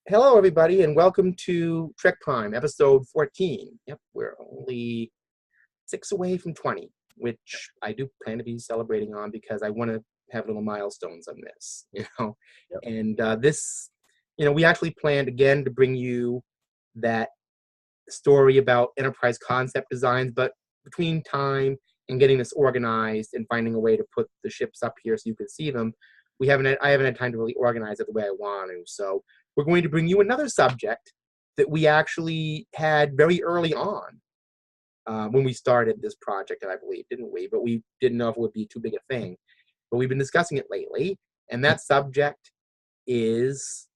Hello, everybody, and welcome to Trek Prime, Episode 14. Yep, we're only 6 away from 20, which I do plan to be celebrating on because I want to have little milestones on this, Yep. And we actually planned again to bring you that story about enterprise concept designs, but between time and getting this organized and finding a way to put the ships up here so you can see them, I haven't had time to really organize it the way I want to. So we're going to bring you another subject that we actually had very early on when we started this project, I believe, didn't we? But we didn't know if it would be too big a thing. But we've been discussing it lately, and that subject is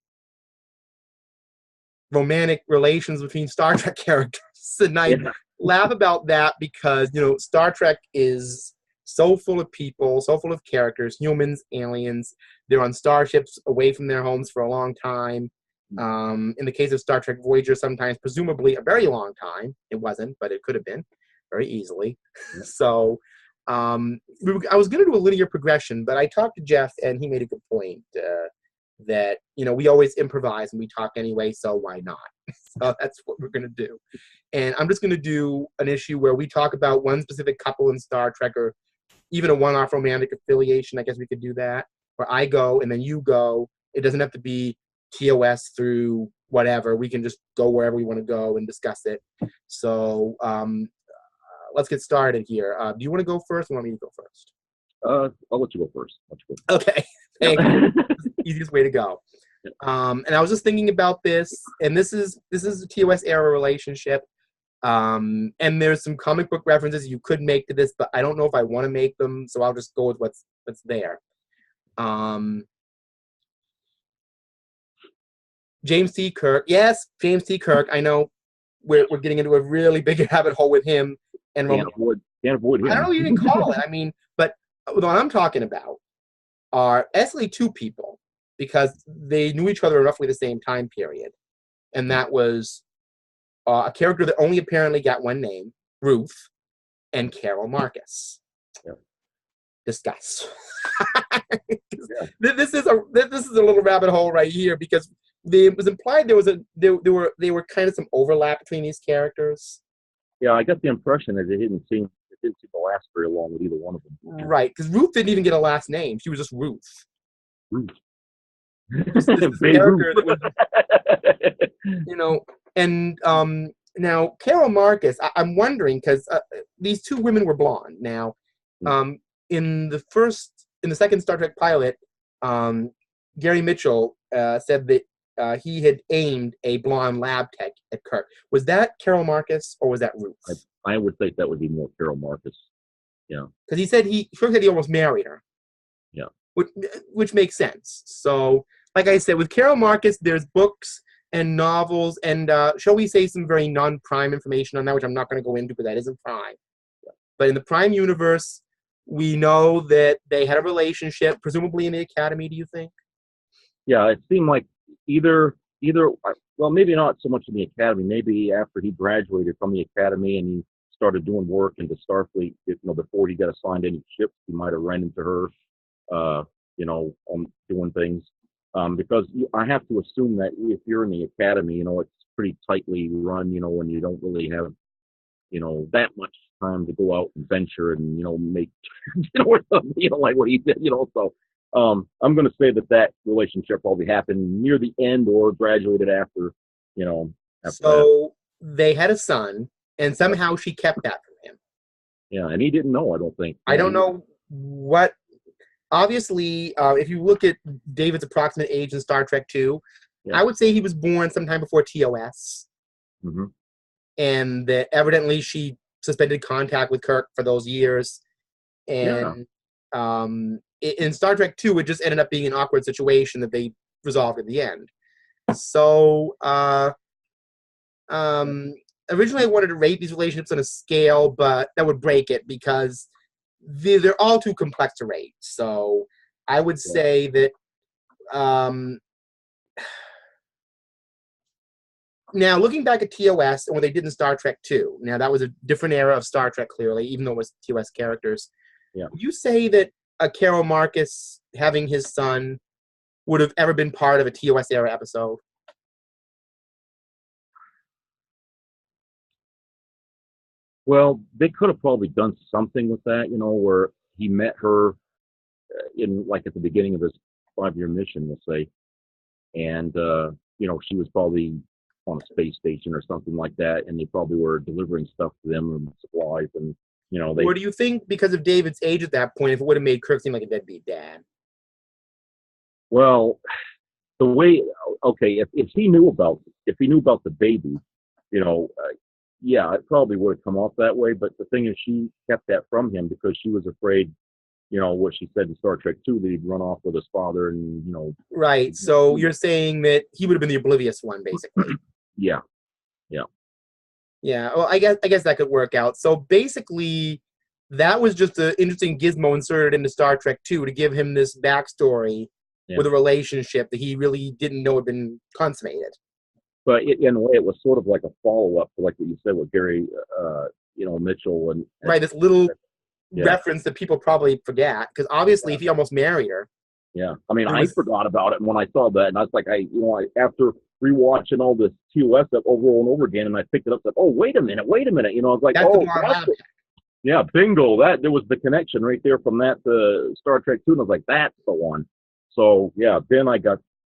romantic relations between Star Trek characters. And I laugh about that because, Star Trek is so full of people, so full of characters, humans, aliens. They're on starships away from their homes for a long time. In the case of Star Trek Voyager, sometimes presumably a very long time. It wasn't, but it could have been very easily. So I was going to do a linear progression, but I talked to Jeff, and he made a good point that, we always improvise and we talk anyway, so why not? So that's what we're going to do. And I'm just going to do an issue where we talk about one specific couple in Star Trek, or even a one-off romantic affiliation. I guess we could do that, where I go and then you go. It doesn't have to be TOS through whatever. We can just go wherever we want to go and discuss it. So let's get started here. Do you want to go first, or want me to go first? I'll let you go first. Okay. Thank you. Easiest way to go. And I was just thinking about this, and this is a TOS era relationship. And there's some comic book references you could make to this, but I don't know if I want to make them, so I'll just go with what's there. James T. Kirk. Yes, James T. Kirk. I know we're getting into a really big rabbit hole with him. And can't avoid him. I don't know what you can call it. I mean, but what I'm talking about are actually two people, because they knew each other in roughly the same time period. And that was a character that only apparently got one name, Ruth, and Carol Marcus. Yeah. Discuss. This is a little rabbit hole right here, because it was implied there were kind of some overlap between these characters. Yeah, I got the impression that it didn't seem to last very long with either one of them. Right, because Ruth didn't even get a last name; she was just Ruth. Ruth. This character that was, and now Carol Marcus. I'm wondering, because these two women were blonde. Now, in the second Star Trek pilot, Gary Mitchell said that he had aimed a blonde lab tech at Kirk. Was that Carol Marcus, or was that Ruth? I would think that would be more Carol Marcus. Yeah. Because he said he almost married her. Yeah. Which makes sense. So, like I said, with Carol Marcus, there's books and novels and, shall we say, some very non-Prime information on that, which I'm not going to go into because that isn't Prime. Yeah. But in the Prime universe, we know that they had a relationship, presumably in the Academy, do you think? Yeah, it seemed like either, well, maybe not so much in the Academy. Maybe after he graduated from the Academy and he started doing work in the Starfleet, before he got assigned any ships, he might have run into her, doing things. Because I have to assume that if you're in the Academy, it's pretty tightly run, and you don't really have, that much time to go out and venture and, make, like what he did, so. I'm going to say that relationship probably happened near the end or graduated after, after so that. They had a son, and somehow she kept that from him. Yeah, and he didn't know, I don't think. I don't know what. Obviously, if you look at David's approximate age in Star Trek II, I would say he was born sometime before TOS. Mm-hmm. And that evidently she suspended contact with Kirk for those years. And in Star Trek II, it just ended up being an awkward situation that they resolved at the end. So, originally I wanted to rate these relationships on a scale, but that would break it because they're all too complex to rate. So I would say that now looking back at TOS and what they did in Star Trek II, now that was a different era of Star Trek, clearly, even though it was TOS characters. Yeah. Would you say that Carol Marcus having his son would have ever been part of a TOS era episode? Well, they could have probably done something with that, where he met her in like at the beginning of his 5-year mission, we'll say, and she was probably on a space station or something like that, and they probably were delivering stuff to them and supplies, and they. Or do you think because of David's age at that point, if it would have made Kirk seem like a deadbeat dad? Well, the way, okay, if he knew about the baby, yeah, it probably would have come off that way. But the thing is, she kept that from him because she was afraid, what she said in Star Trek 2, that he'd run off with his father, and Right. So you're saying that he would have been the oblivious one, basically. Yeah. Yeah. Well, I guess that could work out. So basically, that was just an interesting gizmo inserted into Star Trek 2 to give him this backstory with a relationship that he really didn't know had been consummated. But in a way, it was sort of like a follow-up to like what you said with Gary, Mitchell, and right, this little reference that people probably forget, because obviously, if he almost married her. Yeah, I mean, I forgot about it when I saw that, and I was like, after rewatching all this TOS stuff over and over again, and I picked it up, like, oh, wait a minute, I was like, that's yeah, bingo, there was the connection right there from that to Star Trek 2, and I was like, that's the one. So yeah, then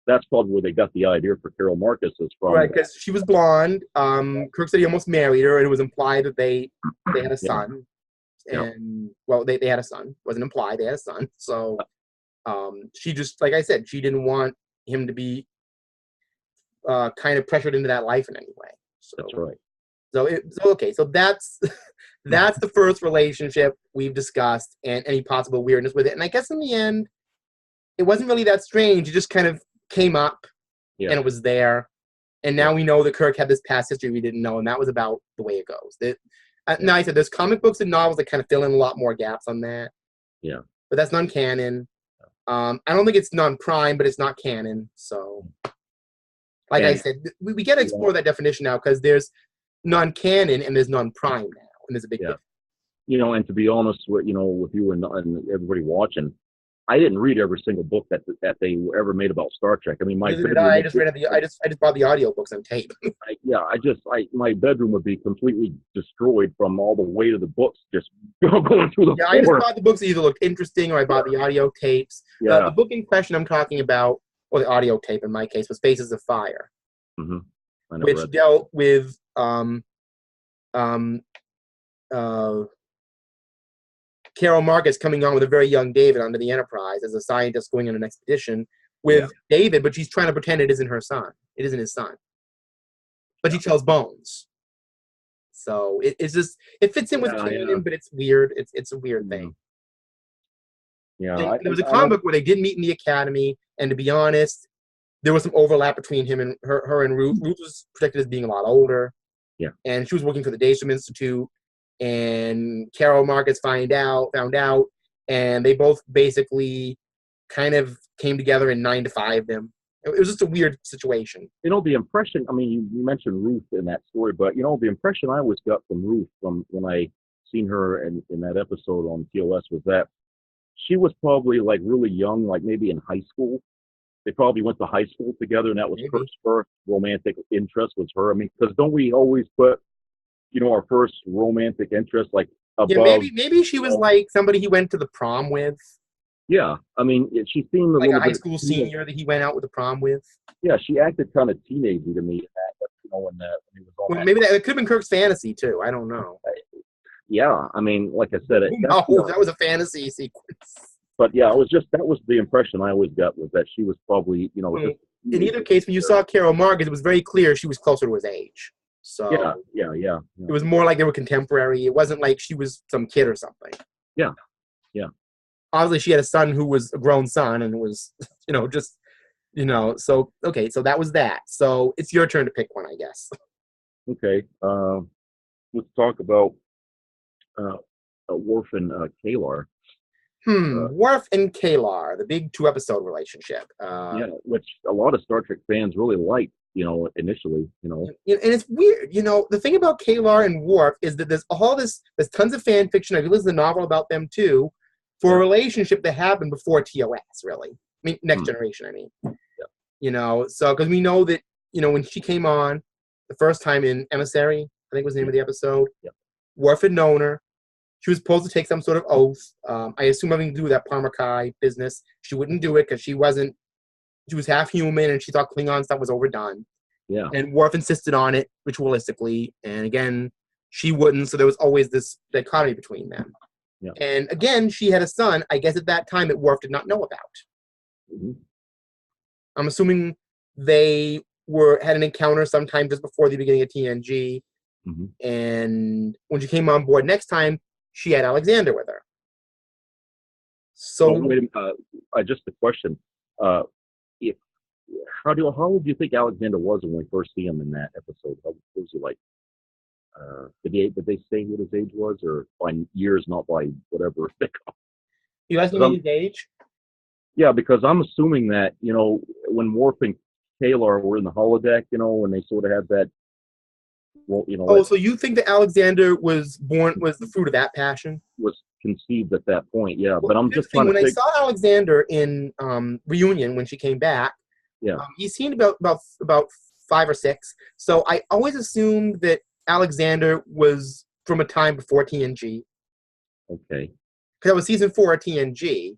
that's probably where they got the idea for Carol Marcus is from. Right, because she was blonde. Kirk said he almost married her, and it was implied that they had a son. And well, they had a son. It wasn't implied, they had a son. So she just, like I said, she didn't want him to be kind of pressured into that life in any way. So, that's right. So that's that's the first relationship we've discussed, and any possible weirdness with it. And I guess in the end, it wasn't really that strange. It just kind of came up, and it was there. And now we know that Kirk had this past history we didn't know, and that was about the way it goes. Now, I said there's comic books and novels that kind of fill in a lot more gaps on that. Yeah. But that's non-canon. I don't think it's non-prime, but it's not canon. So, like I said, we got to explore that definition now, because there's non-canon and there's non-prime now, and there's a big difference. And to be honest with with you and everybody watching, I didn't read every single book that they ever made about Star Trek. I mean, I just bought the audiobooks on tape. My bedroom would be completely destroyed from all the weight of the books just going through the floor. I just bought the books that either looked interesting, or I bought the audio tapes. The book in question I'm talking about, or the audio tape in my case, was Faces of Fire, which dealt with Carol Marcus coming on with a very young David onto the Enterprise as a scientist going on an expedition with David, but she's trying to pretend it isn't her son. It isn't his son. But she tells Bones. So it fits in with canon, but it's weird. It's a weird thing. Yeah. There was a comic book where they did meet in the academy, and to be honest, there was some overlap between him and her and Ruth. Ruth was projected as being a lot older. Yeah. And she was working for the Daystrom Institute. And Carol Marcus found out, and they both basically kind of came together and 9 to 5 them. It was just a weird situation. The impression, I mean, you mentioned Ruth in that story, but, the impression I always got from Ruth from when I seen her in that episode on TOS was that she was probably like really young, like maybe in high school. They probably went to high school together, and that was Kirk's first romantic interest was her. I mean, because don't we always put our first romantic interest, like above. Yeah, maybe she was like somebody he went to the prom with. Yeah, I mean, she seemed like a high school senior that he went out with the prom with. Yeah, she acted kind of teenagey to me. When he was on. Well, maybe that could have been Kirk's fantasy too. I don't know. Yeah, I mean, like I said, that was a fantasy sequence. But yeah, that was the impression I always got, was that she was probably, in either case, when you saw Carol Marcus, it was very clear she was closer to his age. So yeah. It was more like they were contemporary. It wasn't like she was some kid or something. Yeah. Obviously, she had a son who was a grown son, and it was, So okay, so that was that. So it's your turn to pick one, I guess. Okay, let's talk about Worf and Kalar. Worf and Kalar, the big 2-episode relationship. Which a lot of Star Trek fans really liked. Initially. And it's weird. The thing about Kalar and Worf is that there's tons of fan fiction. I've listened to the novel about them too, for a relationship that happened before TOS, really. I mean, Next Generation, I mean. Yeah. So, because we know that, when she came on the first time in Emissary, I think was the name of the episode. Yeah. Worf had known her. She was supposed to take some sort of oath. I assume having to do with that Parmakai business. She wouldn't do it because she was half human and she thought Klingon stuff was overdone. Yeah. And Worf insisted on it ritualistically. And again, she wouldn't. So there was always this dichotomy between them. Yeah. And again, she had a son, I guess at that time, that Worf did not know about. Mm-hmm. I'm assuming they had an encounter sometime just before the beginning of TNG. Mm-hmm. And when she came on board next time, she had Alexander with her. So wait a minute, just a question. How old do you think Alexander was when we first see him in that episode? How was he like? Did they say what his age was, or by years, not by whatever? You asking me his age? Yeah, because I'm assuming that when Worf and Kalar were in the holodeck, when they sort of had that. Well, so you think that Alexander was the fruit of that passion? Was conceived at that point, yeah. Well, but I'm just trying when to I saw Alexander in Reunion when she came back, yeah, he seemed about 5 or 6. So I always assumed that Alexander was from a time before TNG. Okay. Because that was season 4 of TNG.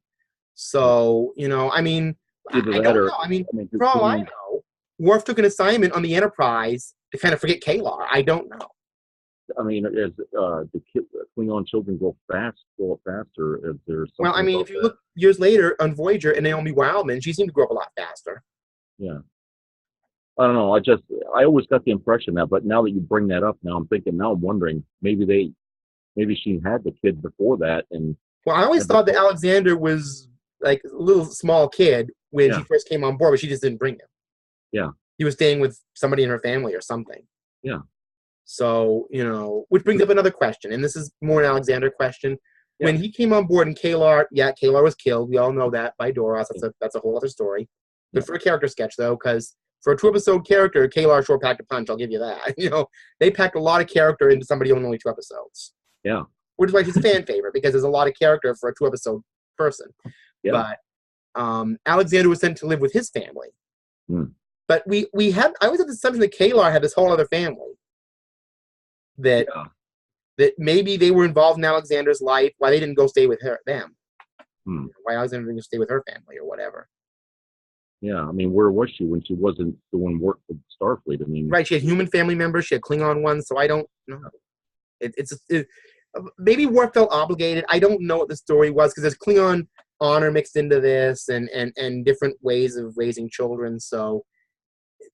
So I mean, either I that don't or know. I mean, for all I know, Worf took an assignment on the Enterprise to kind of forget Kalar. I don't know. I mean, is the Klingon children go faster? Is there something? Well, I mean, if you look years later on Voyager and Naomi Wildman, she seemed to grow up a lot faster. Yeah. I don't know. I always got the impression that, but now that you bring that up, I'm wondering maybe she had the kid before that, and well, I always thought that Alexander was like a little small kid when she first came on board, but she just didn't bring him. Yeah. He was staying with somebody in her family or something. Yeah. So, which brings up another question, and this is more an Alexander question. Yeah. When he came on board and Kalar was killed. We all know that by Doros. That's a whole other story. But for a character sketch, though, because for a 2-episode character, Kalar sure packed a punch, I'll give you that. They packed a lot of character into somebody on only 2 episodes. Yeah. Which is why she's a fan favorite, because there's a lot of character for a 2-episode person. Yeah. But Alexander was sent to live with his family. Mm. But I always had the assumption that Kalar had this whole other family. That maybe they were involved in Alexander's life, why they didn't go stay with them. Why Alexander didn't stay with her family or whatever. Yeah, I mean, where was she when she wasn't doing work with Starfleet? I mean, right, she had human family members, she had Klingon ones, so I don't know. Maybe Worf felt obligated. I don't know what the story was, because there's Klingon honor mixed into this and different ways of raising children, so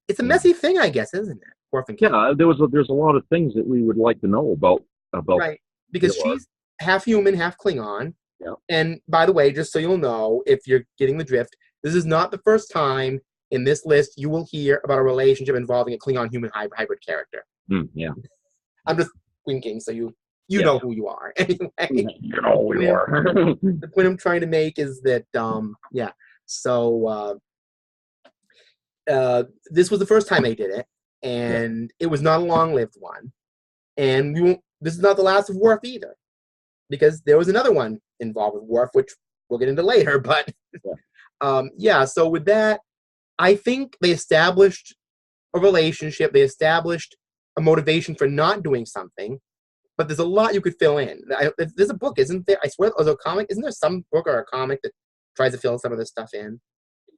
it's a messy thing, I guess, isn't it? Worf and Klingon. Yeah, there's a lot of things that we would like to know about right, because she's half human, half Klingon. Yeah. And by the way, just so you'll know, if you're getting the drift, this is not the first time in this list you will hear about a relationship involving a Klingon-human hybrid character. Yeah. I'm just winking, so you know who you are. Anyway, you know who you are. The point I'm trying to make is that, So this was the first time they did it, and it was not a long-lived one. And this is not the last of Worf either, because there was another one involved with Worf, which we'll get into later. But so with that, I think they established a relationship. They established a motivation for not doing something. But there's a lot you could fill in. There's a book, isn't there? I swear there's a comic. Isn't there some book or a comic that tries to fill some of this stuff in?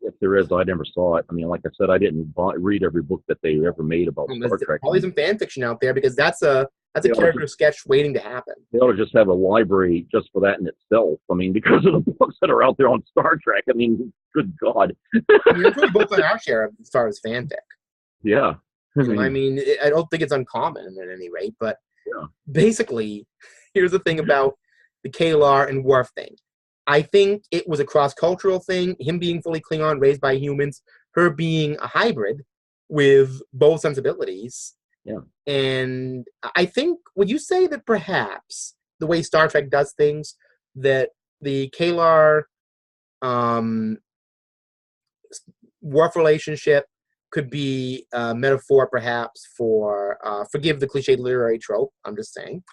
If there is, I never saw it. I mean, like I said, I didn't read every book that they ever made about Star Trek. Probably some fan fiction out there, because that's a character sketch waiting to happen. They ought to just have a library just for that in itself. I mean, because of the books that are out there on Star Trek. I mean, good God. I mean, there's books on our share as far as fanfic. Yeah. I mean, I don't think it's uncommon at any rate, but basically, here's the thing about the Kalar and Worf thing. I think it was a cross-cultural thing, him being fully Klingon, raised by humans, her being a hybrid with both sensibilities. Yeah. And I think, would you say that perhaps the way Star Trek does things, that the Kalar Worf relationship could be a metaphor perhaps for, forgive the cliched literary trope, I'm just saying,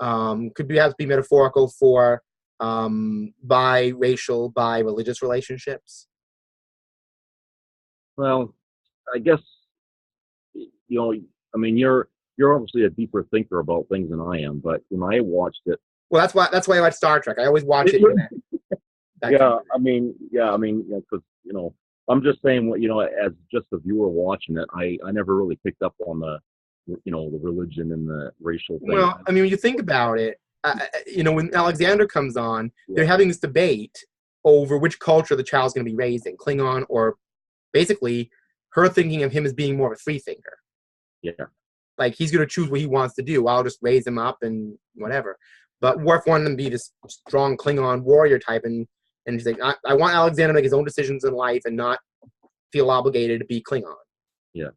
could perhaps be metaphorical for bi-racial, bi-religious relationships? Well, I guess, I mean, you're you're obviously a deeper thinker about things than I am. But when I watched it, Well, that's why I watch Star Trek. I always watch it. because I'm just saying what as just a viewer watching it, I never really picked up on the the religion and the racial thing. Well, I mean, when you think about it, when Alexander comes on, they're having this debate over which culture the child's going to be raised in, Klingon, or basically her thinking of him as being more of a free thinker. Yeah. Like, he's going to choose what he wants to do. I'll just raise him up and whatever. But Worf wanted him to be this strong Klingon warrior type, and he's like, I want Alexander to make his own decisions in life and not feel obligated to be Klingon. Yeah.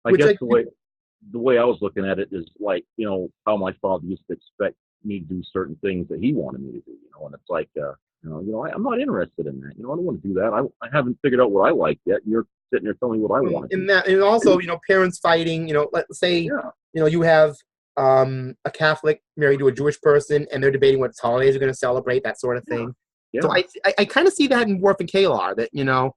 I guess the way I was looking at it is like, how my father used to expect me to do certain things that he wanted me to do, and it's like, I'm not interested in that. I don't want to do that. I haven't figured out what I like yet. And you're sitting there telling me what I want. And also, parents fighting, let's say, you have a Catholic married to a Jewish person and they're debating what holidays are going to celebrate, that sort of thing. Yeah. So I kind of see that in Worf and Kalar, that,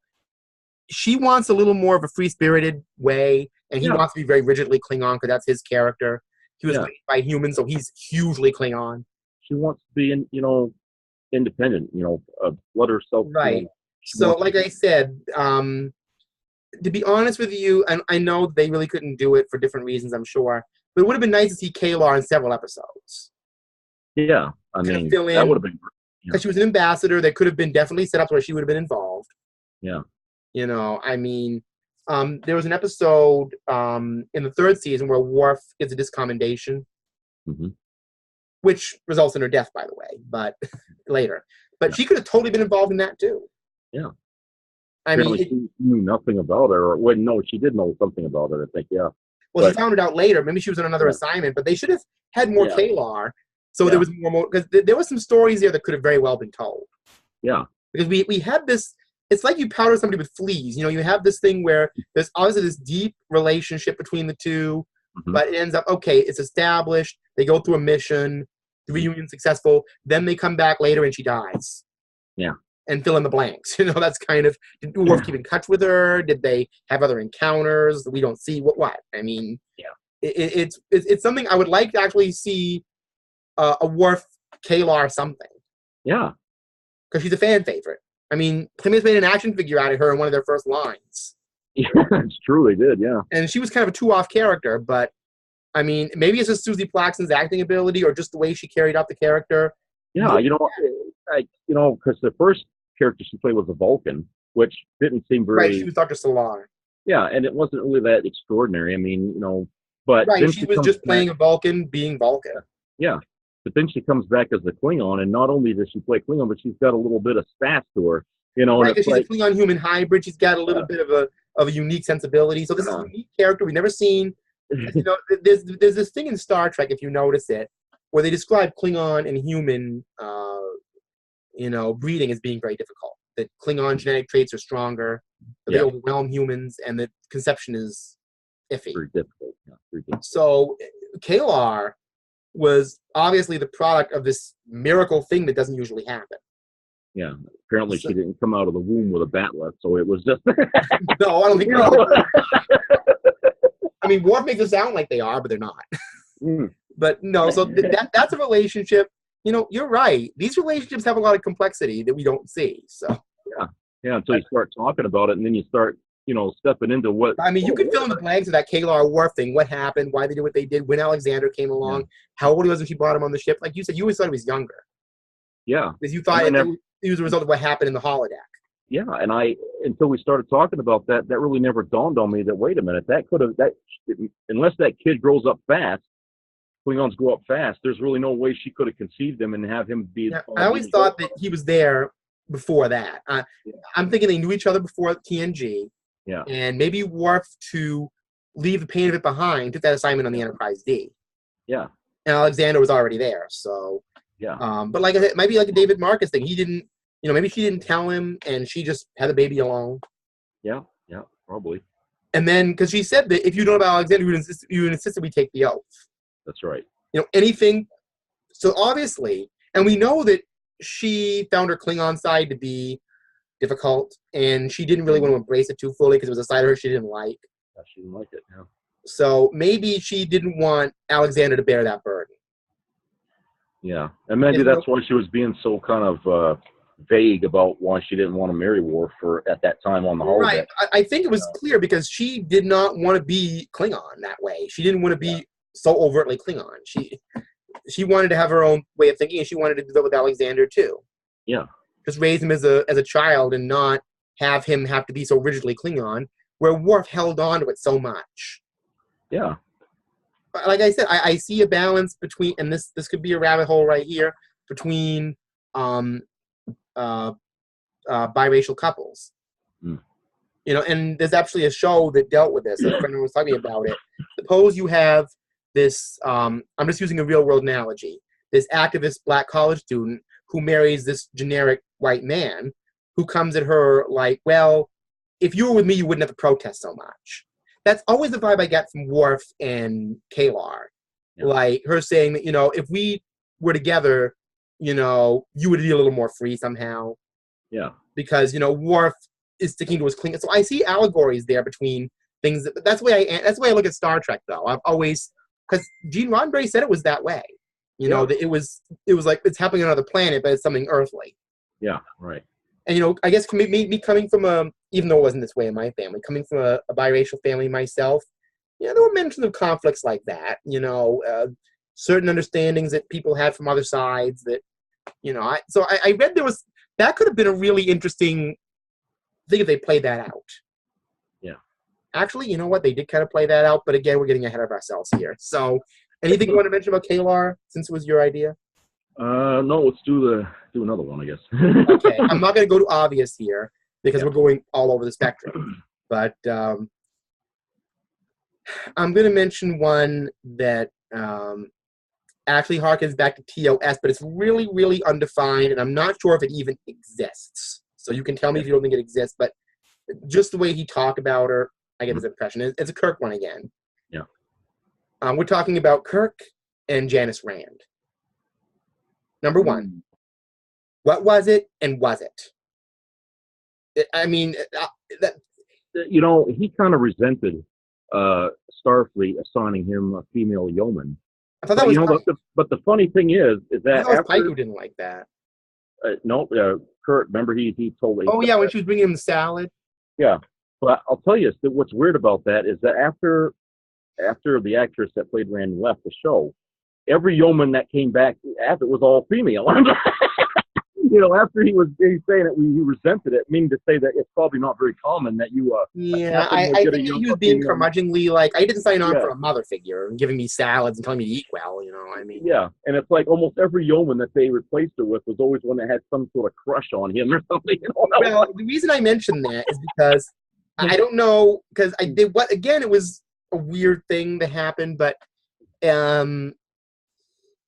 she wants a little more of a free-spirited way, and he wants to be very rigidly Klingon because that's his character. He was raised by humans, so he's hugely Klingon. She wants to be, independent, let herself. Right. So, like I said, to be honest with you, and I know they really couldn't do it for different reasons, I'm sure, but it would have been nice to see Kalar in several episodes. Yeah, I mean, that would have been great. Because she was an ambassador, that could have been definitely set up where she would have been involved. Yeah. I mean, there was an episode in the third season where Worf gets a discommendation, which results in her death, by the way, but later. But she could have totally been involved in that, too. Yeah. I mean, she knew nothing about her. Well, no, she did know something about it, I think, yeah. Well, she found it out later. Maybe she was on another assignment, but they should have had more Kalar, so there was more, because there were some stories there that could have very well been told. Yeah. Because we had this, it's like you powder somebody with fleas. You have this thing where there's obviously this deep relationship between the two, but it ends up, okay, it's established, they go through a mission, the reunion's successful, then they come back later and she dies. Yeah. And fill in the blanks. That's kind of, did Worf keep in touch with her? Did they have other encounters that we don't see? What? I mean, it's something I would like to actually see a Worf Kalar something. Yeah. Because she's a fan favorite. I mean, Plymouth made an action figure out of her in one of their first lines. Yeah, it's true, they did, yeah. And she was kind of a two-off character, but, I mean, maybe it's just Susie Plaxton's acting ability or just the way she carried out the character. Yeah, because the first character she played was a Vulcan, which didn't seem very... Right, she was Dr. Solar. Yeah, and it wasn't really that extraordinary. I mean, but... Right, she was just playing a Vulcan, being Vulcan. Yeah, but then she comes back as a Klingon, and not only does she play Klingon, but she's got a little bit of sass to her. Right, because she's a Klingon-human hybrid. She's got a little bit of a unique sensibility. So this is a unique character we've never seen. There's this thing in Star Trek, if you notice it, where they describe Klingon and human, breeding as being very difficult. That Klingon genetic traits are stronger, that they overwhelm humans, and that conception is iffy. Very difficult. Yeah, very difficult. So Kalar was obviously the product of this miracle thing that doesn't usually happen. Yeah, apparently she didn't come out of the womb with a bat'leth, so it was just... No, I don't think so. I mean, Worf makes it sound like they are, but they're not. But no, so that's a relationship. You're right. These relationships have a lot of complexity that we don't see. So yeah, until you start talking about it, and then you start, stepping into what. I mean, you can fill in the blanks of that Kalar Worf thing. What happened? Why they did what they did? When Alexander came along? How old he was when she brought him on the ship? Like you said, you always thought he was younger. Yeah, because you thought he was a result of what happened in the holodeck. Yeah, and until we started talking about that really never dawned on me that, wait a minute, unless that kid grows up fast, Klingons grow up fast, there's really no way she could have conceived him and have him be... Yeah, I always thought that he was there before that. I'm thinking they knew each other before TNG. Yeah. And maybe Worf, to leave the pain of it behind, took that assignment on the Enterprise D. Yeah. And Alexander was already there, so... Yeah. But like I said, it might be like a David Marcus thing. He didn't... maybe she didn't tell him, and she just had the baby alone. Yeah, probably. And then, because she said that if you know about Alexander, you would insist that we take the oath. That's right. Anything. So obviously, and we know that she found her Klingon side to be difficult, and she didn't really want to embrace it too fully because it was a side of her she didn't like. Yeah, she didn't like it, yeah. So maybe she didn't want Alexander to bear that burden. Yeah, and maybe that's why she was being so kind of vague about why she didn't want to marry Worf at that time on the holodeck. Right. I think it was clear because she did not want to be Klingon that way. She didn't want to be so overtly Klingon. She wanted to have her own way of thinking, and she wanted to do that with Alexander too. Yeah. Just raise him as a child and not have him have to be so rigidly Klingon, where Worf held on to it so much. Yeah. Like I said, I see a balance between, and this could be a rabbit hole right here, between biracial couples. Mm. You know, and there's actually a show that dealt with this. A friend was talking about it. Suppose you have this, I'm just using a real world analogy, this activist black college student who marries this generic white man who comes at her like, well, if you were with me, you wouldn't have to protest so much. That's always the vibe I get from Worf and Kalar. Yeah. Like her saying that, you know, if we were together, you know, you would be a little more free somehow. Yeah. Because, you know, Worf is sticking to his Klingon. So I see allegories there between things. That's the way I look at Star Trek, though. I've always, because Gene Roddenberry said it was that way. You know, that it was like it's happening on another planet, but it's something earthly. Yeah, right. And, you know, I guess me coming from even though it wasn't this way in my family, coming from a biracial family myself, you know, there were mentions of conflicts like that, you know, certain understandings that people had from other sides that, you know, I read that could have been a really interesting thing if they played that out. Yeah. Actually, you know what? They did kind of play that out, but again, we're getting ahead of ourselves here. So, anything you want to mention about Kalar, since it was your idea? No, let's do another one, I guess. Okay, I'm not going to go to obvious here because we're going all over the spectrum. But I'm going to mention one that actually harkens back to TOS, but it's really, really undefined, and I'm not sure if it even exists. So you can tell me if you don't think it exists, but just the way he talked about her, I get this impression. It's a Kirk one again. Yeah. We're talking about Kirk and Janice Rand. Number one, what was it, and was it? I mean, you know, he kind of resented Starfleet assigning him a female yeoman. I thought that was but the funny thing is that after Pike who didn't like that. No, Kurt. Remember he told me. Oh yeah, when she was bringing him the salad. Yeah, but I'll tell you what's weird about that is that after the actress that played Randy left the show, every yeoman that came back after was all female. You know, after he saying it, he resented it, meaning to say that it's probably not very common that you. I think he was being curmudgeonly, like, I didn't sign on for a mother figure and giving me salads and telling me to eat well. You know, I mean. Yeah, and it's like almost every yeoman that they replaced her with was always one that had some sort of crush on him or something. You know? Well, the reason I mentioned that is because I don't know, because I did what again. It was a weird thing that happened, but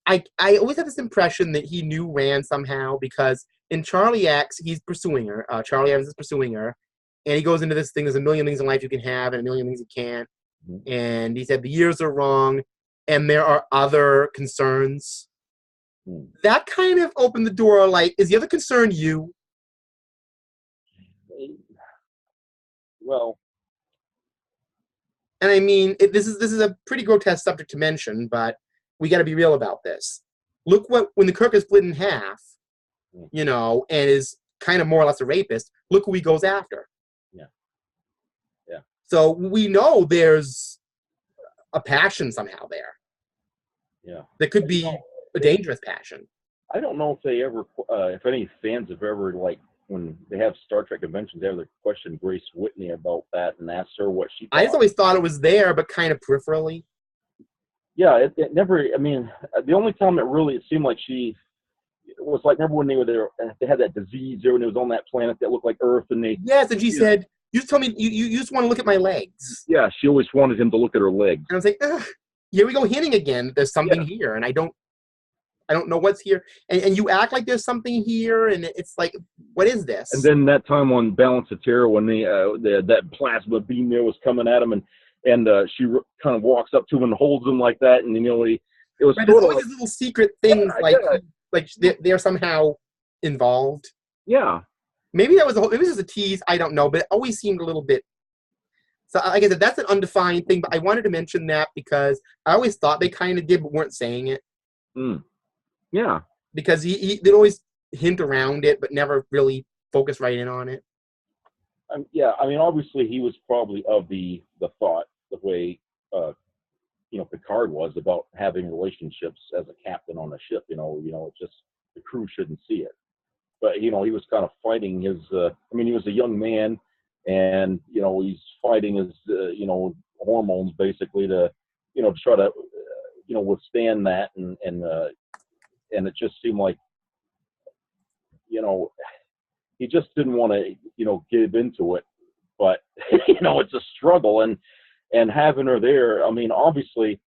I always had this impression that he knew Rand somehow, because in Charlie X, he's pursuing her. Charlie Evans is pursuing her, and he goes into this thing, there's a million things in life you can have and a million things you can't. Mm-hmm. And he said the years are wrong, and there are other concerns. Mm. That kind of opened the door, like, is the other concern you? Well. And I mean, this is a pretty grotesque subject to mention, but we got to be real about this. Look when the Kirk is split in half, you know, and is kind of more or less a rapist, look who he goes after. Yeah. Yeah. So we know there's a passion somehow there. Yeah. That could be a dangerous passion. I don't know if they ever, if any fans have ever, like, when they have Star Trek conventions, they ever questioned Grace Whitney about that and asked her what she thought. I just always thought it was there, but kind of peripherally. Yeah, it never, I mean, the only time it seemed like it was like, remember when they had that disease there when it was on that planet that looked like Earth, and they... Yes, and she said, you just told me, you just want to look at my legs. Yeah, she always wanted him to look at her legs. And I was like, ugh, here we go hinting again, there's something here, and I don't know what's here. And you act like there's something here, and it's like, what is this? And then that time on Balance of Terror when that plasma beam there was coming at him, and she kind of walks up to him and holds him like that, and, you know, it was right, sort there's always these little secret things, like they're somehow involved. Yeah. Maybe that was maybe it was a tease, I don't know, but it always seemed a little bit So I guess that's an undefined thing, but I wanted to mention that because I always thought they kind of did, but weren't saying it. Mm. Yeah. Because they'd always hint around it, but never really focus right in on it. Yeah, I mean, obviously he was probably of the thought, the way, Picard was about having relationships as a captain on a ship, it's just the crew shouldn't see it. But, he was kind of fighting his, he was a young man and, he's fighting his, hormones basically to, try to, withstand that. And it just seemed like, he just didn't want to, give into it. But, it's a struggle. And having her there, I mean, obviously,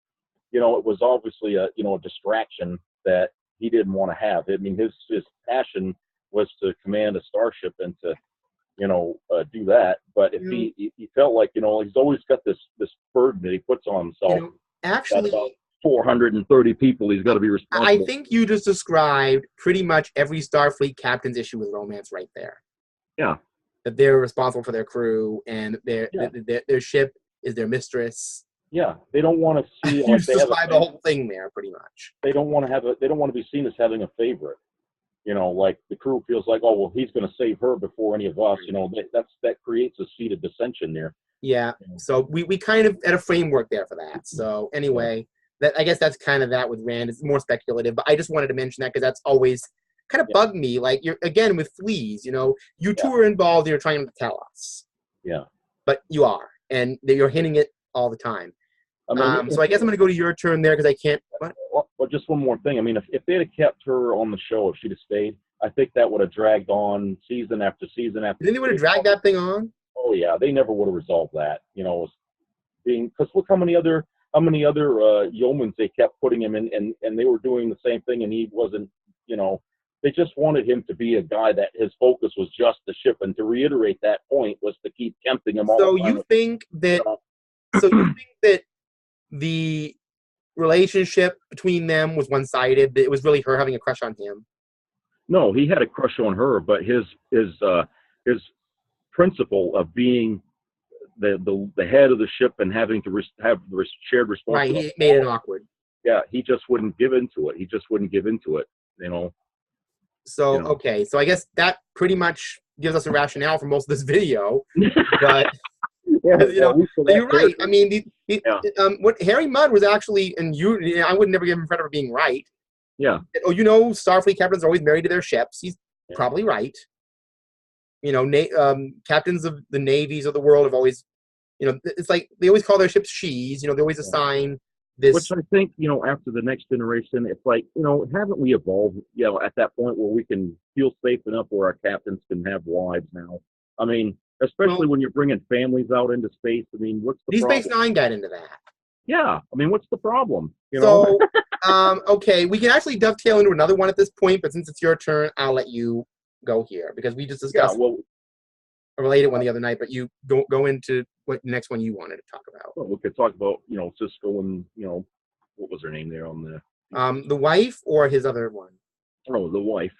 it was obviously a distraction that he didn't want to have. I mean, his passion was to command a starship and to, do that. But if he felt like, he's always got this burden that he puts on himself. Actually, about 430 people he's got to be responsible. I think you just described pretty much every Starfleet captain's issue with romance right there. Yeah. That they're responsible for their crew and their ship is their mistress. Yeah, they don't want to see. You just described the whole thing there, pretty much. They don't want to they don't want to be seen as having a favorite. Like the crew feels like, oh well, he's going to save her before any of us. That creates a seat of dissension there. Yeah. So we kind of had a framework there for that. So anyway, I guess that's kind of that with Rand. It's more speculative, but I just wanted to mention that because that's always kind of bugged me. Like you're again with Fleas, you two are involved. And you're trying to tell us. Yeah. But you are, and you're hinting it all the time. So I guess I'm going to go to your turn there because I can't. What? Well, just one more thing. I mean, if they'd have kept her on the show, if she'd have stayed, I think that would have dragged on season after season after. Then they would have dragged that thing on. Oh yeah, they never would have resolved that. Because look how many other yeomans they kept putting him in, and they were doing the same thing, and he wasn't. They just wanted him to be a guy that his focus was just the ship, and to reiterate that point was to keep tempting him all the time. So you think that the relationship between them was one-sided? It was really her having a crush on him? No, he had a crush on her, but his principle of being the head of the ship and having to have the shared responsibility. Right, he made it awkward. Yeah, he just wouldn't give into it. So okay, so I guess that pretty much gives us a rationale for most of this video, but. You're right. I mean, what Harry Mudd was actually, and I would never give him credit for being right. Yeah. Starfleet captains are always married to their ships. He's probably right. Captains of the navies of the world have always, it's like they always call their ships she's. They always assign this. Which I think, after the next generation, it's like, haven't we evolved, at that point where we can feel safe enough where our captains can have wives now? I mean. Especially when you're bringing families out into space. I mean, what's the problem? Deep Space Nine got into that. Yeah. I mean, what's the problem? So, okay, we can actually dovetail into another one at this point, but since it's your turn, I'll let you go here because we just discussed a related one the other night, but you go into what the next one you wanted to talk about. Well, we could talk about, Cisco and, what was her name there on the wife or his other one? Oh, the wife,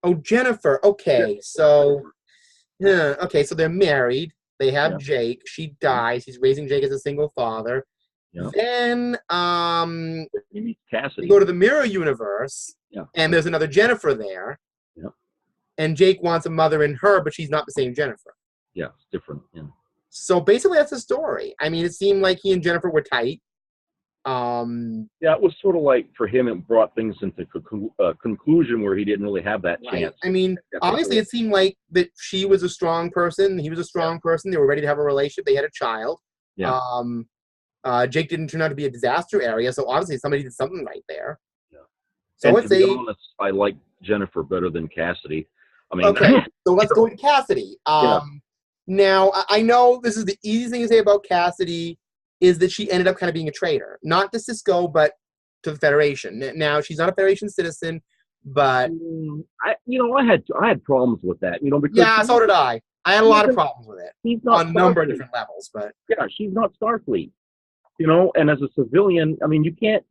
Oh, Jennifer. Okay, so... Yeah. Okay, so they're married. They have Jake. She dies. He's raising Jake as a single father. Yeah. Then he meets Cassidy. They go to the mirror universe. Yeah. And there's another Jennifer there. Yeah. And Jake wants a mother in her, but she's not the same Jennifer. Yeah, it's different. Yeah. So basically, that's the story. I mean, it seemed like he and Jennifer were tight. It was sort of like for him, it brought things into conclusion where he didn't really have that chance. I mean, obviously, it seemed like that she was a strong person. He was a strong person. They were ready to have a relationship. They had a child. Yeah. Jake didn't turn out to be a disaster area, so obviously somebody did something right there. Yeah. So to be honest, I like Jennifer better than Cassidy. I mean, okay, so let's go to Cassidy. Now, I know this is the easiest thing to say about Cassidy. Is that she ended up kind of being a traitor, not to Cisco, but to the Federation. Now she's not a Federation citizen, but I had problems with that, because so did I. I had a lot of problems with it on a number of different levels, but she's not Starfleet, and as a civilian, I mean, you can't.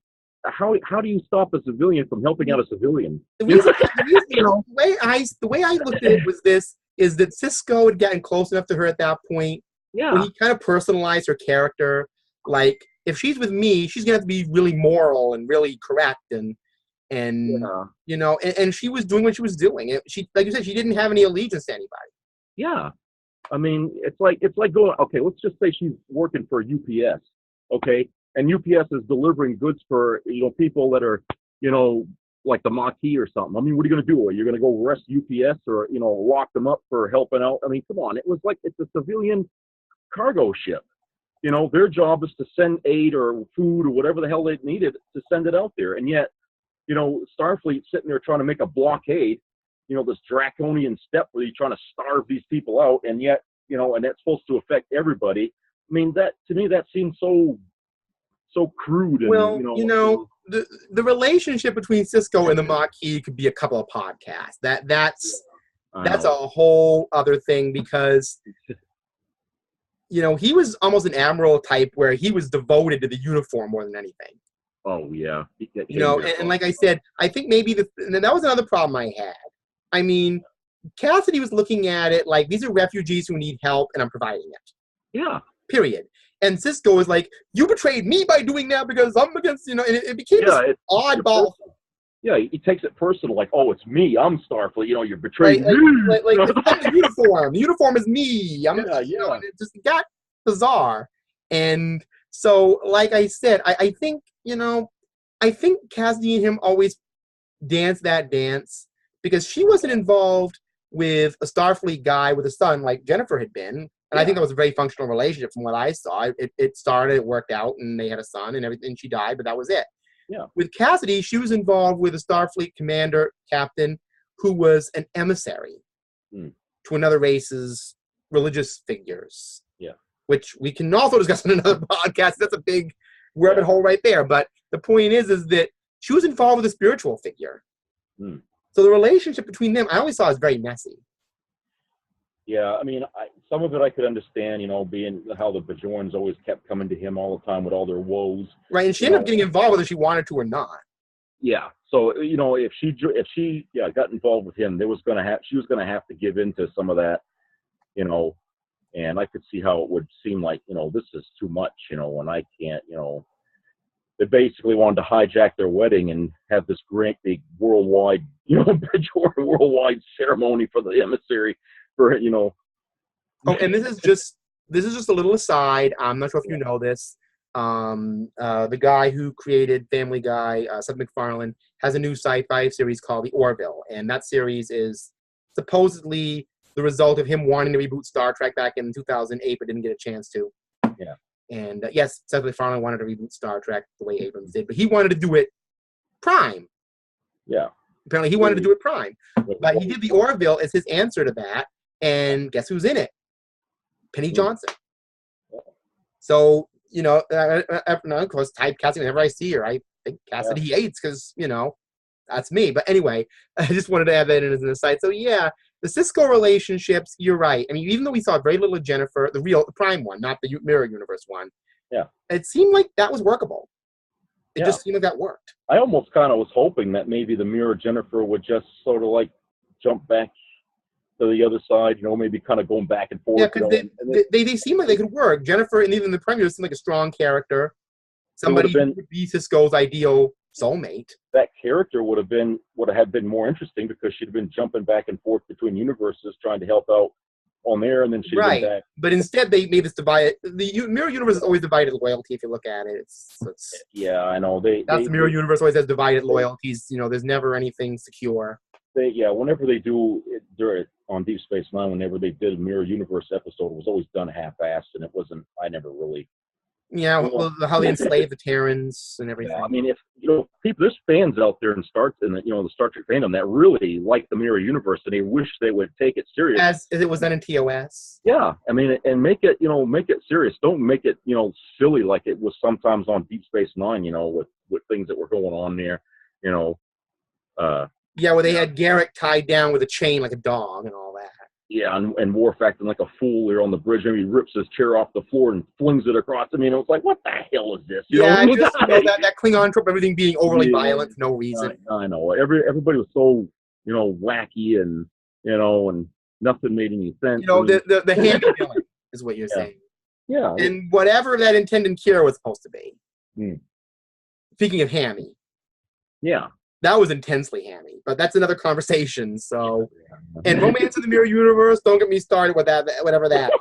How do you stop a civilian from helping out a civilian? The way I looked at it was is that Cisco had gotten close enough to her at that point when he kind of personalized her character. Like, if she's with me, she's gonna have to be really moral and really correct, and you know, and she was doing what she was doing. She, like you said, she didn't have any allegiance to anybody. Yeah. I mean, it's like going, okay, let's just say she's working for UPS, okay? And UPS is delivering goods for, you know, people that are, you know, like the Maquis or something. I mean, what are you going to do? Are you going to go arrest UPS or, you know, lock them up for helping out? I mean, come on. It was like, it's a civilian cargo ship. You know, their job is to send aid or food or whatever the hell they needed to send it out there. And yet, you know, Starfleet sitting there trying to make a blockade, you know, this draconian step where you're trying to starve these people out, and yet, you know, and that's supposed to affect everybody. I mean, that, to me, that seems so crude. And, well, you know, the relationship between Sisko and the Maquis could be a couple of podcasts. That's a whole other thing, because you know, he was almost an admiral type where he was devoted to the uniform more than anything. Oh yeah. You know, and like I said, I think maybe and that was another problem I had. I mean, Cassidy was looking at it like, these are refugees who need help, and I'm providing it. Yeah. Period. And Sisko is like, you betrayed me by doing that because I'm against, you know, and it became this oddball. Yeah, he takes it personal, like, oh, it's me. I'm Starfleet. You know, you're betraying me. Like the uniform. The uniform is me. You know, and it just got bizarre. And so, like I said, I think, you know, I think Cassidy and him always danced that dance, because she wasn't involved with a Starfleet guy with a son like Jennifer had been. And I think that was a very functional relationship from what I saw. It started, it worked out, and they had a son and everything. She died, but that was it. Yeah. With Cassidy, she was involved with a Starfleet commander, captain, who was an emissary to another race's religious figures. Yeah. Which we can also discuss in another podcast. That's a big rabbit hole right there. But the point is that she was involved with a spiritual figure. So the relationship between them, I always saw as very messy. Yeah, I mean, some of it I could understand, you know, being how the Bajorans always kept coming to him all the time with all their woes. Right, and she ended up getting involved whether she wanted to or not. Yeah, so, you know, if she got involved with him, she was going to have to give in to some of that, you know, and I could see how it would seem like, you know, this is too much, you know, and I can't, you know. They basically wanted to hijack their wedding and have this great big worldwide, you know, Bajoran worldwide ceremony for the emissary, for, you know. Oh, and this is just a little aside. I'm not sure if you know this. The guy who created Family Guy, Seth MacFarlane, has a new sci-fi series called The Orville, and that series is supposedly the result of him wanting to reboot Star Trek back in 2008, but didn't get a chance to. Yeah. And yes, Seth MacFarlane wanted to reboot Star Trek the way Abrams did, but he wanted to do it Prime. Yeah. Apparently, he wanted to do it Prime, but he did The Orville as his answer to that. And guess who's in it? Penny Johnson. So, you know, of course, typecasting, whenever I see her, I think Cassidy Yates, because, you know, that's me. But anyway, I just wanted to add that in as an aside. So, yeah, the Sisko relationships, you're right. I mean, even though we saw very little of Jennifer, the Prime one, not the Mirror Universe one, it seemed like that was workable. It just seemed like that worked. I almost kind of was hoping that maybe the Mirror Jennifer would just sort of like jump back to the other side, you know, maybe kind of going back and forth. Yeah, because they seem like they could work. Jennifer and even the Premier seemed like a strong character. Somebody who would be Sisko's ideal soulmate. That character would have been more interesting, because she'd have been jumping back and forth between universes trying to help out on there, and then she'd have been back. But instead they made this divide. The Mirror Universe is always divided loyalty if you look at it. It's yeah, I know. The Mirror Universe always has divided loyalties. You know, there's never anything secure. Whenever they do it on Deep Space Nine, whenever they did a Mirror Universe episode, it was always done half-assed, and it wasn't. I never really. Yeah, well, how they enslaved the Terrans and everything. Yeah, I mean, if you know, there's fans out there in the Star Trek fandom that really like the Mirror Universe, and they wish they would take it serious. As it was done in TOS. Yeah, I mean, and make it serious. Don't make it, you know, silly like it was sometimes on Deep Space Nine. You know, with things that were going on there. You know. Where they had Garrick tied down with a chain like a dog and all that. Yeah, and Worf acting like a fool there on the bridge, and he rips his chair off the floor and flings it across. I mean, it was like, what the hell is this? That Klingon trope, everything being overly violent for no reason. I know. Everybody was so, you know, wacky, and, you know, and nothing made any sense. You know, the handy villain is what you're saying. Yeah. And whatever that intended cure was supposed to be. Mm. Speaking of hammy. Yeah. That was intensely hammy, but that's another conversation. So, and Romance in the Mirror Universe, don't get me started with that, whatever that.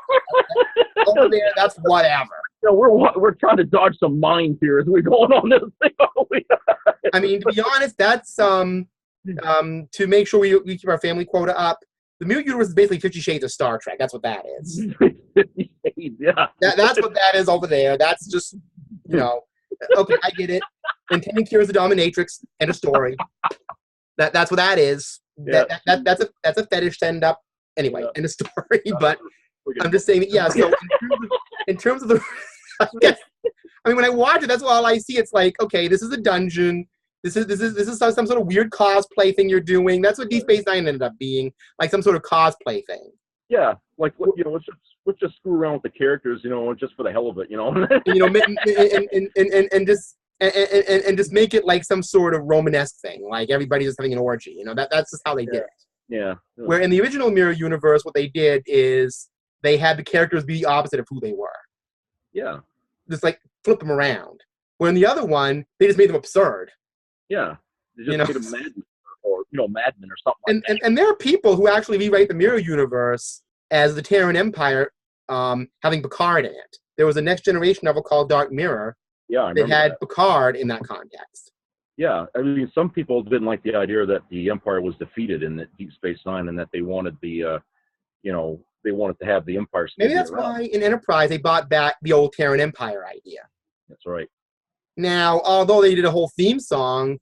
Over there, that's whatever. You know, we're trying to dodge some mines here as we're going on this thing. I mean, to be honest, that's to make sure we keep our family quota up. The Mirror Universe is basically 50 Shades of Star Trek. That's what that is. 50 Shades, yeah. That's what that is over there. That's just, you know, okay, I get it. Intending cure is a dominatrix and a story. That's what that is. Yeah. That's a fetish send up. Anyway, and a story. But I'm just saying that, yeah. So in terms of the, I mean, when I watch it, that's all I see. It's like, okay, this is a dungeon. This is some sort of weird cosplay thing you're doing. That's what Deep Space Nine ended up being, like some sort of cosplay thing. Yeah, like, you know, let's just screw around with the characters, you know, just for the hell of it, you know. You know, and just make it like some sort of Romanesque thing, like everybody just having an orgy. You know, that's just how they did it. Yeah. Where in the original Mirror Universe, what they did is they had the characters be the opposite of who they were. Yeah. Just like flip them around. Where in the other one, they just made them absurd. Yeah. They just made them madmen or, you know, madmen or something like that. And there are people who actually rewrite the Mirror Universe as the Terran Empire having Picard in it. There was a Next Generation novel called Dark Mirror. Yeah, I remember that had that. Picard in that context. Yeah, I mean, some people didn't like the idea that the Empire was defeated in the Deep Space Nine, and that they wanted the, you know, they wanted to have the Empire. Maybe that's why in Enterprise they brought back the old Terran Empire idea. That's right. Now, although they did a whole theme song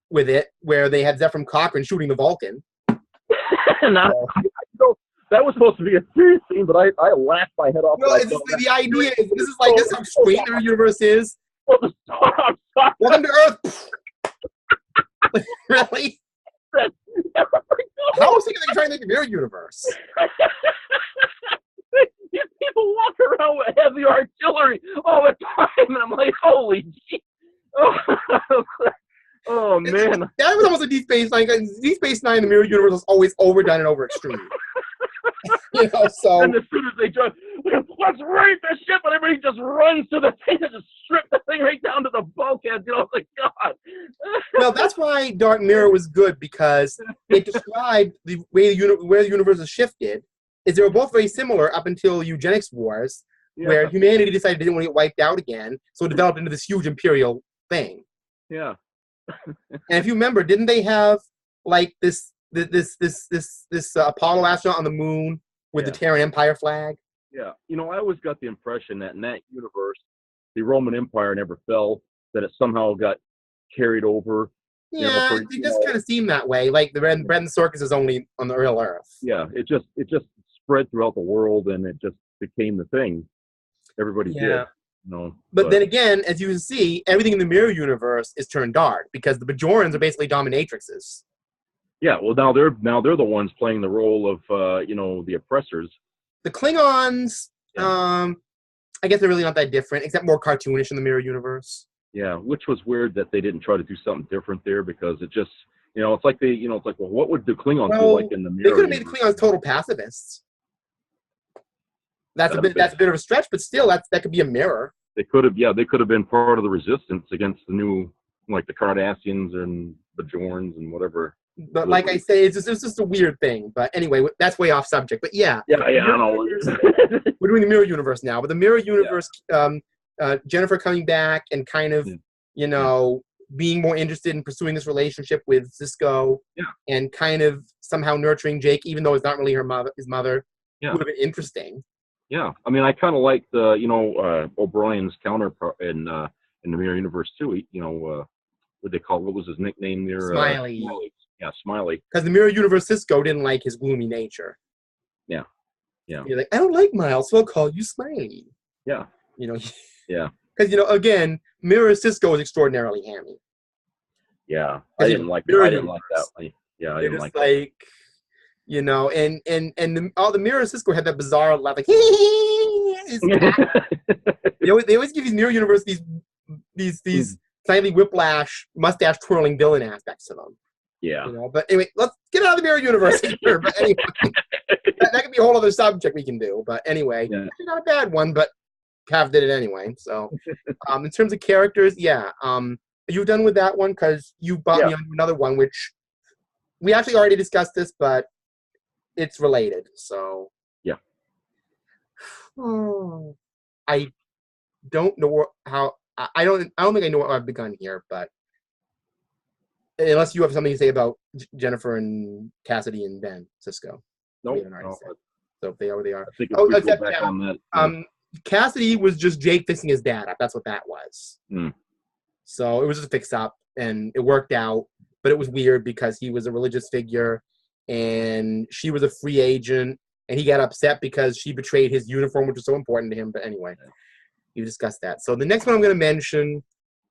with it, where they had Zephyr Cochrane shooting the Vulcan. That was supposed to be a serious scene, but I laughed my head off. Well, the idea is this is like this is how strange the universe is. Welcome to Earth. Really? How is he going to try to make the Mirror Universe? These people walk around with heavy artillery all the time, and I'm like, holy shit. Oh man. That was almost a Deep Space Nine. Deep Space Nine, the Mirror Universe was always overdone and over extreme. You know, so. And as soon as they just, let's raid the ship, and everybody just runs to the thing and just strip the thing right down to the bulkhead. You know, it's like, God. Well, that's why Dark Mirror was good, because it described the way where the universe has shifted. Is they were both very similar up until eugenics wars, where humanity decided they didn't want to get wiped out again, so it developed into this huge imperial thing. Yeah. And if you remember, didn't they have like this Apollo astronaut on the moon with the Terran Empire flag? Yeah. You know, I always got the impression that in that universe, the Roman Empire never fell, that it somehow got carried over. Yeah, it just kind of seemed that way. Like the bread and circus is only on the real Earth. Yeah, it just spread throughout the world, and it just became the thing. Everybody did. No, but then again, as you can see, everything in the Mirror Universe is turned dark because the Bajorans are basically dominatrixes. Yeah, well, now they're the ones playing the role of you know, the oppressors. The Klingons, I guess they're really not that different, except more cartoonish in the Mirror Universe. Yeah, which was weird that they didn't try to do something different there, because it just, you know, it's like well, what would the Klingons do like in the Mirror? They could have made the Klingons total pacifists. That's a bit of a stretch, but still, that could be a mirror. They could have been part of the resistance against the new, like the Cardassians and Bajorans and whatever. But like I say, it's just a weird thing. But anyway, that's way off subject. But yeah, I know. We're doing the Mirror Universe now, but the Mirror Universe, Jennifer coming back and kind of, you know, being more interested in pursuing this relationship with Sisko, and kind of somehow nurturing Jake, even though it's not really his mother, would have been interesting. Yeah, I mean, I kind of like the, you know, O'Brien's counterpart in the Mirror Universe too. You know, what was his nickname there? Smiley. Yeah, Smiley. Because the Mirror Universe Sisko didn't like his gloomy nature. Yeah. You're like, I don't like Miles, so I'll call you Smiley. Yeah. You know. Yeah. Because, you know, again, Mirror Sisko is extraordinarily hammy. Yeah, I didn't like that. Yeah, I didn't like that. You know, and all the Mirror Sisko had that bizarre laugh, like they always give these Mirror Universe these slightly whiplash, mustache twirling villain aspects to them. Yeah. You know, but anyway, let's get out of the Mirror Universe here. But anyway, that could be a whole other subject we can do. But anyway, actually not a bad one. But half did it anyway. So, in terms of characters, yeah. Are you done with that one? Because you bought me on another one, which we actually already discussed this, but it's related. So, yeah. I don't know how. I don't think I know what I've begun here, but unless you have something to say about Jennifer and Cassidy and Ben Cisco. Nope. So if they are, they are. I think if we go back on that. Cassidy was just Jake fixing his dad up. That's what that was. So it was just a fix up, and it worked out. But it was weird because he was a religious figure, and she was a free agent, and he got upset because she betrayed his uniform, which was so important to him. But anyway, you discussed that. So the next one I'm going to mention,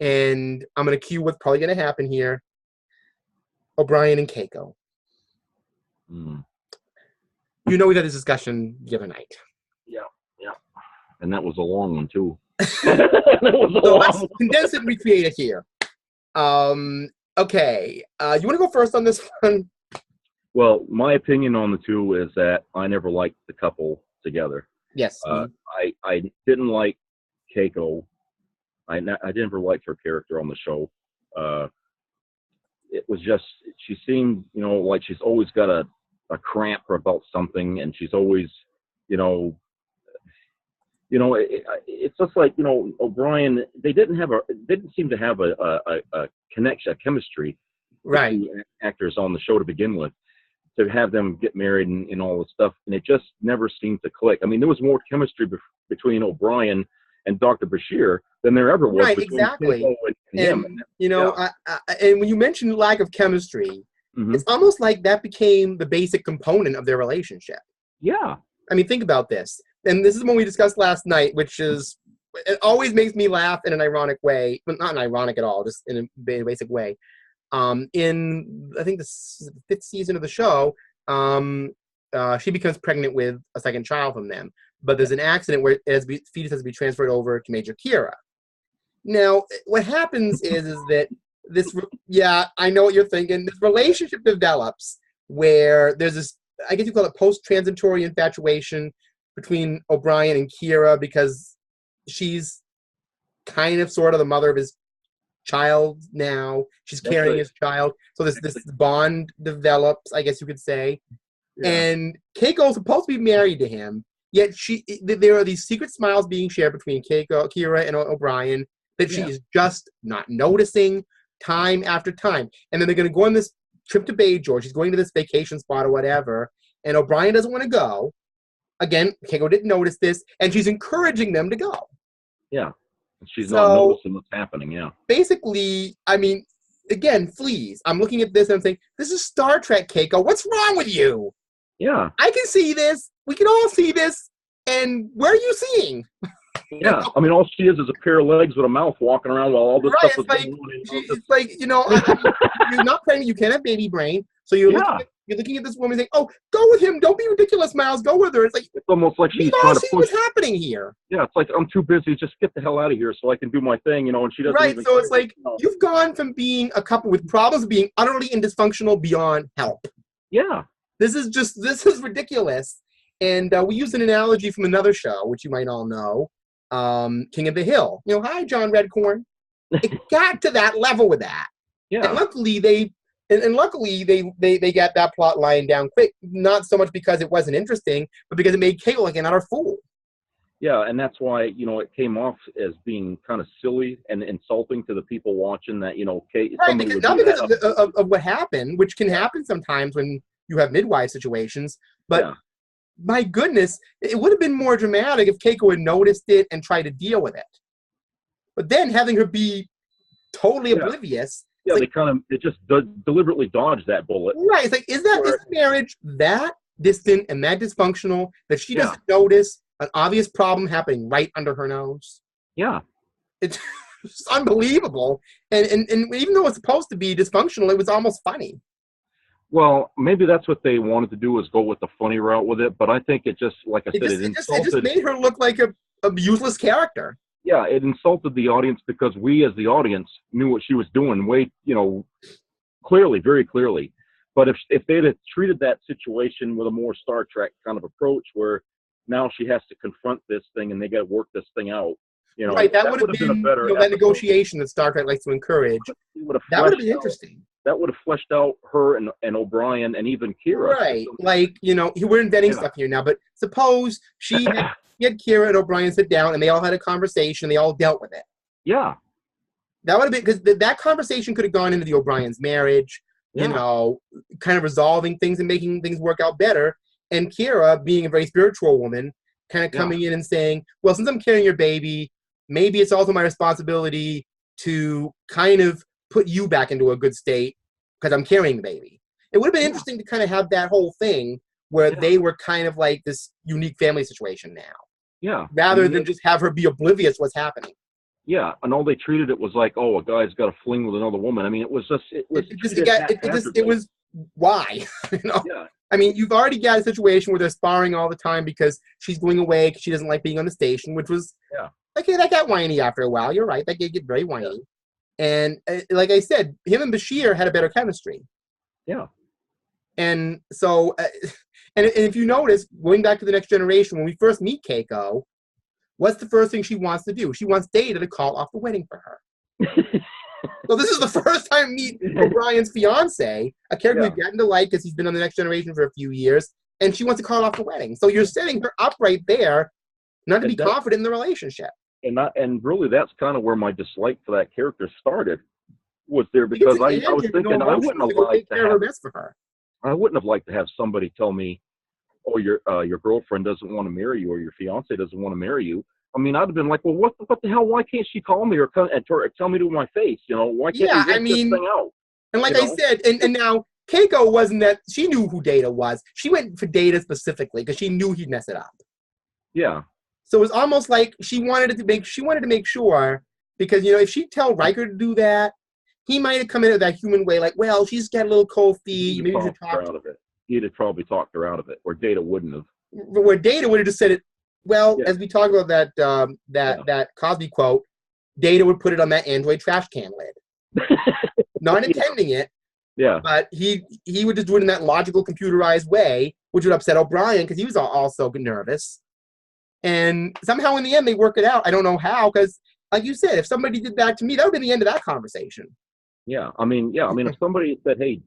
and I'm going to cue what's probably going to happen here: O'Brien and Keiko. You know we had this discussion the other night. Yeah. And that was a long one, too. Let's condense it and recreate it here. Okay. You want to go first on this one? Well, my opinion on the two is that I never liked the couple together. Yes. I didn't like Keiko. I never liked her character on the show. It was just, she seemed, like she's always got a cramp about something, and she's always, it's just like, O'Brien, they didn't seem to have a connection, a chemistry, right, with the actors on the show to begin with, to have them get married and all this stuff, and it just never seemed to click. I mean, there was more chemistry between O'Brien and Dr. Bashir than there ever was between exactly. and him. And when you mentioned lack of chemistry, it's almost like that became the basic component of their relationship. Yeah. I mean, think about this. And this is one we discussed last night, which is, it always makes me laugh in an ironic way, but not an ironic at all, just in a basic way. In, I think, the 5th season of the show, she becomes pregnant with a second child from them. But there's an accident where fetus has to be transferred over to Major Kira. Now, what happens is that this, I know what you're thinking. This relationship develops where there's this, I guess you call it post-transitory infatuation between O'Brien and Kira, because she's kind of sort of the mother of his child now. She's carrying his child. So this bond develops, I guess you could say. Yeah. And Keiko's supposed to be married to him, yet there are these secret smiles being shared between Kira and O'Brien that she is just not noticing time after time. And then they're going to go on this trip to Bay George. She's going to this vacation spot or whatever, and O'Brien doesn't want to go. Again, Keiko didn't notice this, and she's encouraging them to go. Yeah. She's not noticing what's happening, Basically, I mean, again, fleas. I'm looking at this and I'm saying, this is Star Trek, Keiko. What's wrong with you? Yeah. I can see this. We can all see this. And where are you seeing? Yeah. I mean, all she is a pair of legs with a mouth walking around while all this stuff is going on. It's like, you're not pregnant. You can't have baby brain. So you're looking at this woman saying, "Oh, go with him. Don't be ridiculous, Miles. Go with her." It's like, it's almost like she's trying to see what's happening here. Yeah, it's like, I'm too busy. Just get the hell out of here so I can do my thing, and she doesn't. Right. So it's like, you've gone from being a couple with problems to being utterly dysfunctional beyond help. Yeah. This is ridiculous. And we used an analogy from another show, which you might all know, King of the Hill. Hi, John Redcorn. It got to that level with that. Yeah. And luckily they got that plot line down quick. Not so much because it wasn't interesting, but because it made Keiko like an utter fool. Yeah, and that's why, it came off as being kind of silly and insulting to the people watching that, Kate. Right, because of what happened, which can happen sometimes when you have midwife situations. But my goodness, it would have been more dramatic if Keiko had noticed it and tried to deal with it. But then having her be totally oblivious. Yeah, they just deliberately dodged that bullet. Right, it's like, is marriage that distant and that dysfunctional that she doesn't notice an obvious problem happening right under her nose? Yeah. It's unbelievable. And even though it's supposed to be dysfunctional, it was almost funny. Well, maybe that's what they wanted to do, is go with the funny route with it. But I think it just, like I said, it just made her look like a useless character. Yeah, it insulted the audience because we, as the audience, knew what she was doing clearly, very clearly. But if they'd have treated that situation with a more Star Trek kind of approach, where now she has to confront this thing and they got to work this thing out. You know, right, that would have been a better that negotiation that Star Trek likes to encourage. That would have been interesting. That would have fleshed out her and O'Brien and even Kira. Right, like, you know, we're inventing stuff here now, but suppose she had Kira and O'Brien sit down and they all had a conversation, they all dealt with it. Yeah. That would have been, because that conversation could have gone into the O'Brien's marriage, you know, kind of resolving things and making things work out better. And Kira, being a very spiritual woman, kind of coming in and saying, well, since I'm carrying your baby, maybe it's also my responsibility to kind of put you back into a good state because I'm carrying the baby. It would have been interesting to kind of have that whole thing where they were kind of like this unique family situation now. Yeah. Rather than just have her be oblivious to what's happening. Yeah, and all they treated it was like, oh, a guy's got a fling with another woman. I mean, it was why? You know? Yeah. I mean, you've already got a situation where they're sparring all the time because she's going away because she doesn't like being on the station, which was, okay, that got whiny after a while. You're right. That did get very whiny. Yeah. And like I said, him and Bashir had a better chemistry. Yeah. And so, and if you notice, going back to The Next Generation, when we first meet Keiko, what's the first thing she wants to do? She wants Data to call off the wedding for her. So this is the first time we meet O'Brien's fiance, a character we've gotten to like because he's been on The Next Generation for a few years, and she wants to call off the wedding. So you're setting her up right there, not to be confident in the relationship. And really, that's kind of where my dislike for that character started. Was there because I was thinking I wouldn't have liked to have best for her. I wouldn't have liked to have somebody tell me, "Oh, your girlfriend doesn't want to marry you, or your fiance doesn't want to marry you." I mean, I'd have been like, "Well, what the hell? Why can't she call me or tell me to my face? You know, why can't we get this thing out?" And like I said, and now Keiko wasn't that she knew who Data was. She went for Data specifically because she knew he'd mess it up. Yeah. So it was almost like she wanted to make sure, because, you know, if she'd tell Riker to do that, he might have come in with that human way, like, well, she's got a little cold feet. Maybe we should talk her out of it. He'd have probably talked her out of it, or Data wouldn't have. Where Data would have just said it. Well, as we talked about that Cosby quote, Data would put it on that Android trash can lid, not intending it. Yeah. But he would just do it in that logical, computerized way, which would upset O'Brien because he was also nervous. And somehow in the end they work it out. I don't know how, because like you said, if somebody did that to me, that would be the end of that conversation. Yeah. I mean, if somebody said, "Hey,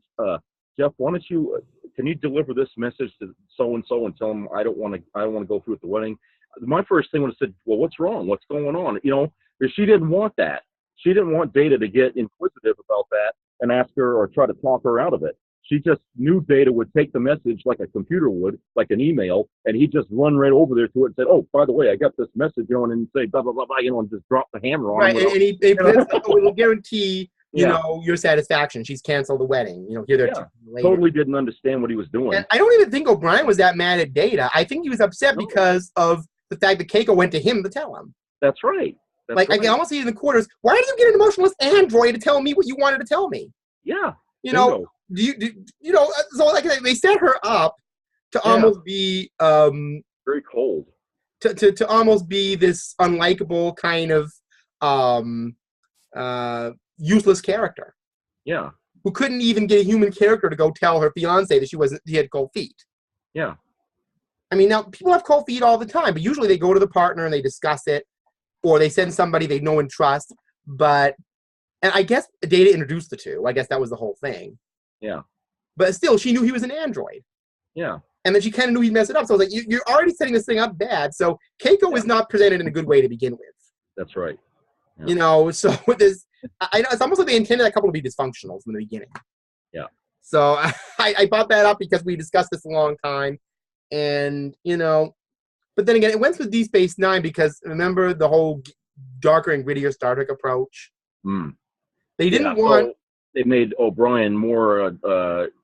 Jeff, can you deliver this message to so and so and tell them I don't want to go through with the wedding?" My first thing would have said, "Well, what's wrong? What's going on?" You know, because she didn't want that. She didn't want Data to get inquisitive about that and ask her or try to talk her out of it. She just knew Data would take the message like a computer would, like an email, and he'd just run right over there to it and say, "Oh, by the way, I got this message," you know, and say blah blah blah blah, you know, and just drop the hammer on him. Right, and he will guarantee. You know, your satisfaction. She's canceled the wedding. You know, here they're totally didn't understand what he was doing. And I don't even think O'Brien was that mad at Data. I think he was upset because of the fact that Keiko went to him to tell him. That's right. I can almost see in the quarters. Why did you get an emotionless android to tell me what you wanted to tell me? Yeah. You know, you know? So like they set her up to almost be very cold. To almost be this unlikable kind of useless character. Yeah. Who couldn't even get a human character to go tell her fiance that he had cold feet. Yeah. I mean, now people have cold feet all the time, but usually they go to the partner and they discuss it, or they send somebody they know and trust. And I guess Data introduced the two. I guess that was the whole thing. Yeah. But still, she knew he was an android. Yeah. And then she kind of knew he'd mess it up. So I was like, you're already setting this thing up bad. So Keiko is not presented in a good way to begin with. That's right. Yeah. You know, so with this, I know it's almost like they intended that couple to be dysfunctional from the beginning. Yeah. So I brought that up because we discussed this a long time, and you know, but then again, it went with Deep Space Nine because remember the whole darker and grittier Star Trek approach. They didn't want. So they made O'Brien more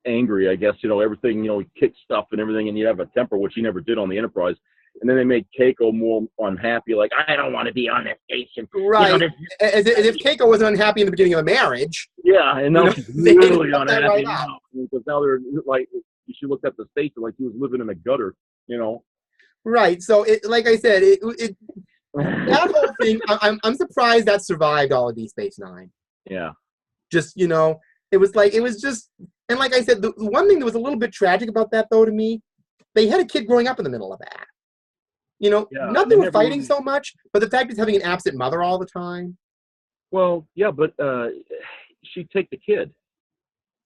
angry, I guess. You know, everything. You know, he kicked stuff and everything, and you have a temper, which he never did on the Enterprise. And then they made Keiko more unhappy, like, "I don't want to be on this station." Right. You know, as if Keiko wasn't unhappy in the beginning of the marriage. Yeah, and now she's really unhappy now. Because now they're like, she looked at the station like he was living in a gutter, you know. Right. So, like I said, that whole thing, I'm surprised that survived all of Deep Space Nine. Yeah. Just, you know, it was just, and like I said, the one thing that was a little bit tragic about that, though, to me, they had a kid growing up in the middle of that. Yeah, not and they they were never fighting really. so much, but the fact he's having an absent mother all the time. Well, yeah, but she'd take the kid.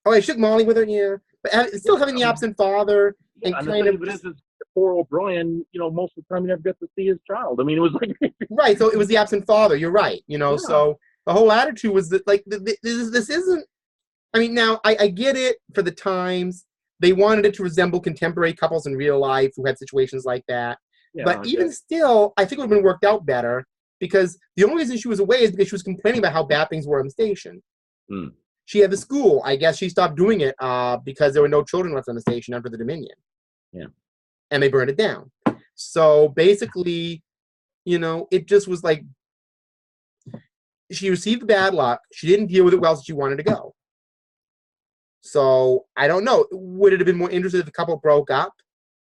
Oh, I shook Molly with her, yeah. But Yeah, still having I the mean, absent father yeah, and and the kind thing of of it just is poor O'Brien. Most of the time you never get to see his child. I mean, it was like, right. So it was the absent father. You're right. yeah, So the whole attitude was that like this isn't. I mean, now I get it for the times. They wanted it to resemble contemporary couples in real life who had situations like that. yeah, But I even guess. still, I think it would have been worked out better because the only reason she was away is because she was complaining about how bad things were on the station. Mm, She had the school. I guess she stopped doing it because there were no children left on the station after the Dominion. yeah. And they burned it down. So basically, it just was like she received the bad luck. She didn't deal with it well, so she wanted to go. So I don't know. Would it have been more interesting if the couple broke up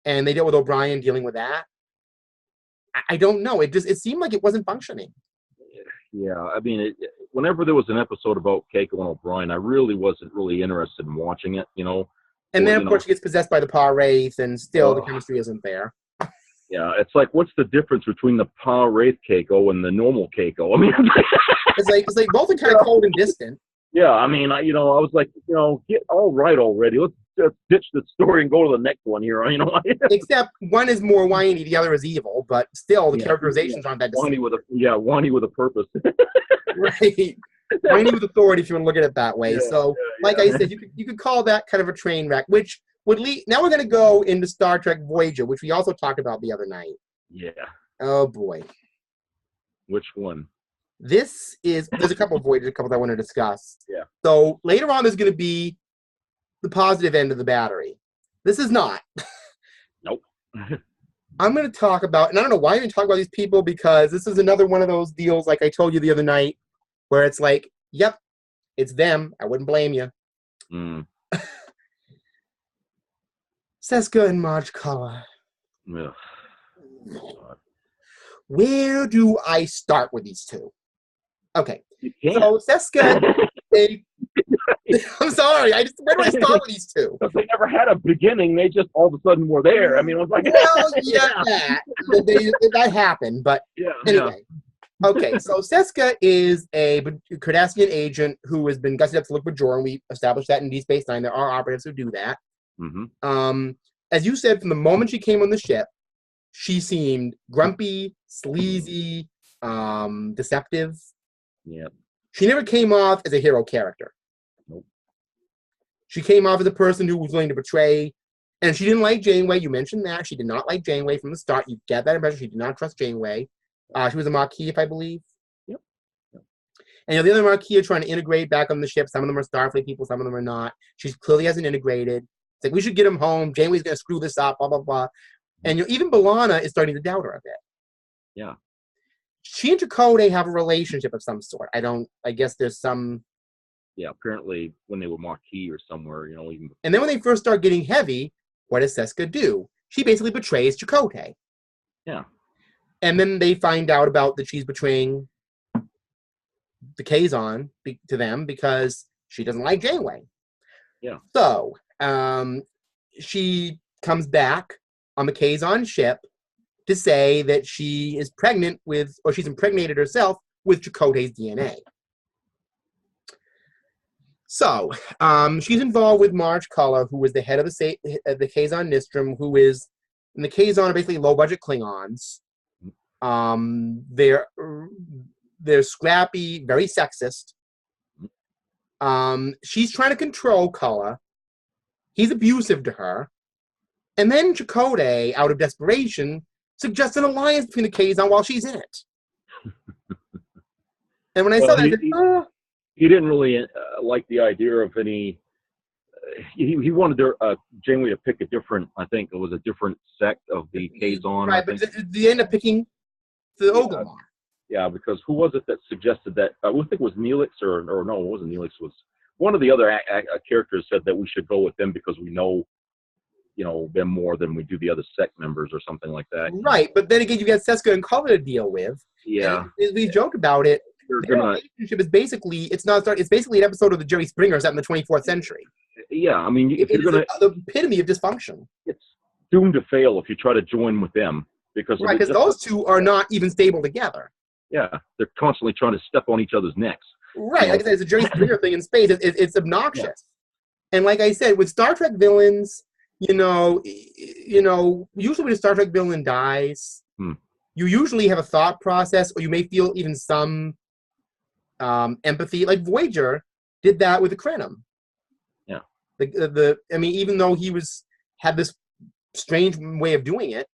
and they dealt with O'Brien dealing with that? I don't know. It seemed like it wasn't functioning. Yeah, I mean, whenever there was an episode about Keiko and O'Brien, I really wasn't really interested in watching it. And Or, then, of course, she gets possessed by the Pa Wraith, and still the uh, chemistry isn't there. yeah, it's like, what's the difference between the Pa Wraith Keiko and the normal Keiko? I mean, It's like both are kind of cold and distant. yeah, I mean, I was like, get all right already. Let's just ditch the story and go to the next one here. Except one is more whiny, the other is evil, but still the Yeah, characterizations aren't that whiny distinct. whiny with a purpose. Right. Whiny with authority, if you want to look at it that way. Yeah, So, like I yeah. said, you could call that kind of a train wreck, which would lead. Now we're going to go into Star Trek Voyager, which we also talked about the other night. Yeah. Oh boy. Which one? There's a couple of Voyager couples I want to discuss. Yeah. So later on, there's going to be the positive end of the battery. This is not. Nope. I'm going to talk about, and I don't know why I even talk about these people because this is another one of those deals, like I told you the other night, where it's like, yep, it's them. I wouldn't blame you. Mm. Seska and Marge Kala. Ugh. Where do I start with these two? Okay. You can't. So Seska, I'm sorry. Where do I start with these two? Because they never had a beginning. They just all of a sudden were there. I mean, it was like, Well, yeah, that happened. But yeah. anyway. Okay, so Seska is a Cardassian agent who has been gussied up to look for Bajor, and we established that in Deep Space Nine. There are operatives who do that. Mm-hmm. As you said, from the moment she came on the ship, she seemed grumpy, sleazy, deceptive. Yeah. She never came off as a hero character. Nope. She came off as a person who was willing to betray, and she didn't like Janeway. You mentioned that. She did not like Janeway from the start. You get that impression. She did not trust Janeway. She was a Maquis, if I believe. Yep. And the other Maquis are trying to integrate back on the ship. Some of them are Starfleet people, some of them are not. She clearly hasn't integrated. It's like, we should get him home. Janeway's going to screw this up, blah, blah, blah. And even B'Elanna is starting to doubt her a bit. Yeah. She and Chakotay have a relationship of some sort. I guess there's some. Yeah, apparently when they were Maquis or somewhere, even. And then when they first start getting heavy, what does Seska do? She basically betrays Chakotay. Yeah. And then they find out that she's betraying the Kazon to them because she doesn't like Janeway. Yeah. So she comes back on the Kazon ship to say that she is pregnant or she's impregnated herself with Chakotay's DNA. So she's involved with Marge Kala, who is the head of the Kazon Nistrum, who is, and the Kazon are basically low-budget Klingons. They're scrappy, very sexist. She's trying to control Kala. He's abusive to her. And then Chakotay, out of desperation, suggests an alliance between the Kazon while she's in it. And when I saw that, I said, he didn't really like the idea of any. He wanted Janeway to pick a different. I think it was a different sect of the Kazon. Right, but they end up picking the Oglamar. Yeah, because who was it that suggested that? I think it was Neelix, or no, it wasn't Neelix. It was one of the other characters said that we should go with them because we know, them more than we do the other sect members or something like that. Right, but then again, you got Seska and Kala to deal with. Yeah, and as we joke about it. Their relationship is basically it's basically an episode of the Jerry Springer set in the 24th century. Yeah, I mean, if you're gonna the epitome of dysfunction. It's doomed to fail if you try to join with them because Right, because those two are not even stable together. Yeah, they're constantly trying to step on each other's necks. Right, like I said, it's a Jerry Springer thing in space. It's obnoxious. Yeah. And like I said, with Star Trek villains, usually when a Star Trek villain dies, you usually have a thought process, or you may feel even some empathy. Like Voyager did that with the Krenim. Yeah. Even though he had this strange way of doing it,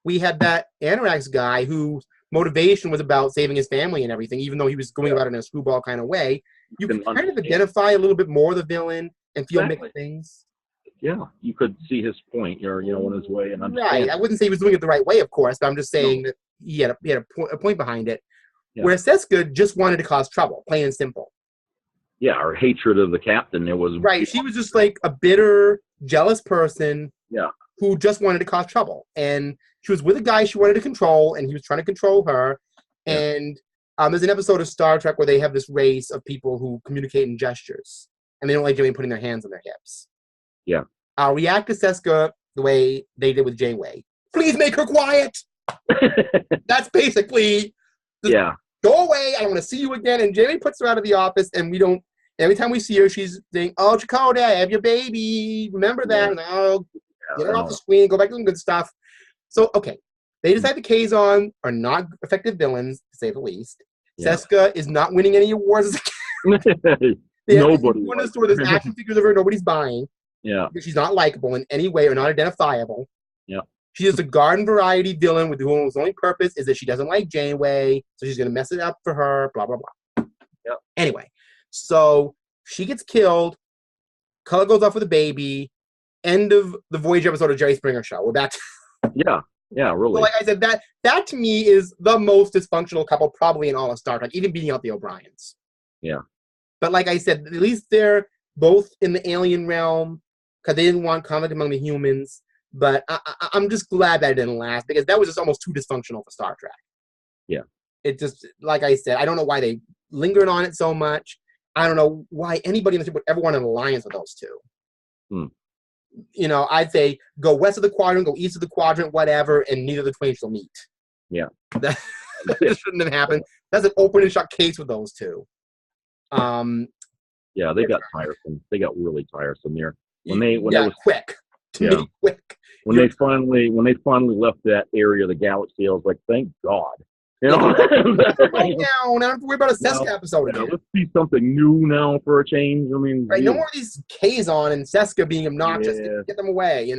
we had that Anorax guy whose motivation was about saving his family and everything, even though he was going about it in a screwball kind of way. You can kind of identify a little bit more the villain and feel mixed things. Yeah, you could see his point, or in his way, and understand. Right. I wouldn't say he was doing it the right way, of course, but I'm just saying that he had a point behind it. Yeah. Whereas Seska just wanted to cause trouble, plain and simple. Yeah, her hatred of the captain. It was right. She was just like a bitter, jealous person. Yeah. Who just wanted to cause trouble, and she was with a guy she wanted to control, and he was trying to control her. Yeah. And there's an episode of Star Trek where they have this race of people who communicate in gestures, and they don't like Janeway putting their hands on their hips. Yeah. I'll react to Seska the way they did with Janeway. Please make her quiet. That's basically. Yeah. Go away. I don't want to see you again. And Janeway puts her out of the office, and we don't. Every time we see her, she's saying, "Oh, Chakotay, I have your baby. Remember that?" And get her off the screen, go back to some good stuff. So, okay. They decide the Kazon are not effective villains, to say the least. Yeah. Seska is not winning any awards. Nobody. There's action figures of her nobody's buying. Yeah. Because she's not likable in any way or not identifiable. Yeah. She is a garden variety villain with whose only purpose is that she doesn't like Janeway, so she's going to mess it up for her, blah, blah, blah. Yeah. Anyway, so she gets killed. Cullen goes off with a baby. End of the Voyager episode of Jerry Springer Show. We're back to Yeah, really. So like I said, that to me is the most dysfunctional couple probably in all of Star Trek, even beating out the O'Briens. Yeah. But like I said, at least they're both in the alien realm because they didn't want conflict among the humans. But I'm just glad that it didn't last because that was just almost too dysfunctional for Star Trek. Yeah. It just, like I said, I don't know why they lingered on it so much. I don't know why anybody in the ship would ever want an alliance with those two. I'd say go west of the quadrant, go east of the quadrant, whatever, and neither of the twain shall meet. Yeah. That shouldn't have happened. That's an open and shut case with those two. Yeah, they got tiresome. They got really tiresome there. When they quick. Quick. When they finally left that area of the galaxy, I was like, thank God. Now, I don't have to worry about a Seska episode again. Let's see something new now for a change. I mean, right? No more of these Kazon and Seska being obnoxious. Get them away,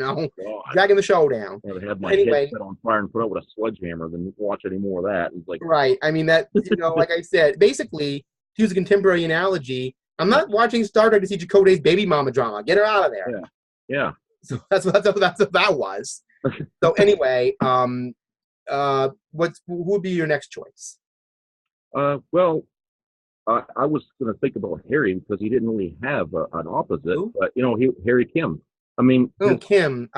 dragging the show down. I'd have my head set on fire and put out with a sledgehammer than watch any more of that. It's like right. I mean that like I said, basically to use a contemporary analogy, I'm not watching Star Trek to see Chakotay's baby mama drama. Get her out of there. Yeah. So that's what that was. So anyway, who would be your next choice? Well, I was going to think about Harry because he didn't really have an opposite. Who? But Harry Kim. I mean, Kim.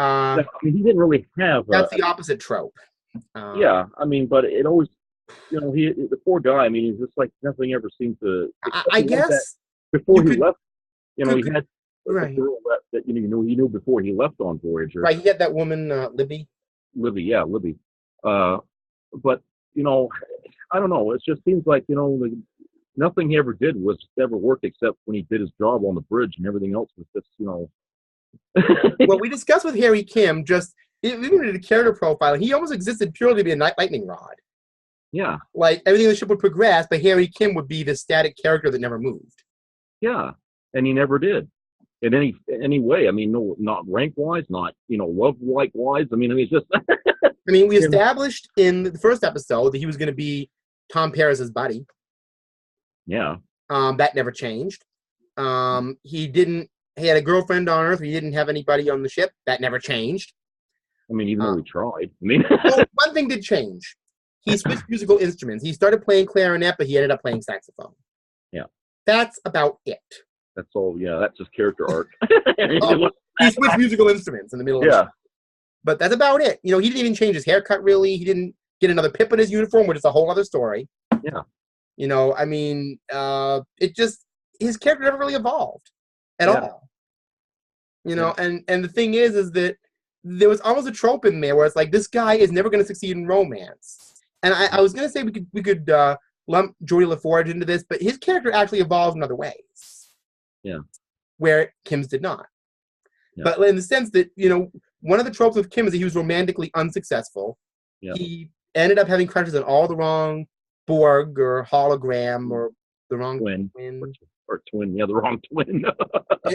he didn't really have. That's the opposite trope. Yeah, I mean, but it always, the poor guy. I mean, he's just like nothing ever seemed to. I guess before he left, he had. Right. A girl that he knew before he left on Voyager. Right, he had that woman, Libby. Libby. But I don't know. It just seems like nothing he ever did was ever worked except when he did his job on the bridge, and everything else was just Well, we discussed with Harry Kim even in the character profile, he almost existed purely to be a lightning rod. Yeah. Like everything in the ship would progress, but Harry Kim would be the static character that never moved. Yeah, and he never did. In any way, I mean, no, not rank wise, not love like wise. I mean, it's just. I mean, we established in the first episode that he was going to be Tom Paris's buddy. Yeah. That never changed. He had a girlfriend on Earth. He didn't have anybody on the ship. That never changed. I mean, even though he tried. I mean, one thing did change. He switched musical instruments. He started playing clarinet, but he ended up playing saxophone. Yeah. That's about it. That's all. Yeah, that's his character arc. He switched musical instruments in the middle of the show. But that's about it. He didn't even change his haircut, really. He didn't get another pip in his uniform, which is a whole other story. Yeah. I mean, his character never really evolved at all. And the thing is that there was almost a trope in there where it's like, this guy is never going to succeed in romance. And I was going to say we could lump Geordie LaForge into this, but his character actually evolved in other ways. Yeah. Where Kim's did not. Yeah. But in the sense that, one of the tropes of Kim is that he was romantically unsuccessful. Yeah. He ended up having crushes on all the wrong Borg or hologram or the wrong twin. Or twin, the wrong twin.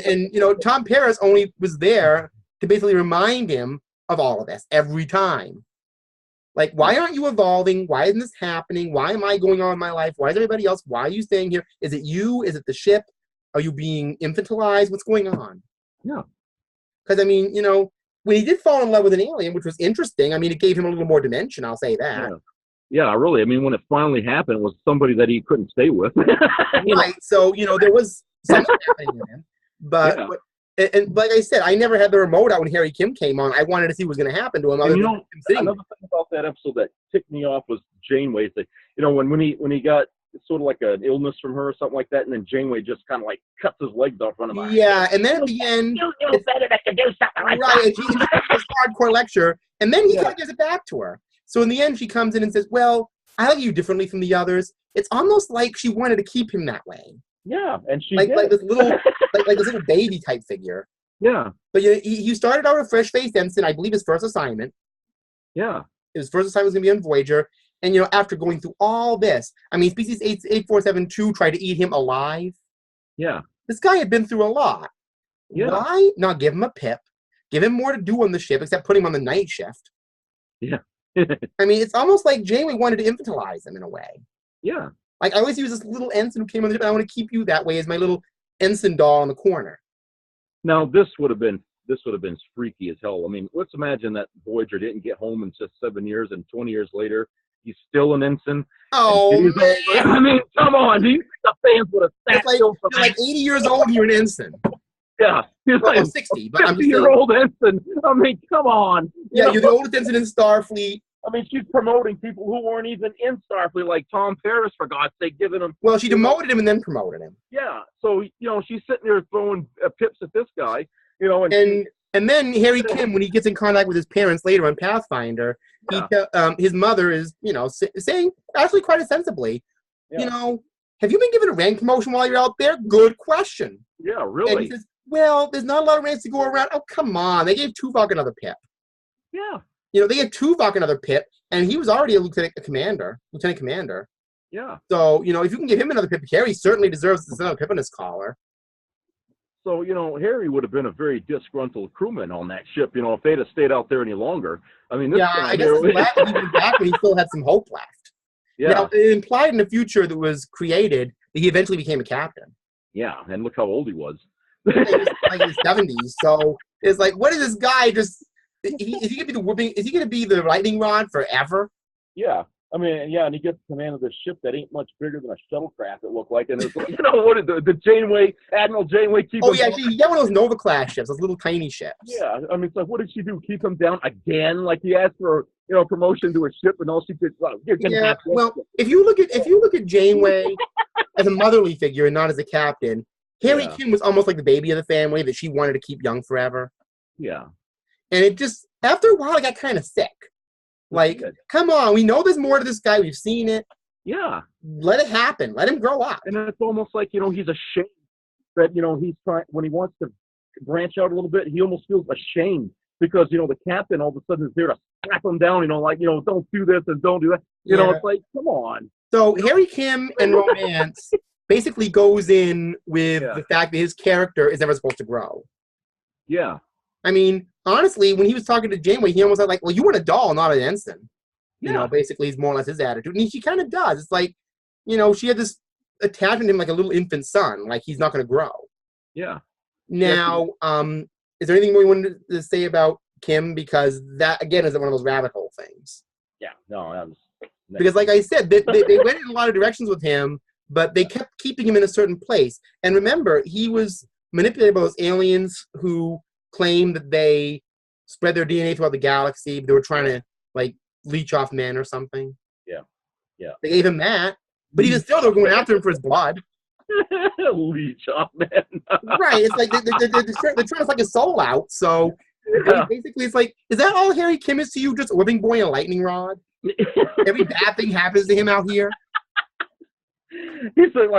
and Tom Paris only was there to basically remind him of all of this every time. Like, why aren't you evolving? Why isn't this happening? Why am I going on in my life? Why is everybody else? Why are you staying here? Is it you? Is it the ship? Are you being infantilized? What's going on? Yeah. Because, when he did fall in love with an alien, which was interesting, it gave him a little more dimension, I'll say that. Yeah, really. When it finally happened, it was somebody that he couldn't stay with. Right. So, there was something happening to him. But and like I said, I never had the remote out when Harry Kim came on. I wanted to see what was going to happen to him. Another thing about that episode that ticked me off was Janeway. When he got sort of like an illness from her or something like that, and then Janeway just kind of like cuts his legs off front of him. Yeah, and then at the end, it's better to do something like that. Right, and she this hardcore lecture, and then he kind of gives it back to her. So in the end, she comes in and says, "Well, I like you differently from the others." It's almost like she wanted to keep him that way. Yeah, and she like this little like this little baby type figure. Yeah. But he started out a fresh-faced ensign, I believe his first assignment. Yeah. His first assignment was going to be on Voyager. And, after going through all this, Species 8472 tried to eat him alive. Yeah. This guy had been through a lot. Yeah. Why not give him a pip? Give him more to do on the ship, except put him on the night shift. Yeah. It's almost like Janeway wanted to infantilize him in a way. Yeah. Like, I always use this little ensign who came on the ship, and I want to keep you that way as my little ensign doll in the corner. Now, this would have been freaky as hell. Let's imagine that Voyager didn't get home in just 7 years, and 20 years later, he's still an ensign. Oh, man. Come on. Do you think the fans would have sat still for like 80 years old, you're an ensign. Yeah. Well, I'm 60, but I'm just 50-year-old ensign. Come on. Yeah, you're the oldest ensign in Starfleet. She's promoting people who weren't even in Starfleet, like Tom Paris, for God's sake, giving him... Well, she demoted him and then promoted him. Yeah, so, she's sitting there throwing pips at this guy, and then Harry Kim, when he gets in contact with his parents later on Pathfinder, his mother is, saying, actually quite sensibly, have you been given a rank promotion while you're out there? Good question. Yeah, really? And he says, well, there's not a lot of ranks to go around. Oh, come on. They gave Tuvok another pip. Yeah. They gave Tuvok another pip, and he was already a lieutenant commander. Yeah. So, if you can give him another pip, Harry certainly deserves another pip on his collar. So, Harry would have been a very disgruntled crewman on that ship, if they'd have stayed out there any longer. I guess it's glad that he went back, but he still had some hope left. Yeah. Now, it implied in the future that was created that he eventually became a captain. Yeah, and look how old he was. He was like in his 70s. So it's like, what is this guy just... Is he going to be the lightning rod forever? Yeah. And he gets command of this ship that ain't much bigger than a shuttlecraft, it looked like. And it's like, what did the Janeway, Admiral Janeway keep him down? She got one of those Nova-class ships, those little tiny ships. Yeah. It's like, what did she do? Keep him down again? Like, he asked for, promotion to a ship, and all she did, if you look at Janeway as a motherly figure and not as a captain, Harry Kim was almost like the baby of the family that she wanted to keep young forever. Yeah. And it just, after a while, I got kind of sick. Like, come on, we know there's more to this guy. We've seen it. Yeah. Let it happen. Let him grow up. And it's almost like, he's ashamed that, he's trying, when he wants to branch out a little bit, he almost feels ashamed because, the captain all of a sudden is there to slap him down, don't do this and don't do that. It's like, come on. So Harry Kim and romance basically goes in with the fact that his character is never supposed to grow. Yeah. Honestly, when he was talking to Janeway, he almost had like, well, you want a doll, not an ensign. Yeah. Basically, is more or less his attitude. And she kind of does. It's like, she had this attachment to him like a little infant son, like he's not going to grow. Yeah. Now, is there anything more you wanted to say about Kim? Because that, again, is one of those rabbit hole things. Yeah. No, that was... Because like I said, they went in a lot of directions with him, but they kept keeping him in a certain place. And remember, he was manipulated by those aliens who claimed that they spread their DNA throughout the galaxy. They were trying to, like, leech off men or something. Yeah. Yeah. They gave him that. But even still, they're going after him for his blood. Leech off men. Right. It's like they're trying to suck his soul out. So Yeah. Basically, it's like, is that all Harry Kim is to you? Just a whipping boy and a lightning rod? Every bad thing happens to him out here. He's like,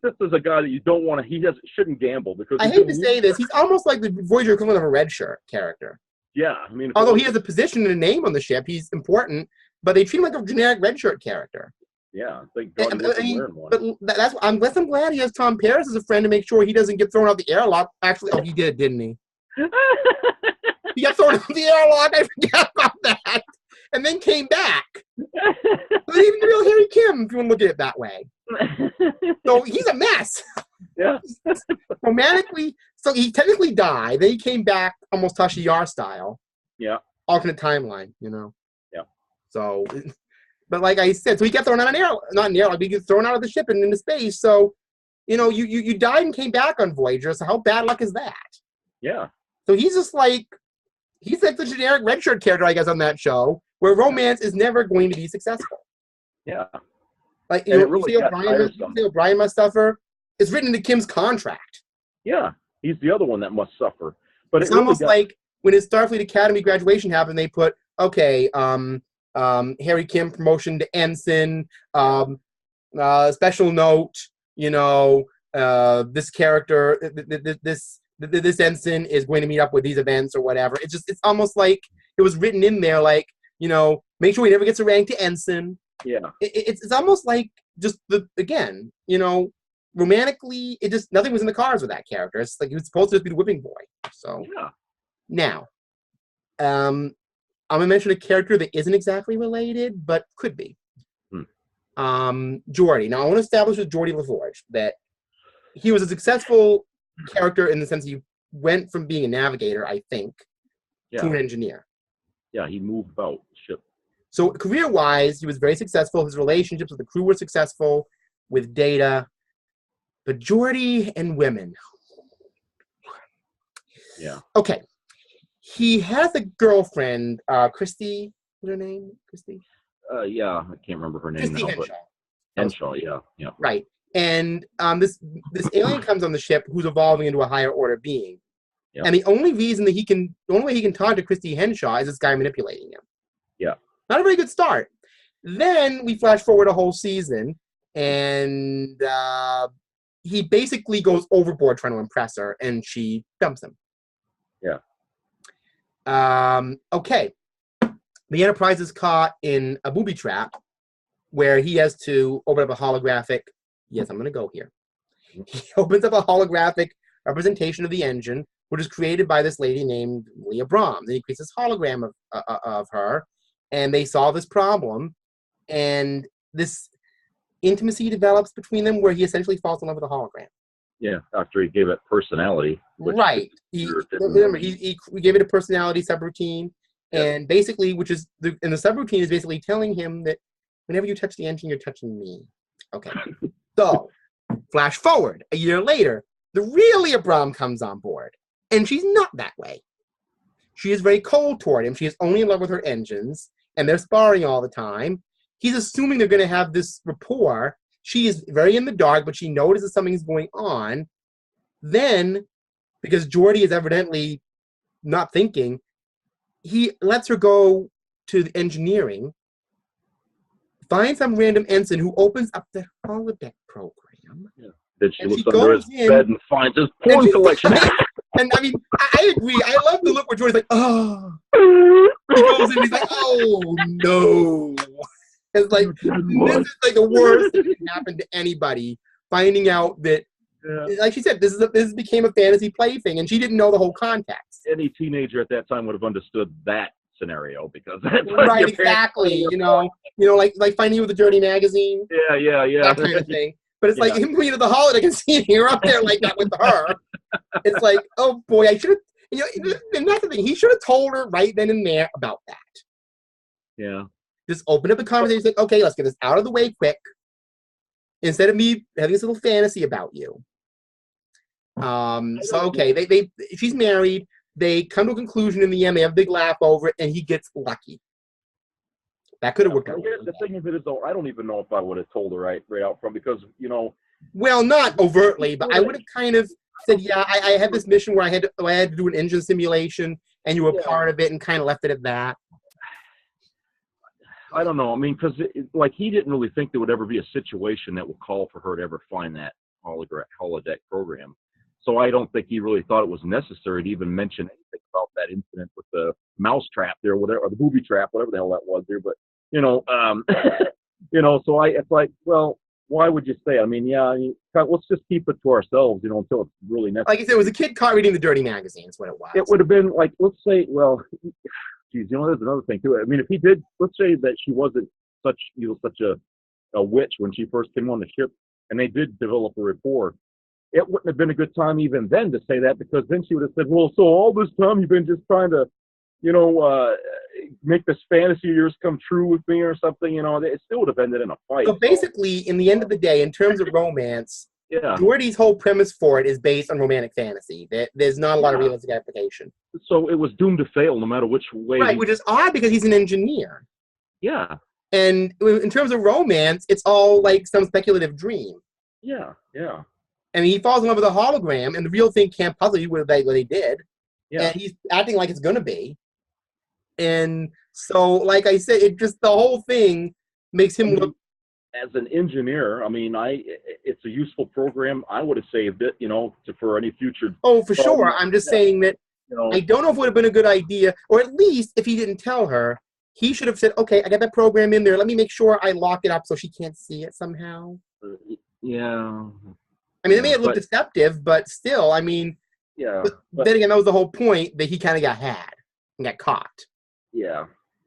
this is a guy that you don't want to. Shouldn't gamble because I hate to say this. He's almost like the Voyager equivalent of a red shirt character. Yeah, I mean, although he has a position and a name on the ship, he's important, but they treat him like a generic red shirt character. Yeah, thank God he wasn't wearing one. But I'm glad he has Tom Paris as a friend to make sure he doesn't get thrown out the airlock. Actually, he did, didn't he? He got thrown out the airlock. I forgot about that. And then came back. But even the real Harry Kim, if you want to look at it that way. So he's a mess. Yeah. Romantically, so he technically died. Then he came back almost Tasha Yar style. Yeah. Alternate timeline, you know. Yeah. So, but like I said, so he got thrown out not an airlock, but he got thrown out of the ship and into space. So, you died and came back on Voyager. So how bad luck is that? Yeah. So he's like the generic red shirt character, I guess, on that show, where romance is never going to be successful. Yeah. Like, you see O'Brien must suffer. It's written into Kim's contract. Yeah. He's the other one that must suffer. But it's almost like when his Starfleet Academy graduation happened, they put, okay, Harry Kim promotion to ensign, special note, this character, this ensign is going to meet up with these events or whatever. It's almost like it was written in there, like, make sure he never gets a rank to ensign. Yeah. It's almost like just romantically, nothing was in the cards with that character. It's like he was supposed to just be the whipping boy. So yeah. Now, I'm gonna mention a character that isn't exactly related, but could be. Geordi. Now, I want to establish with Geordi LaForge that he was a successful character in the sense he went from being a navigator, I think, to an engineer. Yeah, he moved about ship. So career-wise, he was very successful. His relationships with the crew were successful, with Data. But Geordi and women. Yeah. Okay. He has a girlfriend, Christy. What's her name? Christy? Yeah, I can't remember her name Christy now. Henshaw. Henshaw, yeah. Right. And this alien comes on the ship who's evolving into a higher order being. Yeah. And the only way he can talk to Christy Henshaw is this guy manipulating him. Yeah. Not a very good start. Then we flash forward a whole season, and he basically goes overboard trying to impress her, and she dumps him. Yeah. Okay. The Enterprise is caught in a booby trap where he has to open up a holographic. Yes, I'm going to go here. He opens up a holographic representation of the engine, which is created by this lady named Leah Brahms. And he creates this hologram of her, and they solve this problem. And this intimacy develops between them where he essentially falls in love with a hologram. Yeah, after he gave it personality. Right. He gave it a personality subroutine. Yeah. And basically, the subroutine is basically telling him that whenever you touch the engine, you're touching me. Okay. So, flash forward a year later, the real Leah Brahms comes on board. And she's not that way. She is very cold toward him. She is only in love with her engines. And they're sparring all the time. He's assuming they're going to have this rapport. She is very in the dark, but she notices something is going on. Then, because Geordi is evidently not thinking, he lets her go to the engineering, finds some random ensign who opens up the holodeck program. Yeah. Then she looks under his bed and finds his porn collection. And I mean, I agree. I love the look where Geordi's like, oh. He goes in, he's like, oh no. It's like, this is like the worst that can happen to anybody, finding out that, like she said, this became a fantasy plaything, and she didn't know the whole context. Any teenager at that time would have understood that scenario because that's right, exactly. Like finding you with a dirty magazine. Yeah. That kind of thing. But it's like him going to the holiday and seeing you're up there like that with her. It's like, oh boy, I should have. And that's the thing. He should have told her right then and there about that. Yeah. Just open up the conversation. Like, okay, let's get this out of the way quick. Instead of me having this little fantasy about you. So okay, she's married. They come to a conclusion in the end. They have a big laugh over it, and he gets lucky. That could have worked out. The thing of it is, though, I don't even know if I would have told her right out front because Well, not overtly, but I would have kind of said, yeah, I had this mission where I had to do an engine simulation, and you were part of it and kind of left it at that? I don't know. I mean, because like he didn't really think there would ever be a situation that would call for her to ever find that holodeck program. So I don't think he really thought it was necessary to even mention anything about that incident with the mouse trap there, whatever, or the booby trap, whatever the hell that was there. But so it's like, well, why would you say? I mean, let's just keep it to ourselves, until it's really necessary. Like I said, it was a kid caught reading the dirty magazine. That's what it was. It would have been like, let's say, well, geez, there's another thing too. I mean, if he did, let's say that she wasn't such a witch when she first came on the ship, and they did develop a rapport. It wouldn't have been a good time even then to say that, because then she would have said, well, so all this time you've been just trying to, make this fantasy of yours come true with me or something, it still would have ended in a fight. So basically, in the end of the day, in terms of romance, Geordi's whole premise for it is based on romantic fantasy. There's not a lot of realistic application. So it was doomed to fail no matter which way. Right, which is odd because he's an engineer. Yeah. And in terms of romance, it's all like some speculative dream. Yeah. I mean, he falls in love with a hologram, and the real thing can't puzzle you what they did. Yeah. And he's acting like it's going to be. And so, like I said, the whole thing makes him look. As an engineer, I mean, it's a useful program. I would have saved it, for any future. Oh, for sure. I'm just saying that I don't know if it would have been a good idea, or at least if he didn't tell her, he should have said, okay, I got that program in there. Let me make sure I lock it up so she can't see it somehow. Yeah. I mean, it may have looked deceptive, but still, I mean, but then again, that was the whole point, that he kind of got had and got caught. Yeah.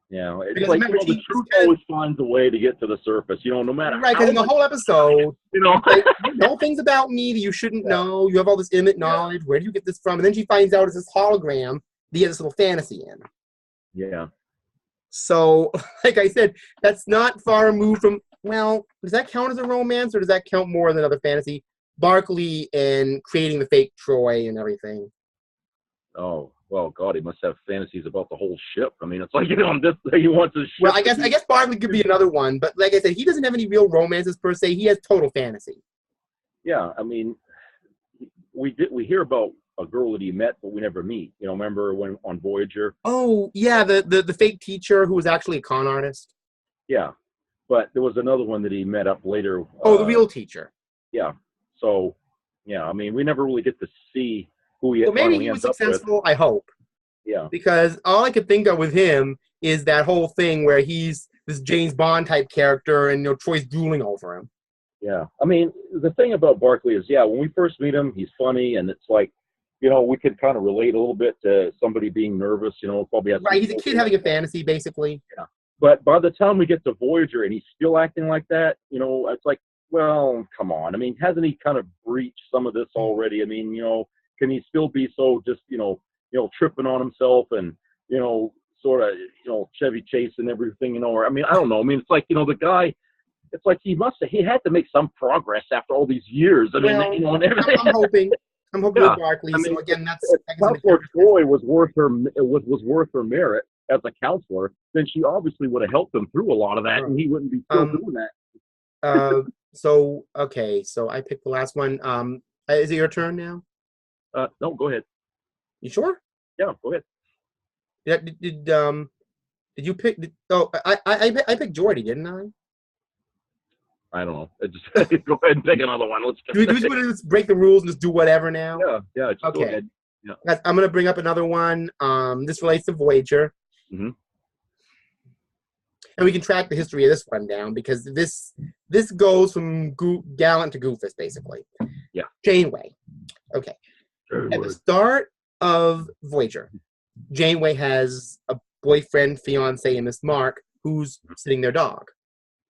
It's because like, remember, the truth always finds a way to get to the surface, no matter right, because in the whole episode, like, you know things about me that you shouldn't know. You have all this intimate knowledge. Where do you get this from? And then she finds out it's this hologram that he has this little fantasy in. Yeah. So, like I said, that's not far removed from, well, does that count as a romance, or does that count more than another fantasy? Barclay and creating the fake Troy and everything. Oh, well, God, he must have fantasies about the whole ship. I mean, it's like, he wants his ship. Well, I guess Barclay could be another one, but like I said, he doesn't have any real romances per se. He has total fantasy. Yeah, I mean, we hear about a girl that he met, but we never meet. Remember when on Voyager? Oh, yeah, the fake teacher who was actually a con artist. Yeah, but there was another one that he met up later. Oh, the real teacher. Yeah. So, yeah, I mean, we never really get to see who he. Well, maybe he was successful. I hope. Yeah. Because all I could think of with him is that whole thing where he's this James Bond type character, and Troy's drooling over him. Yeah, I mean, the thing about Barclay is, when we first meet him, he's funny, and it's like, we could kind of relate a little bit to somebody being nervous. Probably has. Right, he's a kid having a fantasy, basically. Yeah. But by the time we get to Voyager and he's still acting like that, it's like, well, come on. I mean, hasn't he kind of breached some of this already? I mean, can he still be so just, tripping on himself and, sort of, Chevy Chase and everything, or, I mean, I don't know. I mean, it's like, the guy, it's like he had to make some progress after all these years. I mean, and everything. I'm hoping with Barclay. I mean, so again, that's Counselor Troy was worth her merit as a counselor. Then she obviously would have helped him through a lot of that, and he wouldn't be still doing that. So I picked the last one. Is it your turn now? No, go ahead. You sure? Yeah, go ahead. Yeah. Did you pick? I picked Geordi, didn't I? I don't know. Just go ahead and pick another one. Do we just want to break the rules and just do whatever now? Yeah. Just okay. Go ahead. Yeah. I'm going to bring up another one. This relates to Voyager. Mm-hmm. And we can track the history of this one down, because this goes from Gallant to Goofus, basically. Yeah. Janeway. Okay. At the start of Voyager, Janeway has a boyfriend, fiance, and Miss Mark, who's sitting their dog.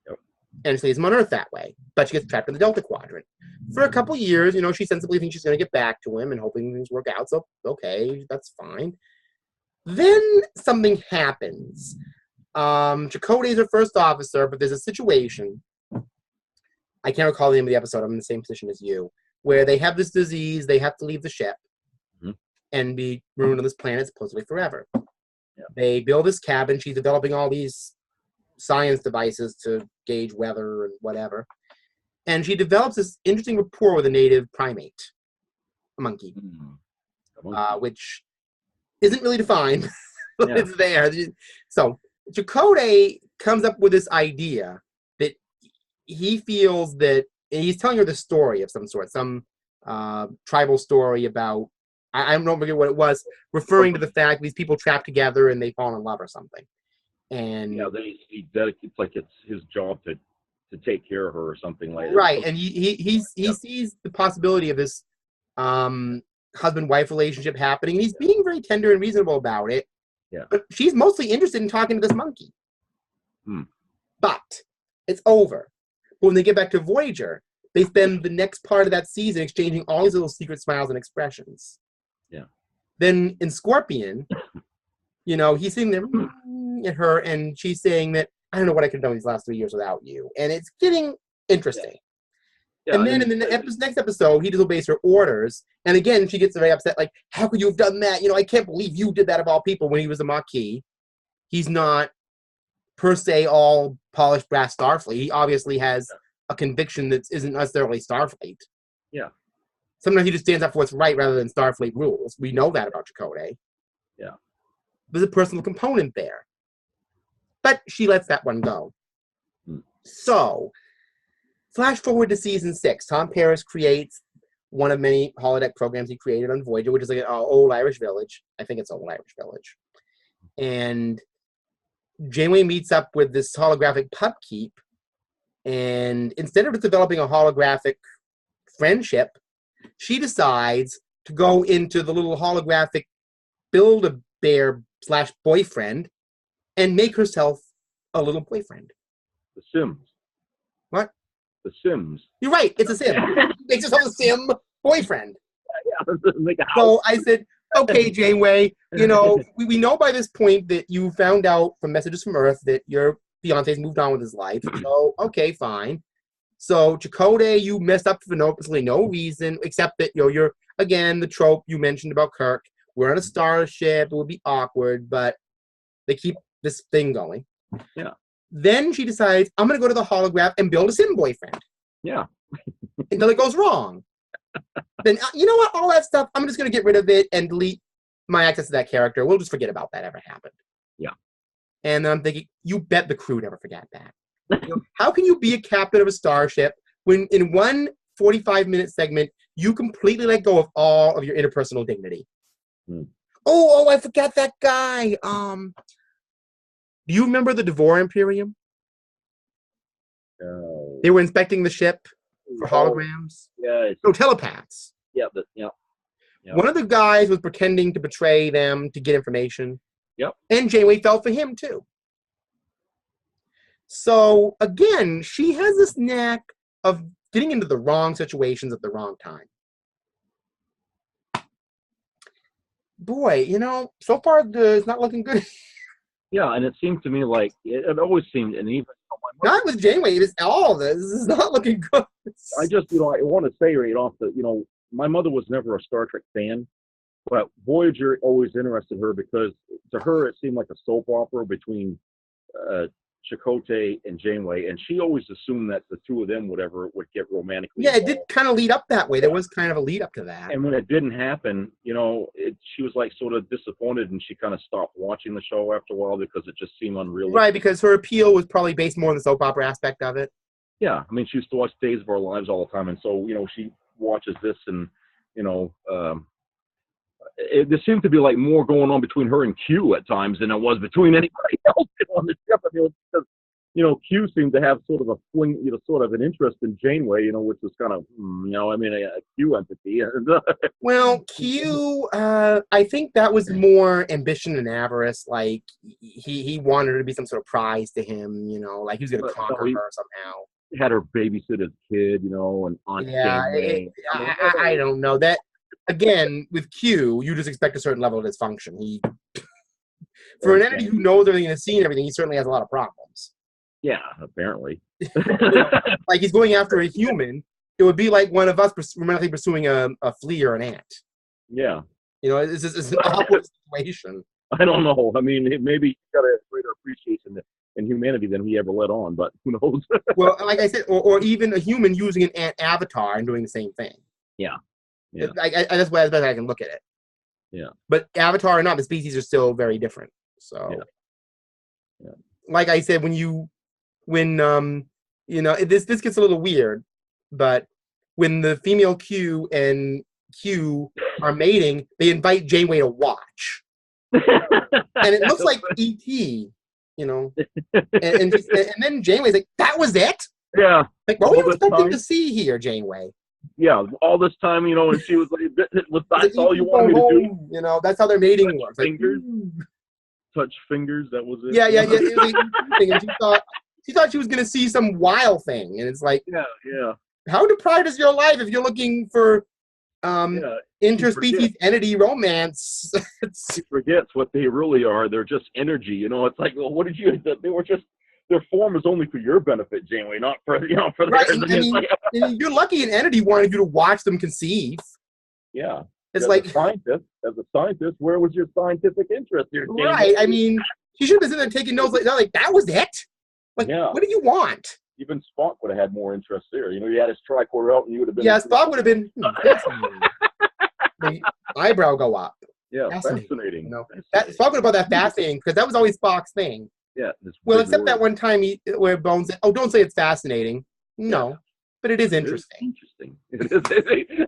Yep. And she leaves him on Earth that way. But she gets trapped in the Delta Quadrant. For a couple years, she sensibly thinks she's going to get back to him and hoping things work out. So, okay, that's fine. Then something happens. Chakotay is her first officer, but there's a situation. I can't recall the name of the episode. I'm in the same position as you. Where they have this disease, they have to leave the ship and be ruined on this planet supposedly forever. Yeah. They build this cabin. She's developing all these science devices to gauge weather and whatever. And she develops this interesting rapport with a native primate, a monkey, which isn't really defined, but Yeah. it's there. So Chakotay comes up with this idea that he feels that he's telling her the story of some sort, some tribal story about, I don't forget what it was, referring to the fact these people trapped together and they fall in love or something. And Yeah, then he dedicates, like it's his job to take care of her or something like that. right, and he sees the possibility of this husband-wife relationship happening, and he's being very tender and reasonable about it. Yeah. But she's mostly interested in talking to this monkey. Hmm. But it's over. But when they get back to Voyager, they spend the next part of that season exchanging all these little secret smiles and expressions. Yeah. Then in Scorpion, he's sitting there at her, and she's saying that, I don't know what I could have done these last 3 years without you. And it's getting interesting. Yeah, and then in the next episode, he disobeys her orders. And again, she gets very upset, like, how could you have done that? I can't believe you did that of all people, when he was a Maquis. He's not, per se, all polished brass Starfleet. He obviously has a conviction that isn't necessarily Starfleet. Yeah. Sometimes he just stands up for what's right rather than Starfleet rules. We know that about Chakotay. Yeah. There's a personal component there. But she lets that one go. So, flash forward to season 6. Tom Paris creates one of many holodeck programs he created on Voyager, which is like an old Irish village. I think it's Old Irish Village. And Janeway meets up with this holographic pupkeep, and instead of developing a holographic friendship, she decides to go into the little holographic Build-A-Bear / boyfriend and make herself a little boyfriend. The Sims. What? The Sims. You're right. It's a sim. Makes herself a sim boyfriend. Yeah, make a house. So I said, okay, Janeway, we know by this point that you found out from messages from Earth that your fiance's moved on with his life. So, okay, fine. So, Chakotay, you messed up for absolutely no reason, except that, you're, again, the trope you mentioned about Kirk. We're on a starship. It would be awkward, but they keep this thing going. Yeah. Then she decides, I'm going to go to the holograph and build a sim boyfriend. Yeah. Until it goes wrong. Then, you know what? All that stuff, I'm just going to get rid of it and delete my access to that character. We'll just forget about that ever happened. Yeah. And then I'm thinking, you bet the crew never forgot that. How can you be a captain of a starship when in one 45-minute segment, you completely let go of all of your interpersonal dignity? Oh, I forgot that guy. Do you remember the Devore Imperium? They were inspecting the ship for holograms. Yeah. No, telepaths. Yeah. One of the guys was pretending to betray them to get information. Yep. And Janeway fell for him, too. So, again, she has this knack of getting into the wrong situations at the wrong time. Boy, so far it's not looking good. Yeah, and it seemed to me like it always seemed, and even not with Janeway, it is all this. This is not looking good. I just, I want to say right off that, my mother was never a Star Trek fan, but Voyager always interested her because to her it seemed like a soap opera between Chakotay and Janeway, and she always assumed that the two of them would get romantically involved. It did kind of lead up that way. There was kind of a lead up to that. And when it didn't happen, she was like sort of disappointed, and she kind of stopped watching the show after a while because it just seemed unrealistic. Right, because her appeal was probably based more on the soap opera aspect of it. Yeah, I mean, she used to watch Days of Our Lives all the time, and so, she watches this, and, there seemed to be like more going on between her and Q at times than it was between anybody else on the ship. I mean, because Q seemed to have sort of a fling, sort of an interest in Janeway, which was kind of, a Q entity. Well, Q, I think that was more ambition and avarice. Like he wanted her to be some sort of prize to him. Like he was going to conquer her somehow. He had her babysit his kid, and Aunt Janeway. I don't know that. Again, with Q, you just expect a certain level of dysfunction. For an entity who knows everything and has seen everything, he certainly has a lot of problems. Yeah, apparently. Like he's going after a human. It would be like one of us romantically pursuing a flea or an ant. Yeah. It's an awkward situation. I don't know. I mean, maybe he's got a greater appreciation in humanity than he ever let on, but who knows? Well, like I said, or even a human using an ant avatar and doing the same thing. Yeah. That's the best I can look at it. Yeah. But Avatar or not, the species are still very different. So, like I said, when you know, this gets a little weird, but when the female Q and Q are mating, they invite Janeway to watch, and it looks like E.T. You know, and then Janeway's like, "That was it." Yeah. Like, what were you expecting to see here, Janeway? Yeah, all this time, you know, and she was like, "That's all you wanted me to do." You know, that's how their mating works. Like, touch fingers. That was it. Yeah. It was like, and she thought she was gonna see some wild thing, and it's like, yeah. How deprived is your life if you're looking for interspecies entity romance? She forgets what they really are. They're just energy. You know, it's like, well, what did you? They were just. Their form is only for your benefit, Janeway, not for for right. theirs. You're lucky an entity wanted you to watch them conceive. Yeah. It's as like a scientist, where was your scientific interest here? Right. I mean, she should have been sitting there taking notes like that was it? Like, what do you want? Even Spock would have had more interest there. You know, he had his tricorder out and you would have been... Yeah, Spock would have been... the eyebrow go up. Yeah, fascinating. You know? Spock would have brought that fascinating, because that was always Spock's thing. Yeah. Well, except that one time where Bones said, "Oh, don't say it's fascinating." No, but it is interesting. It is.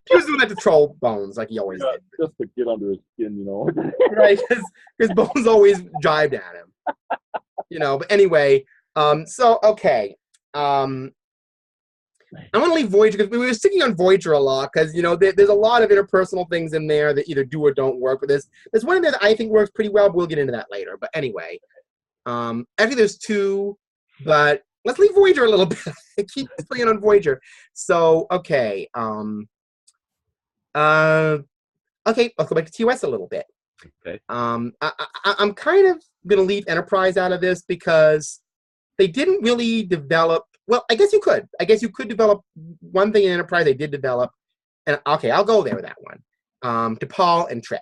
He was doing that to troll Bones, like he always did. Just to get under his skin, you know. Right, because Bones always jibed at him. You know, but anyway, so, okay. I'm going to leave Voyager, because we were sticking on Voyager a lot, because, you know, there's a lot of interpersonal things in there that either do or don't work. But there's one in there that I think works pretty well. We'll get into that later. But anyway. Actually, there's two, but let's leave Voyager a little bit. Keep playing on Voyager. So, okay. Okay, let's go back to TOS a little bit. Okay. I'm kind of going to leave Enterprise out of this because they didn't really develop. Well, I guess you could. I guess you could develop one thing in Enterprise they did develop. And, okay, I'll go there with that one. T'Pol and Trip.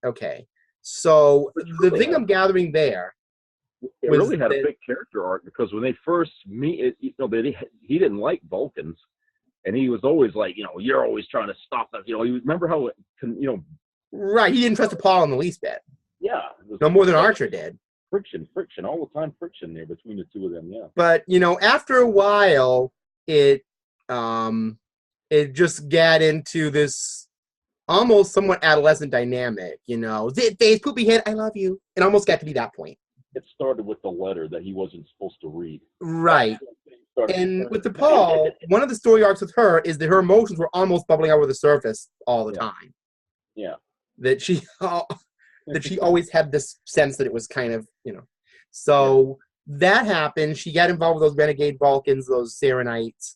Okay. So the thing I'm gathering there, it really had a big character arc, because when they first meet, he didn't like Vulcans, and he was always like, you're always trying to stop us. You remember how right? He didn't trust T'Pol in the least bit. Yeah, no more than Archer did. Friction, all the time, friction there between the two of them. Yeah. But after a while, it just got into this almost somewhat adolescent dynamic, Zit face, poopy head, I love you. It almost got to be that point. It started with the letter that he wasn't supposed to read. Right. And with T'Pol, one of the story arcs with her is that her emotions were almost bubbling over the surface all the time. Yeah. That she always had this sense that it was kind of, So that happened. She got involved with those renegade Vulcans, those Serenites.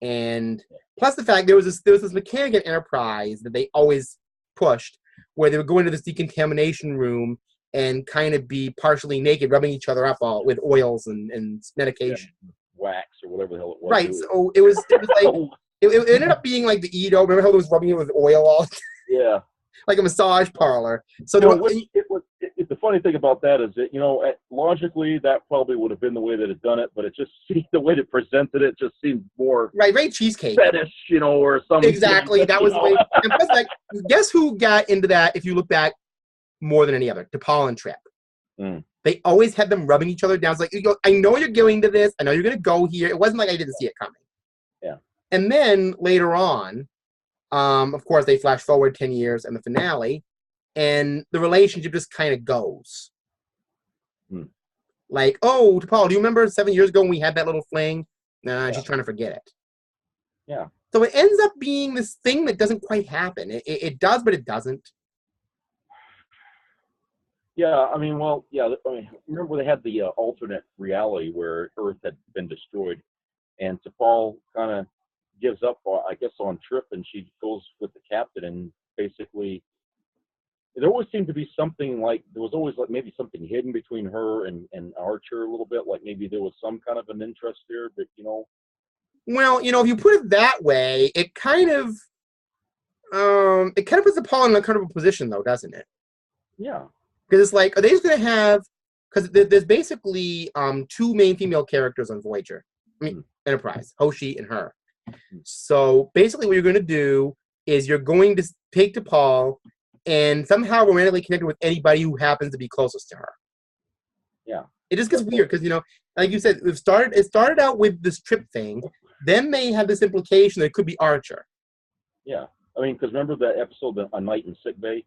And plus the fact there was this mechanic in Enterprise that they always pushed, where they would go into this decontamination room and kind of be partially naked, rubbing each other up all with oils and medication, wax or whatever the hell it was. Right. So it was like it ended up being like the Edo. Remember how they was rubbing it with oil all? Yeah. Like a massage parlor. So the funny thing about that is that logically that probably would have been the way that it done it, but it just the way they presented it just seemed more very cheesecake fetish, or something. Exactly, that was the way. And plus, like, guess who got into that? If you look back, more than any other, T'Pol and Trip. They always had them rubbing each other down. It's like, I know you're going to this. I know you're going to go here. It wasn't like I didn't see it coming. Yeah. And then later on, of course, they flash forward 10 years in the finale, and the relationship just kind of goes. Like, oh, T'Pol, do you remember 7 years ago when we had that little fling? Nah, she's trying to forget it. Yeah. So it ends up being this thing that doesn't quite happen. It does, but it doesn't. Yeah, remember they had the alternate reality where Earth had been destroyed, and T'Pol kind of gives up, I guess, on Trip, and she goes with the captain, and basically, there always seemed to be something like, there was always like maybe something hidden between her and Archer a little bit, like maybe there was some kind of an interest there, but Well, if you put it that way, it kind of puts T'Pol in an uncomfortable position, though, doesn't it? Yeah. Because it's like, are they just going to have... Because there's basically two main female characters on Voyager. Enterprise. Hoshi and her. So basically what you're going to do is you're going to take T'Pol and somehow romantically connected with anybody who happens to be closest to her. Yeah. It just gets weird because, like you said, it started out with this trip thing. Then they had this implication that it could be Archer. Yeah. I mean, because remember that episode, A Night in Sick Bay?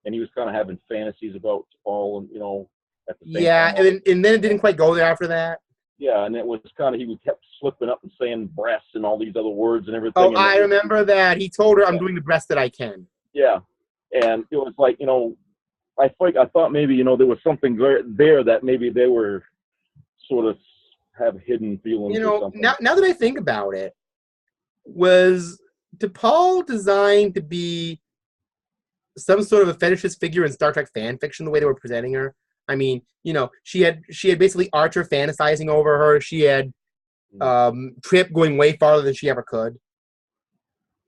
And he was kind of having fantasies about T'Pol and, at the same time. And then it didn't quite go there after that. Yeah, and it was kind of, he kept slipping up and saying breasts and all these other words and everything. Oh, and I remember that. He told her, I'm doing the best that I can. Yeah. And it was like, I thought maybe, there was something there that maybe they were sort of have hidden feelings or something. Now that I think about it, was T'Pol designed to be some sort of a fetishist figure in Star Trek fan fiction, the way they were presenting her? I mean, she had basically Archer fantasizing over her. She had Trip going way farther than she ever could.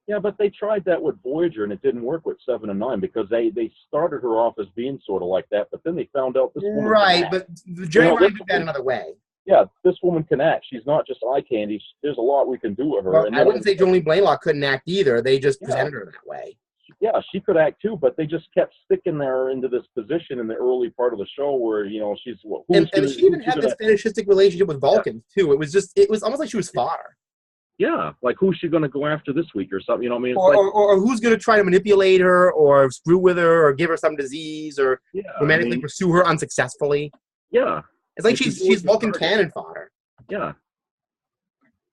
Yeah, but they tried that with Voyager, and it didn't work with 7 and 9 because they started her off as being sort of like that, but then they found out this woman right, but Jerry Ryan did that another way. Yeah, this woman can act. She's not just eye candy. There's a lot we can do with her. Well, I wouldn't say Jolene Blalock couldn't act either. They just presented her that way. Yeah, she could act too, but they just kept sticking her into this position in the early part of the show where, she's... And she even had this fetishistic relationship with Vulcans, too. It was almost like she was fodder. Yeah, like who's she going to go after this week or something? It's or who's going to try to manipulate her or screw with her or give her some disease or romantically pursue her unsuccessfully. Yeah. It's like she's Vulcan cannon fodder. Yeah.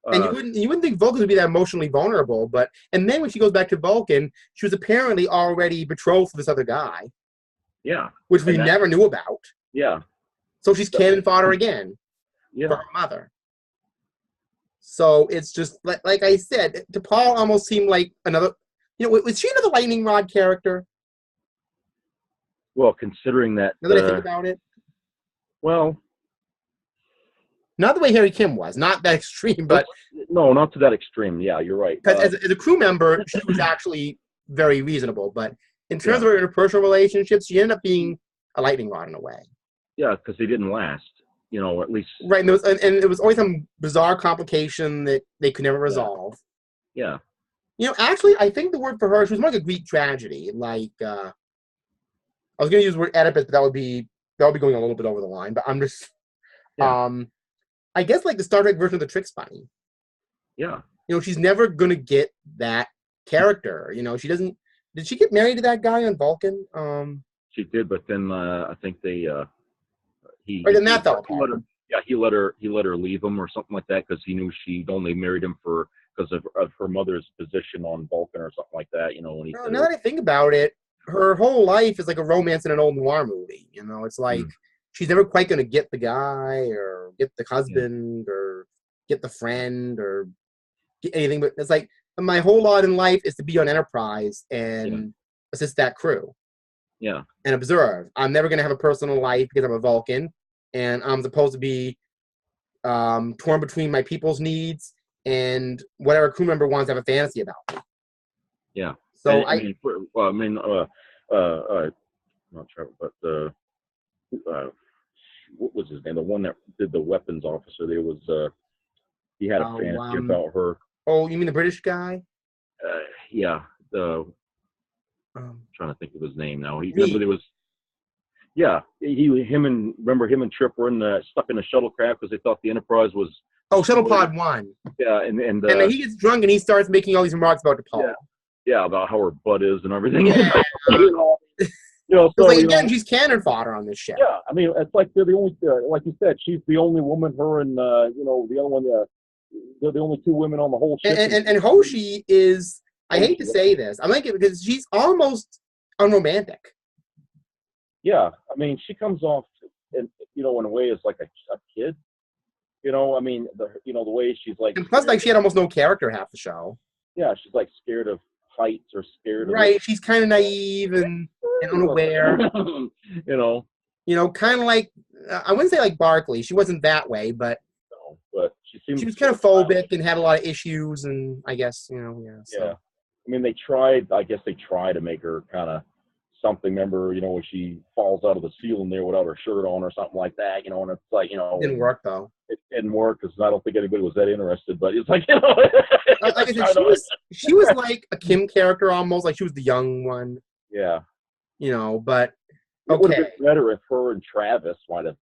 And you wouldn't think Vulcans would be that emotionally vulnerable, and then when she goes back to Vulcan, she was apparently already betrothed to this other guy. Yeah. Which we never knew about. Yeah. So she's cannon fodder again. Yeah. For her mother. So it's just like I said, T'Pol almost seemed like another. Was she another lightning rod character? Well, considering that. Now that I think about it. Well. Not the way Harry Kim was, not that extreme, but no, not to that extreme. Yeah, you're right. Because as a crew member, she was actually very reasonable, but in terms of her interpersonal relationships, she ended up being a lightning rod in a way. Yeah, because they didn't last. At least right, and it was always some bizarre complication that they could never resolve. Yeah. Actually, I think the word for her, she was more like a Greek tragedy. Like, I was going to use the word Oedipus, but that would be going a little bit over the line. But I'm just, I guess like the Star Trek version of the Trix Bunny. Yeah. She's never going to get that character. She doesn't. Did she get married to that guy on Vulcan? She did, but then I think they. He let her leave him or something like that because he knew she'd only married him because of her mother's position on Vulcan or something like that. When he now that I think about it, her whole life is like a romance in an old noir movie. It's like she's never quite going to get the guy or get the husband or get the friend or get anything. But it's like my whole lot in life is to be on Enterprise and assist that crew. Yeah. And observe. I'm never going to have a personal life because I'm a Vulcan, and I'm supposed to be torn between my people's needs and whatever crew member wants to have a fantasy about me. Yeah. So not Trevor, but what was his name? The one that did the weapons officer. There was he had a fantasy about her. Oh, you mean the British guy? Yeah. Trying to think of his name now. Remember there was. Yeah, him and Trip were stuck in a shuttlecraft because they thought the Enterprise was. Oh, Shuttle Pod 1. Yeah, and then he gets drunk and he starts making all these remarks about T'Pol. Yeah, about how her butt is and everything. Yeah. So again, she's cannon fodder on this show. Yeah, I mean, it's like they're the only, like you said, she's the only woman. Her and the other one, they're the only 2 women on the whole ship. And Hoshi is. I hate to say this. I like it because she's almost unromantic. Yeah, I mean, she comes off, in a way as like a kid. I mean, the way she's like. And plus, like, she had almost no character half the show. Yeah, she's like scared of heights or scared of. Right, she's kind of naive and unaware. Kind of like I wouldn't say like Barkley. She wasn't that way, but. No, but she was kind of phobic and had a lot of issues, and I guess So. Yeah. I mean, they tried to make her kind of something. Remember, when she falls out of the ceiling there without her shirt on or something like that. And it's like, Didn't work though. It didn't work because I don't think anybody was that interested. But it's like, like I said, she was like a Kim character almost, like she was the young one. Yeah. But it would have been better if her and Travis might have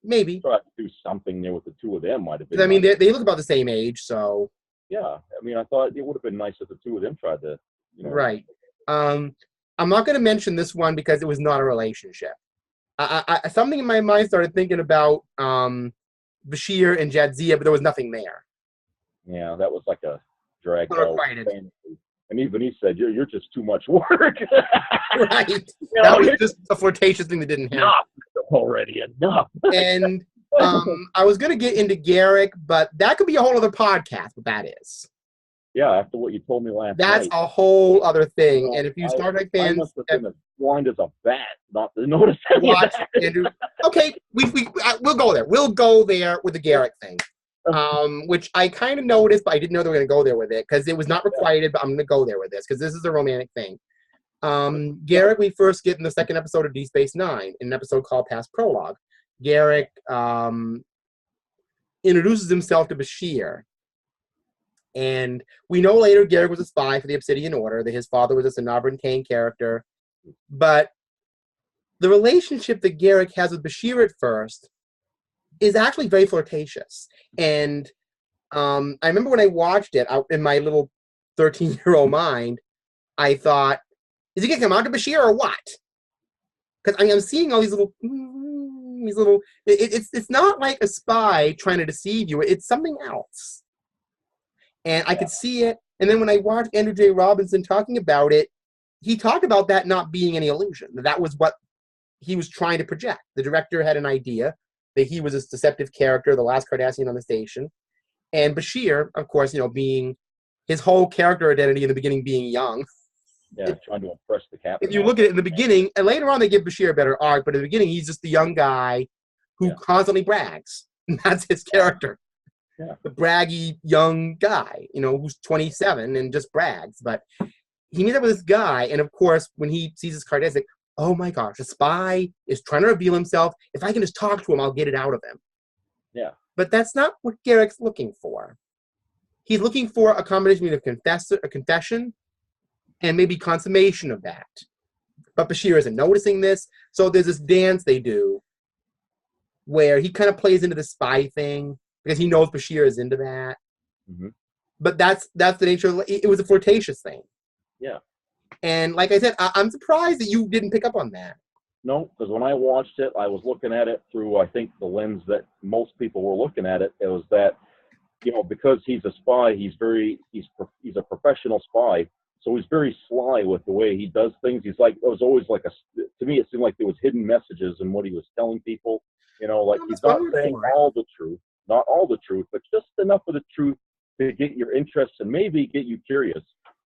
maybe tried to do something there with the two of them. Might have been. I mean, they look about the same age, so. Yeah, I mean, I thought it would have been nice if the two of them tried to. Right. I'm not going to mention this one because it was not a relationship. Something in my mind started thinking about Bashir and Jadzia, but there was nothing there. Yeah, that was like a drag out fantasy. And even he said, "You're just too much work." Right. That was just a flirtatious thing that didn't happen. Already enough. And I was going to get into Garrick, but that could be a whole other podcast. What that is. Yeah, after what you told me last That's night. a whole other thing. And if you Star Trek fans, I must have been as blind as a bat not to notice any of that. Andrew, okay, we'll go there. We'll go there with the Garrick thing, which I kind of noticed, but I didn't know they were going to go there with it because it was not required. But I'm going to go there with this because this is a romantic thing. Garrick, we first get in the second episode of Deep Space Nine, in an episode called Past Prologue. Garrick introduces himself to Bashir. And we know later Garrick was a spy for the Obsidian Order, that his father was a Sonoran Kane character. But the relationship that Garrick has with Bashir at first is actually very flirtatious. And I remember when I watched it, in my little 13-year-old mind, I thought, is he going to come out to Bashir or what? Because I'm seeing all these little, it's not like a spy trying to deceive you. It's something else. And I could see it. And then when I watched Andrew J. Robinson talking about it, he talked about that not being any illusion. That was what he was trying to project. The director had an idea that he was this deceptive character, the last Cardassian on the station. And Bashir, of course, being his whole character identity in the beginning being young. Yeah, trying to impress the captain. If you look at it in the beginning, and later on they give Bashir a better arc, but in the beginning he's just the young guy who constantly brags. And that's his character. Yeah. The braggy young guy, who's 27 and just brags. But he meets up with this guy, and of course, when he sees his card, he's like, oh my gosh, a spy is trying to reveal himself. If I can just talk to him, I'll get it out of him. Yeah. But that's not what Garrick's looking for. He's looking for a combination of a confession and maybe consummation of that. But Bashir isn't noticing this, so there's this dance they do where he kind of plays into the spy thing, because he knows Bashir is into that. Mm-hmm. But that's the nature of it. It was a flirtatious thing. Yeah. And like I said, I'm surprised that you didn't pick up on that. No, because when I watched it, I was looking at it through, I think, the lens that most people were looking at it. It was that, because he's a spy, he's a professional spy. So he's very sly with the way he does things. He's like, it was always like to me, it seemed like there was hidden messages in what he was telling people. Like he's not saying all the truth. Not all the truth, but just enough of the truth to get your interest and maybe get you curious,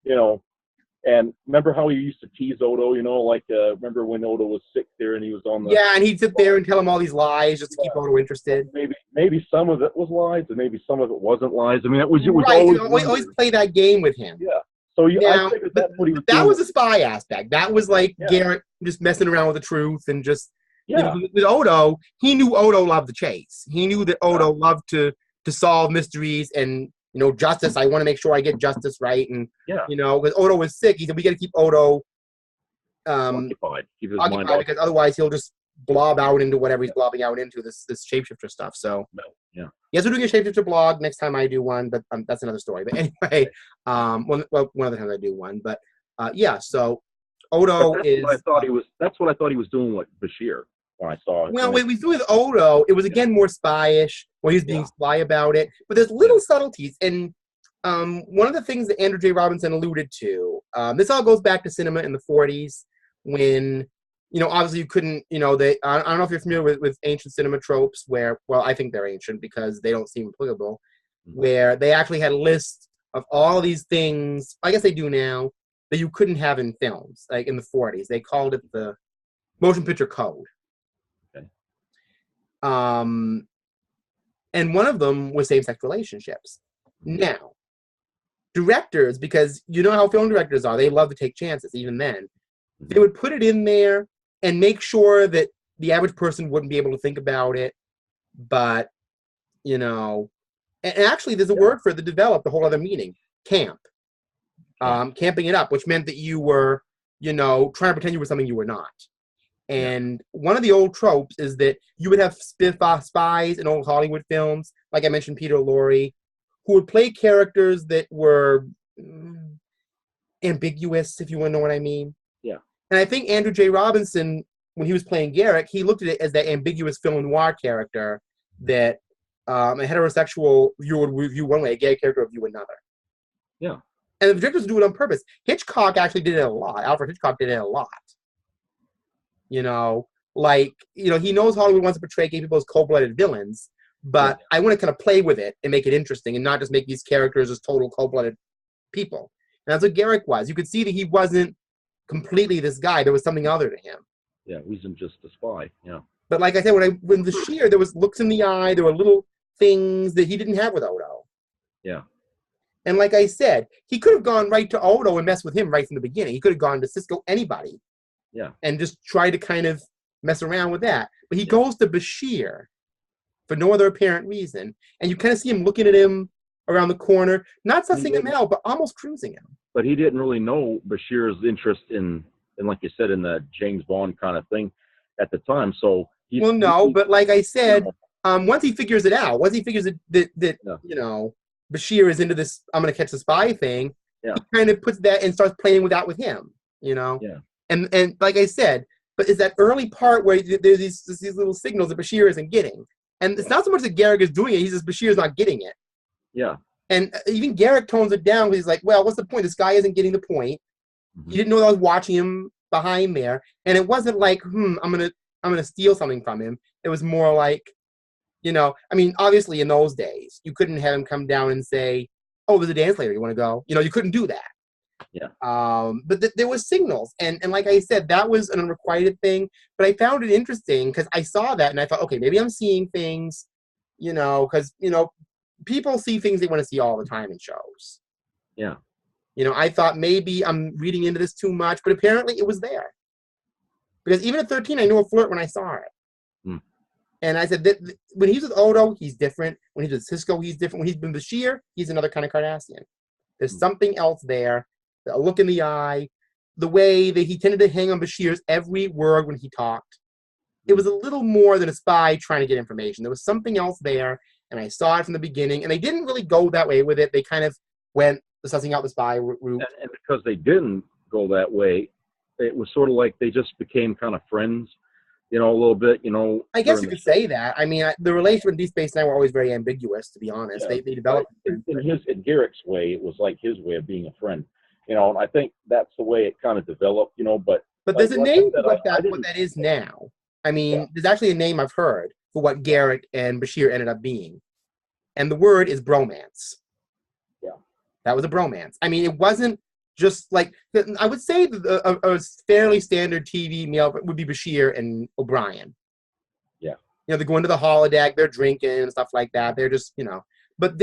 And remember how he used to tease Odo, remember when Odo was sick there and he was on the... Yeah, and he'd sit there and tell him all these lies just to keep Odo interested. Maybe some of it was lies and maybe some of it wasn't lies. I mean, it was right, always play that game with him. Yeah. So I figured that's what he was doing. That was a spy aspect. That was like Garrett just messing around with the truth and just... Yeah. With Odo, he knew Odo loved the chase. He knew that Odo loved to solve mysteries and, justice. I want to make sure I get justice right. And, because Odo was sick, he said, we got to keep Odo occupied. Keep his mind occupied. Because otherwise he'll just blob out into whatever he's blobbing out into, this shapeshifter stuff. So, yes, we're doing a shapeshifter blog next time I do one, but that's another story. But anyway, one other time I do one. But, so Odo is... That's what I thought he was doing with Bashir. When I saw it. Well, when we threw with Odo, it was again more spy-ish, where he was being spy about it. But there's little subtleties. And one of the things that Andrew J. Robinson alluded to, this all goes back to cinema in the 40s, when, obviously you couldn't, I don't know if you're familiar with ancient cinema tropes where, well, I think they're ancient because they don't seem applicable, where they actually had lists of all these things, I guess they do now, that you couldn't have in films, like in the 40s. They called it the Motion Picture Code. And one of them was same-sex relationships. Now, directors, because you know how film directors are, they love to take chances, even then. they would put it in there and make sure that the average person wouldn't be able to think about it. But, you know, and actually there's a word for it that developed a whole other meaning, camp. Camping it up, which meant that you were, you know, trying to pretend you were something you were not. And one of the old tropes is that you would have spies in old Hollywood films, like I mentioned, Peter Lorre, who would play characters that were ambiguous, if you want to know what I mean. Yeah. And I think Andrew J. Robinson, when he was playing Garrick, he looked at it as that ambiguous film noir character that a heterosexual viewer would view one way, a gay character would view another. Yeah. And the directors do it on purpose. Hitchcock actually did it a lot. Alfred Hitchcock did it a lot. You know, like, you know, he knows Hollywood wants to portray gay people as cold-blooded villains, but I want to kind of play with it and make it interesting and not just make these characters as total cold-blooded people. And that's what Garrick was. You could see that he wasn't completely this guy. There was something other to him. Yeah, he wasn't just a spy. Yeah. But like I said, when Bashir, there was looks in the eye, there were little things that he didn't have with Odo. Yeah. And like I said, he could have gone right to Odo and messed with him right from the beginning. He could have gone to Cisco, anybody. Yeah. And just try to kind of mess around with that. But he goes to Bashir for no other apparent reason. And you kind of see him looking at him around the corner, not sussing him out, but almost cruising him. But he didn't really know Bashir's interest in like you said, in the James Bond kind of thing at the time. So but like I said, once he figures it out, once he figures that you know, Bashir is into this, I'm going to catch the spy thing, he kind of puts that and starts playing with that with him, you know? Yeah. And like I said, but it's that early part where there's these little signals that Bashir isn't getting. And it's not so much that Garrick is doing it, he says Bashir's not getting it. Yeah. And even Garrick tones it down. He's like, well, what's the point? This guy isn't getting the point. Mm-hmm. He didn't know that I was watching him behind there. And it wasn't like, I'm gonna steal something from him. It was more like, you know, I mean, obviously in those days, you couldn't have him come down and say, oh, there's a dance later, you want to go? You know, you couldn't do that. Yeah. But there was signals, and like I said, that was an unrequited thing. But I found it interesting because I saw that and I thought, okay, maybe I'm seeing things, you know, because you know, people see things they want to see all the time in shows. Yeah. You know, I thought maybe I'm reading into this too much, but apparently it was there. Because even at 13, I knew a flirt when I saw it. Mm. And I said that when he's with Odo, he's different. When he's with Cisco, he's different. When he's been Bashir, he's another kind of Cardassian. There's something else there. A look in the eye, the way that he tended to hang on Bashir's every word when he talked. It was a little more than a spy trying to get information. There was something else there, and I saw it from the beginning. And they didn't really go that way with it. They kind of went sussing out the spy route. And because they didn't go that way, it was sort of like they just became kind of friends, you know, a little bit, you know. I guess you could say that. I mean, the relationship with Deep Space Nine were always very ambiguous, to be honest. Yeah. They developed in Garrick's way, it was like his way of being a friend, you know. And I think that's the way it kind of developed, you know. But there's a name for what that is now. I mean, there's actually a name I've heard for what Garrick and Bashir ended up being, and the word is bromance. Yeah, that was a bromance. I mean, it wasn't just like, I would say a fairly standard TV meal would be Bashir and O'Brien. Yeah. You know, they go into the holodeck, they're drinking and stuff like that. They're just, you know. But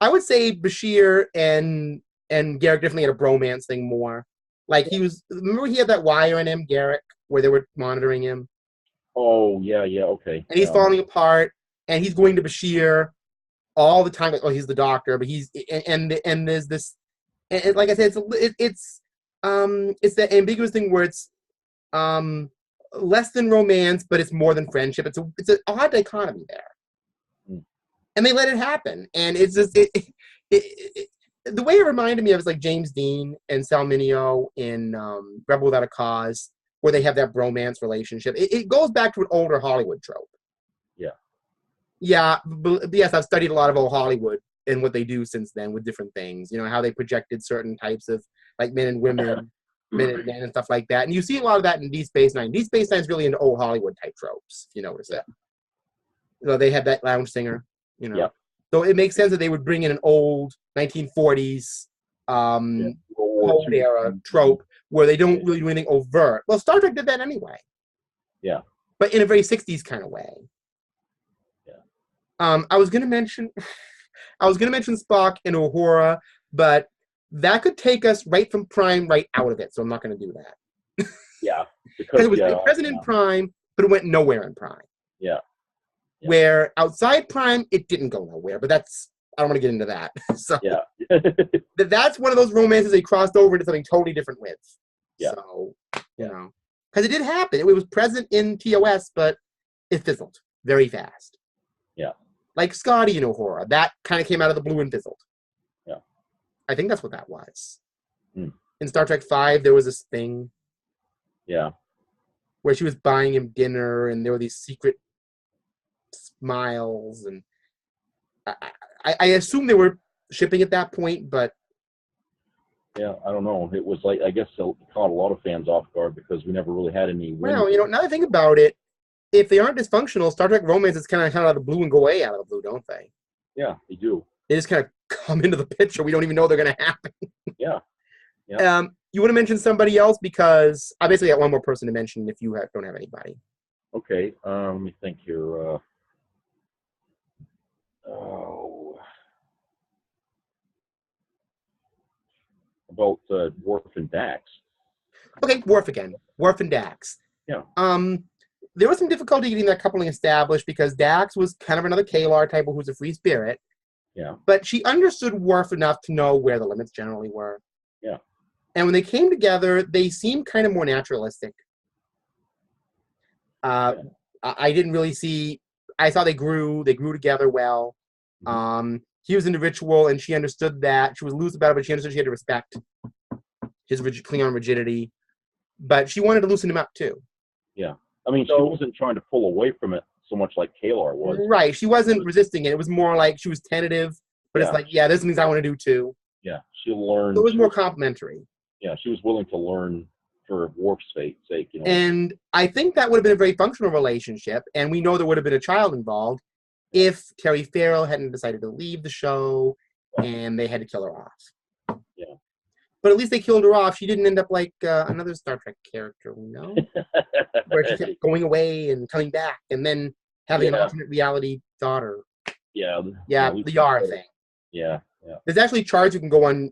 I would say Bashir and Garrick definitely had a bromance thing more. Like remember he had that wire in him, Garrick, where they were monitoring him? Oh, yeah, okay. And he's falling apart, and he's going to Bashir all the time. Like, oh, he's the doctor, but and there's this. And like I said, it's that ambiguous thing where it's less than romance, but it's more than friendship. It's an odd dichotomy there, and they let it happen. And it's just the way it reminded me of is like James Dean and Sal Mineo in Rebel Without a Cause, where they have that bromance relationship. It goes back to an older Hollywood trope. Yeah. Yeah, but yes, I've studied a lot of old Hollywood and what they do since then with different things. You know, how they projected certain types of, like, men and women, men and men and stuff like that. And you see a lot of that in Deep Space Nine. Deep Space Nine is really into old Hollywood type tropes, if you notice that. You know, they had that lounge singer, you know. Yeah. So it makes sense that they would bring in an old 1940s Cold Era trope where they don't really do anything overt. Well, Star Trek did that anyway. Yeah. But in a very 60s kind of way. Yeah. I was gonna mention Spock and Uhura, but that could take us right from Prime right out of it, so I'm not gonna do that. Yeah, Because because it was present in Prime, but it went nowhere in Prime. Yeah. Where outside Prime, it didn't go nowhere. But that's, I don't want to get into that. So Yeah. that's one of those romances they crossed over into something totally different with. Yeah. So, you know, because it did happen. It was present in TOS, but it fizzled very fast. Yeah. Like Scotty in Uhura. That kind of came out of the blue and fizzled. Yeah. I think that's what that was. Hmm. In Star Trek V, there was this thing. Yeah. Where she was buying him dinner, and there were these secret smiles, and I assume they were shipping at that point, but yeah, I don't know. It was like, I guess it caught a lot of fans off guard because we never really had any. Well, you know, now that I think about it, if they aren't dysfunctional, Star Trek romances kind of out of the blue and go away out of the blue, don't they? Yeah, they do. They just kind of come into the picture. We don't even know they're going to happen. Yeah. Yeah. You want to mention somebody else, because I basically got one more person to mention if you don't have anybody. Okay. Let me think here. About Worf and Dax. Okay, Worf again. Worf and Dax. Yeah. There was some difficulty getting that coupling established because Dax was kind of another Kalar type who's a free spirit. Yeah. But she understood Worf enough to know where the limits generally were. Yeah. And when they came together, they seemed kind of more naturalistic. I didn't really see. I saw they grew together well. Mm-hmm. He was individual, and she understood that. She was loose about it, but she understood she had to respect his Klingon rigidity. But she wanted to loosen him up too. Yeah, I mean, she wasn't trying to pull away from it so much like Kalar was. Right, she wasn't resisting it. It was more like she was tentative, but it's like, yeah, there's things I want to do too. Yeah, she learned. So it was more complimentary. Yeah, she was willing to learn for Worf's sake, you know. And I think that would have been a very functional relationship, and we know there would have been a child involved if Terry Farrell hadn't decided to leave the show and they had to kill her off. Yeah. But at least they killed her off. She didn't end up like another Star Trek character we know, where she kept going away and coming back and then having an alternate reality daughter. Yeah. Yeah, the Yar thing. Yeah, yeah. There's actually charts you can go on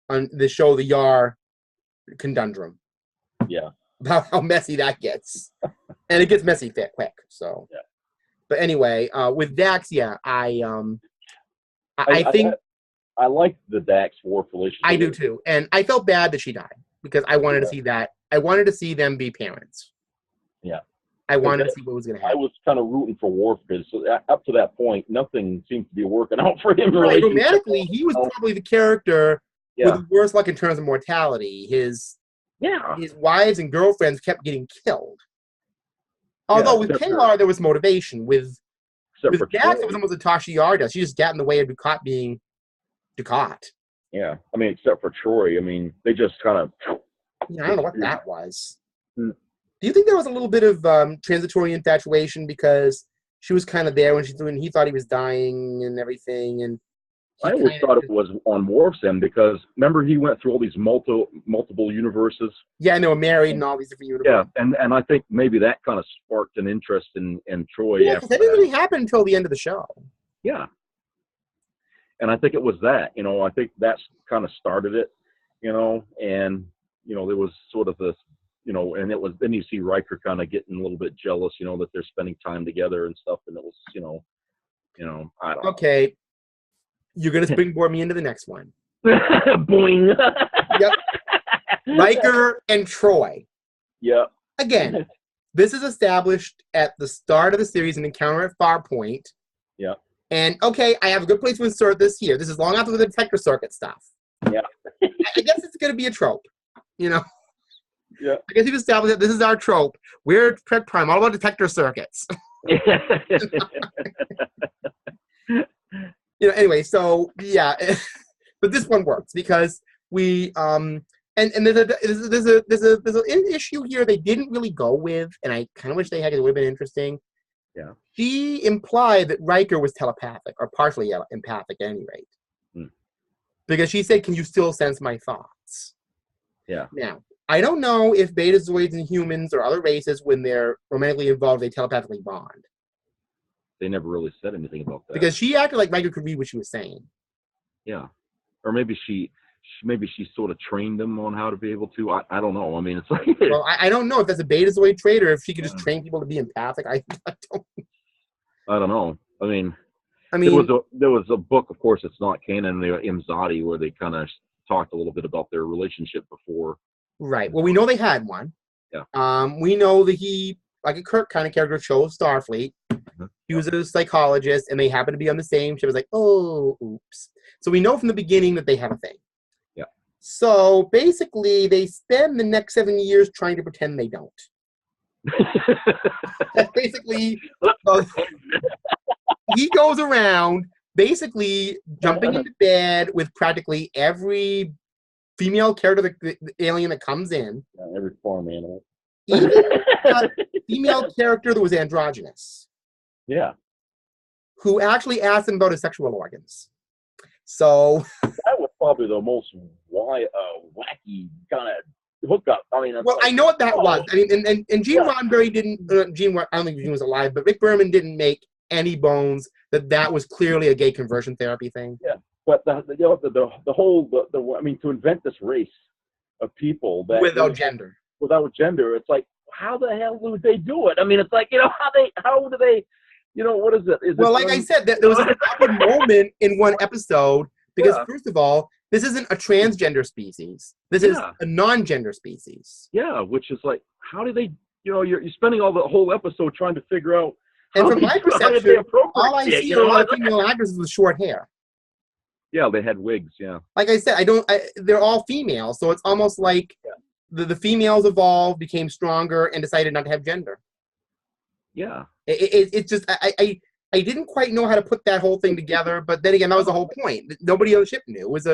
the show, the Yar Conundrum. Yeah. About how messy that gets. And it gets messy quick. So. Yeah. But anyway, with Dax, yeah, I think I like the Dax Worf relationship. I do too, and I felt bad that she died because I wanted to see that. I wanted to see them be parents. Yeah. I wanted to see what was going to happen. I was kind of rooting for Worf because up to that point, nothing seemed to be working out for him. Right, romantically, he was probably the character with the worst luck in terms of mortality. His wives and girlfriends kept getting killed. Although with Kalar, there was motivation. With Dax, it was almost a Tasha Yar does. She just got in the way of Dukat being Dukat. Yeah, I mean, except for Troy. I mean, they just kind of... Yeah, I don't know what that was. Do you think there was a little bit of transitory infatuation because she was kind of there when he thought he was dying and everything? And I always thought it was on Worf's end because remember he went through all these multiple universes. Yeah, and they were married in all these different universes. Yeah, and I think maybe that kind of sparked an interest in Troy. Yeah, because that didn't really happen until the end of the show. Yeah. And I think it was that, you know, I think that's kind of started it, you know, and, you know, there was sort of this, you know, and it was, then you see Riker kind of getting a little bit jealous, you know, that they're spending time together and stuff. And it was, you know, I don't know. Okay. You're going to springboard me into the next one. Boing. Yep. Riker and Troy. Yep. Again, this is established at the start of the series, an encounter at Farpoint. Yeah. And, okay, I have a good place to insert this here. This is long after the detector circuit stuff. Yeah. I guess it's going to be a trope, you know? Yeah. I guess you've established that this is our trope. We're Trek Prime, all about detector circuits. You know, anyway, so, yeah. But this one works because we, and there's an issue here they didn't really go with, and I kind of wish they had, it would have been interesting. Yeah. She implied that Riker was telepathic, or partially empathic at any rate. Because she said, can you still sense my thoughts? Yeah. Now, I don't know if betazoids and humans or other races, when they're romantically involved, they telepathically bond. They never really said anything about that. Because she acted like Riker could read what she was saying. Yeah. Or maybe she maybe she sort of trained them on how to be able to. I don't know. I mean, it's like. Well, I don't know if that's a Betazoid trait or if she could just train people to be empathic. I don't know. I mean, mean, there was a book, of course, it's not canon, the Imzadi, where they kind of talked a little bit about their relationship before. Right. Well, we know they had one. Yeah. We know that he, like a Kirk kind of character, chose Starfleet. Mm-hmm. He was a psychologist, and they happened to be on the same ship. It was like, oh, oops. So we know from the beginning that they have a thing. Yeah. So basically, they spend the next 7 years trying to pretend they don't. That's basically, he goes around basically jumping into bed with practically every female character, the alien that comes in. Yeah, every farm animal. Even a female character that was androgynous. Yeah. Who actually asked him about his sexual organs. So that was probably the most wacky kind of hookup. I mean, well, I know what that was. I mean, and Gene Roddenberry didn't. I don't think Gene was alive, but Rick Berman didn't make any bones that was clearly a gay conversion therapy thing. Yeah, but the whole I mean, to invent this race of people that without gender, it's like, how the hell would they do it? I mean, it's like, how do they, what is it? Like I said, there was an awkward moment in one episode because first of all, this isn't a transgender species. This is a non-gender species. Yeah, which is like, how do they? You're spending all the whole episode trying to figure out. And from my perception, all I see are a lot of female actresses with short hair. Yeah, they had wigs. Yeah. Like I said, they're all female, so it's almost like the females evolved, became stronger, and decided not to have gender. Yeah. It's just I didn't quite know how to put that whole thing together, but then again, that was the whole point. Nobody on the ship knew. It was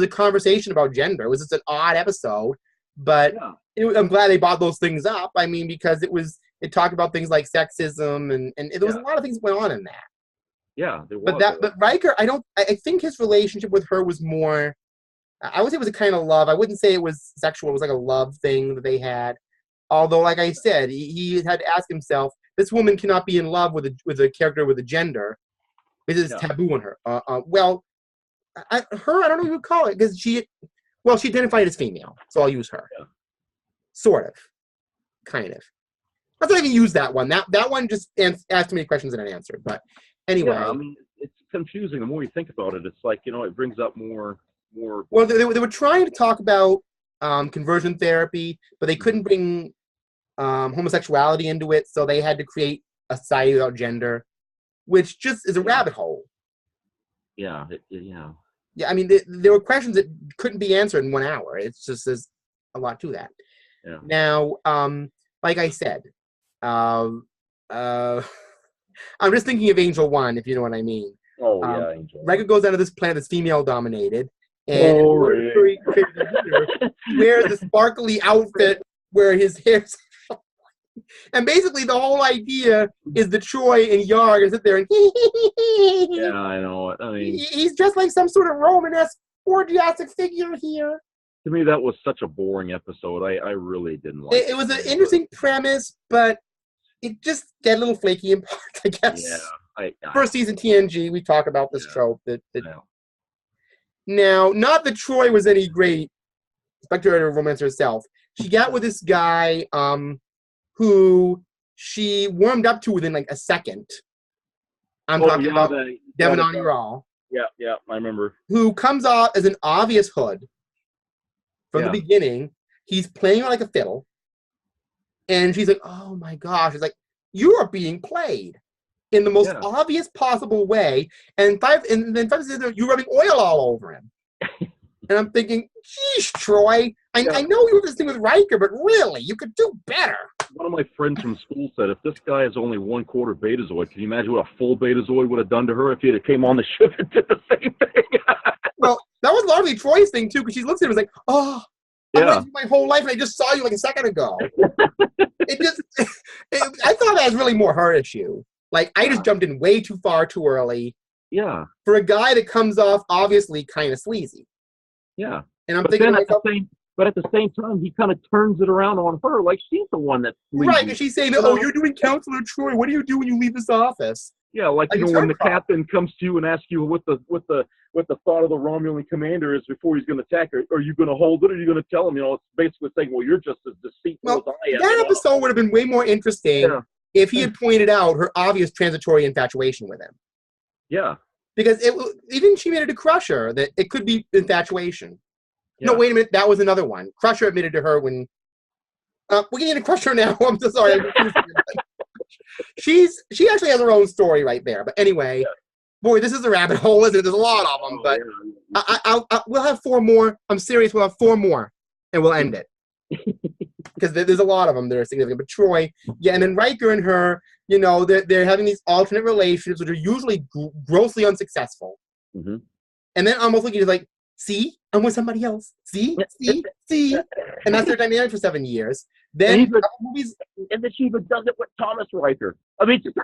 a conversation about gender. It was just an odd episode, but I'm glad they brought those things up. I mean, because it talked about things like sexism and there was a lot of things going on in that. Yeah, there was. But Riker, I think his relationship with her was more. I would say it was a kind of love. I wouldn't say it was sexual. It was like a love thing that they had. Although, like I said, he had to ask himself, this woman cannot be in love with a character with a gender. It is taboo on her. I don't know what you would call it, because she identified as female, so I'll use her. Yeah. Sort of. Kind of. Let's not even use that one. That one just asked too many questions and it answered. But anyway. Yeah, I mean, it's confusing. The more you think about it, it's like, it brings up more. Well, they were trying to talk about conversion therapy, but they couldn't bring homosexuality into it, so they had to create a society without gender, which just is a rabbit hole. Yeah, yeah. Yeah, I mean, there were questions that couldn't be answered in 1 hour. It's just there's a lot to that. Yeah. Now, like I said, I'm just thinking of Angel 1, if you know what I mean. Oh, yeah, Angel. Riker goes out of this planet that's female-dominated, and he wears a sparkly outfit where his hair's... And basically, the whole idea is that Troy and Yarg sit there and... Yeah, I know it. I mean... He's just like some sort of Romanesque, orgiastic figure here. To me, that was such a boring episode. I really didn't like it. It was an interesting premise, but it just got a little flaky in parts, I guess. Yeah. First season TNG, we talk about this trope. Now, not that Troy was any great spectator romancer herself. She got with this guy who she warmed up to within like a second. I'm talking about Devon Oniral. Yeah, I remember. Who comes off as an obvious hood from the beginning. He's playing like a fiddle. And she's like, oh my gosh. She's like, you are being played in the most obvious possible way. And then 5 seconds later, you're rubbing oil all over him. And I'm thinking, geez, Troy, I know you were this thing with Riker, but really, you could do better. One of my friends from school said, if this guy is only 1/4 Betazoid, can you imagine what a full Betazoid would have done to her if he had came on the ship and did the same thing? Well, that was largely Troy's thing, too, because she looks at him and is like, oh, I've waited my whole life, and I just saw you like a second ago. I thought that was really more her issue. Like, I just jumped in way too far too early. Yeah. For a guy that comes off obviously kind of sleazy. Yeah. And I'm thinking to myself, but at the same time, he kind of turns it around on her, like she's the one that's sleazy. Right, because she's saying, "Oh, you're doing Counselor Troy. What do you do when you leave this office?" Yeah, like you know, when the captain comes to you and asks you what the thought of the Romulan commander is before he's going to attack, are you going to hold it, or are you going to tell him? You know, it's basically saying, "Well, you're just as deceitful as I am." That episode would have been way more interesting if he had pointed out her obvious transitory infatuation with him. Yeah. Because even she admitted to Crusher that it could be infatuation. Yeah. No, wait a minute. That was another one. Crusher admitted to her when... we're getting into Crusher now. I'm so sorry. She actually has her own story right there. But anyway, boy, this is a rabbit hole, isn't it? There's a lot of them. But we'll have 4 more. I'm serious. We'll have 4 more. And we'll end it. Because there's a lot of them that are significant. But Troy, and then Riker and her, you know, they're having these alternate relationships, which are usually grossly unsuccessful. Mm-hmm. And then almost looking like, see, I'm with somebody else. See. And that's their dynamic for 7 years. Then movies, and then she even does it with Thomas Riker. I mean, that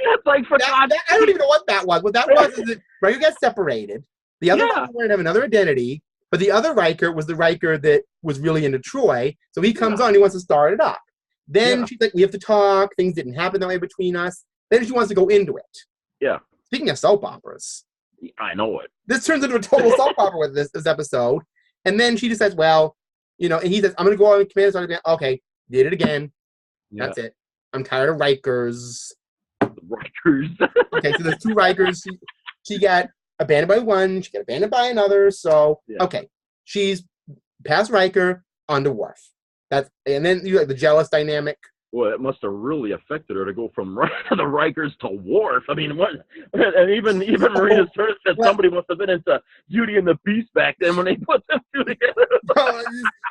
it's like I don't even know what that was. What that was is that Riker got separated. The other Riker wanted to have another identity. But the other Riker was the Riker that was really into Troy. So he comes on, he wants to start it up. Then she's like, we have to talk. Things didn't happen that way between us. Then she wants to go into it. Yeah. Speaking of soap operas. I know it. This turns into a total soap opera with this episode. And then she decides, well, you know, and he says, I'm going to go on and command. Okay, did it again. Yeah. That's it. I'm tired of Rikers. Okay, so there's 2 Rikers. She got abandoned by one, she got abandoned by another, so okay. She's past Riker, onto Worf. And then you like the jealous dynamic. Well, it must have really affected her to go from the Rikers to Worf. I mean, what? And even Marina Sirtis said somebody must have been into Beauty and the Beast back then when they put them 2 together.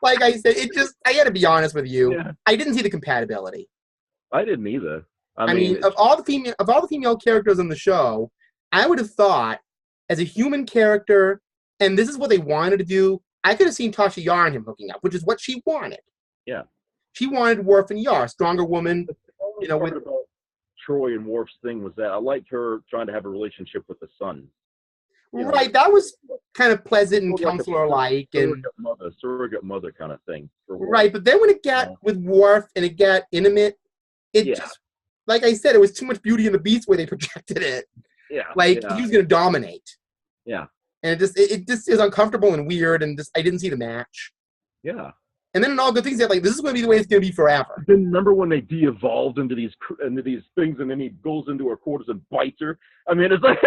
Like I said, I got to be honest with you. I didn't see the compatibility. I didn't either. I mean, of all the female characters on the show, I would have thought, as a human character, and this is what they wanted to do, I could have seen Tasha Yar and him hooking up, which is what she wanted. Yeah. She wanted Worf and Yar, stronger woman. You know, about Troy and Worf's thing was that I liked her trying to have a relationship with the son. Right, that was kind of pleasant and counselor-like. Surrogate mother kind of thing. Right, but then when it got with Worf and it got intimate, it just, like I said, it was too much Beauty and the Beast where they projected it. Yeah. Like, he was going to dominate. Yeah. And it just is uncomfortable and weird, and I didn't see the match. Yeah. And then in all good things, they're like, this is going to be the way it's going to be forever. Then remember when they de-evolved into these things, and then he goes into her quarters and bites her? I mean, it's like,